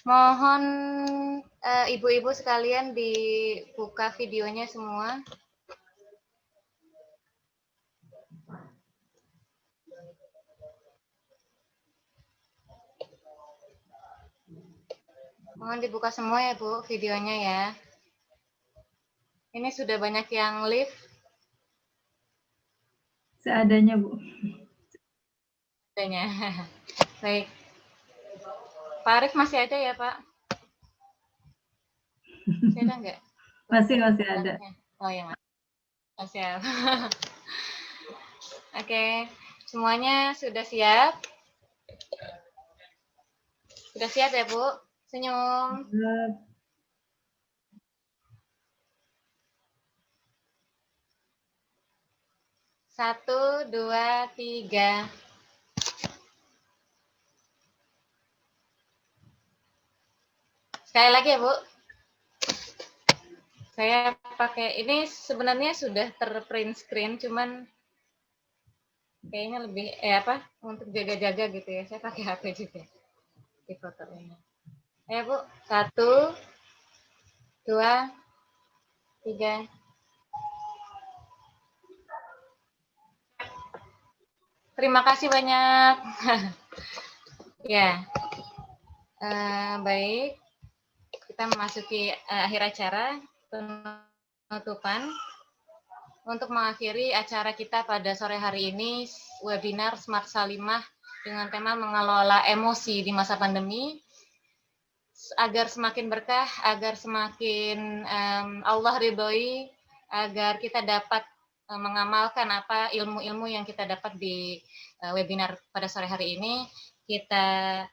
Mohon ibu-ibu sekalian dibuka videonya semua. Mohon dibuka semua ya, Bu, videonya ya. Ini sudah banyak yang live. Seadanya, Bu. Seadanya. Baik. Pak Arif masih ada ya, Pak? Masih ada nggak? Masih ada. Oh ya, masih ada. Oke, semuanya sudah siap? Sudah siap ya, Bu? Senyum. Satu, dua, tiga. Sekali lagi ya, Bu. Saya pakai, ini sebenarnya sudah terprint screen, cuman kayaknya lebih, untuk jaga-jaga gitu ya. Saya pakai HP juga di foto ini. Ya, Bu. 1, 2, 3. Terima kasih banyak. Ya, baik. Kita memasuki akhir acara penutupan. Untuk mengakhiri acara kita pada sore hari ini, webinar Smart Salimah dengan tema mengelola emosi di masa pandemi, agar semakin berkah, agar semakin Allah ridhoi, agar kita dapat mengamalkan apa ilmu-ilmu yang kita dapat di webinar pada sore hari ini. Kita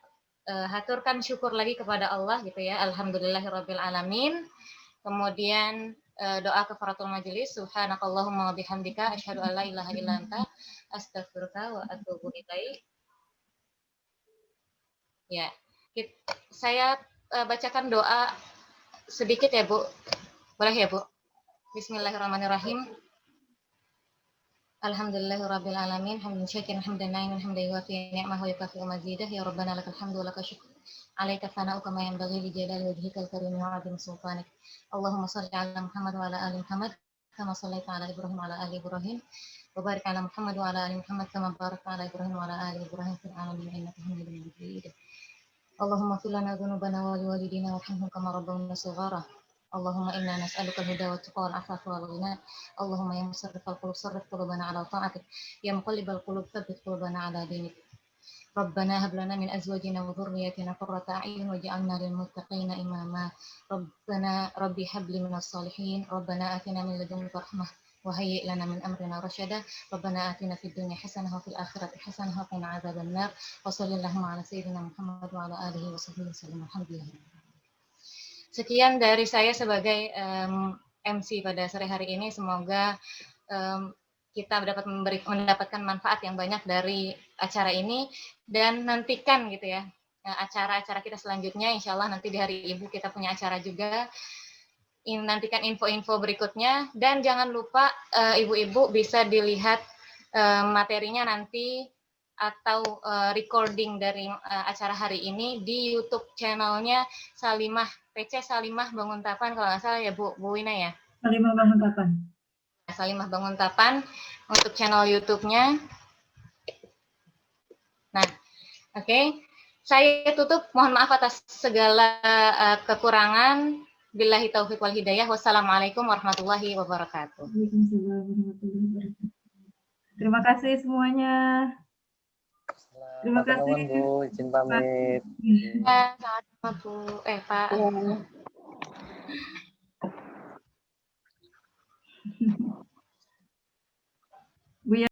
haturkan syukur lagi kepada Allah gitu ya, alhamdulillahirabbil alamin. Kemudian doa kafaratul majelis, subhanakallahumma wa bihamdika asyhadu an la ilaha illa anta astaghfiruka wa atubu ilaik. Ya, saya bacakan doa sedikit ya, Bu. Boleh ya, Bu? Bismillahirrahmanirrahim. Alhamdulillahirabbil alamin, hamdan syakiran hamdan na'iman hamdan yuwafi ni'mahu wa yukafi'u mazidah, ya rabbana lakal hamdu wa lakal syukr. Alaika fana'u kama yanbaghi li jalali wajhikal karim wa 'azimi sultanik. Allahumma shalli 'ala Muhammad wa 'ala ali Muhammad kama shallaita 'ala Ibrahim wa 'ala ali Ibrahim wa barik 'ala Muhammad wa 'ala ali Muhammad kama barakta 'ala Ibrahim wa 'ala ali Ibrahim fil 'alamin innaka Hamidum Majid. Allahumma ighfir lana dhunubana wa liwalidina warhamhum kama rabbawna shighara. Allahumma inna nas'aluka al-huda wa tuqa wal 'afafa wal ghina. Allahumma ya musarrifal qulub sarrif qulubana 'ala ta'atik, ya muqallibal qulub tsabbit qulubana 'ala dinik. Rabbana hab lana min azwajina wa dhurriyyatina qurrata a'yun waj'alna lil muttaqina imama. Rabbi hab li minas salihin. Rabbana atina min ladunka rahmah wa hayyi' lana min amrina rasyada. Rabbana atina fid dunya hasanah wa fil akhirati hasanah wa qina adzabannar. Wa sallallahu ala sayyidina Muhammad wa ala alihi wa sahbihi wasallam. Alhamdulillah. Sekian dari saya sebagai MC pada sore hari ini. Semoga kita dapat mendapatkan manfaat yang banyak dari acara ini, dan nantikan gitu ya acara-acara kita selanjutnya. Insya Allah nanti di hari Ibu kita punya acara juga. Nantikan info-info berikutnya, dan jangan lupa ibu-ibu bisa dilihat materinya nanti atau recording dari acara hari ini di YouTube channelnya Salimah, PC Salimah Banguntapan kalau nggak salah ya Bu Wina ya. Salimah Banguntapan. Salimah Banguntapan untuk channel YouTube-nya. Nah, oke. Saya tutup. Mohon maaf atas segala kekurangan. Billahi taufiq wal hidayah. Wassalamualaikum warahmatullahi wabarakatuh. Waalaikumsalam warahmatullahi wabarakatuh. Terima kasih semuanya. Terima kasih Bu, izin pamit. Ya, sama-sama Bu. Pak.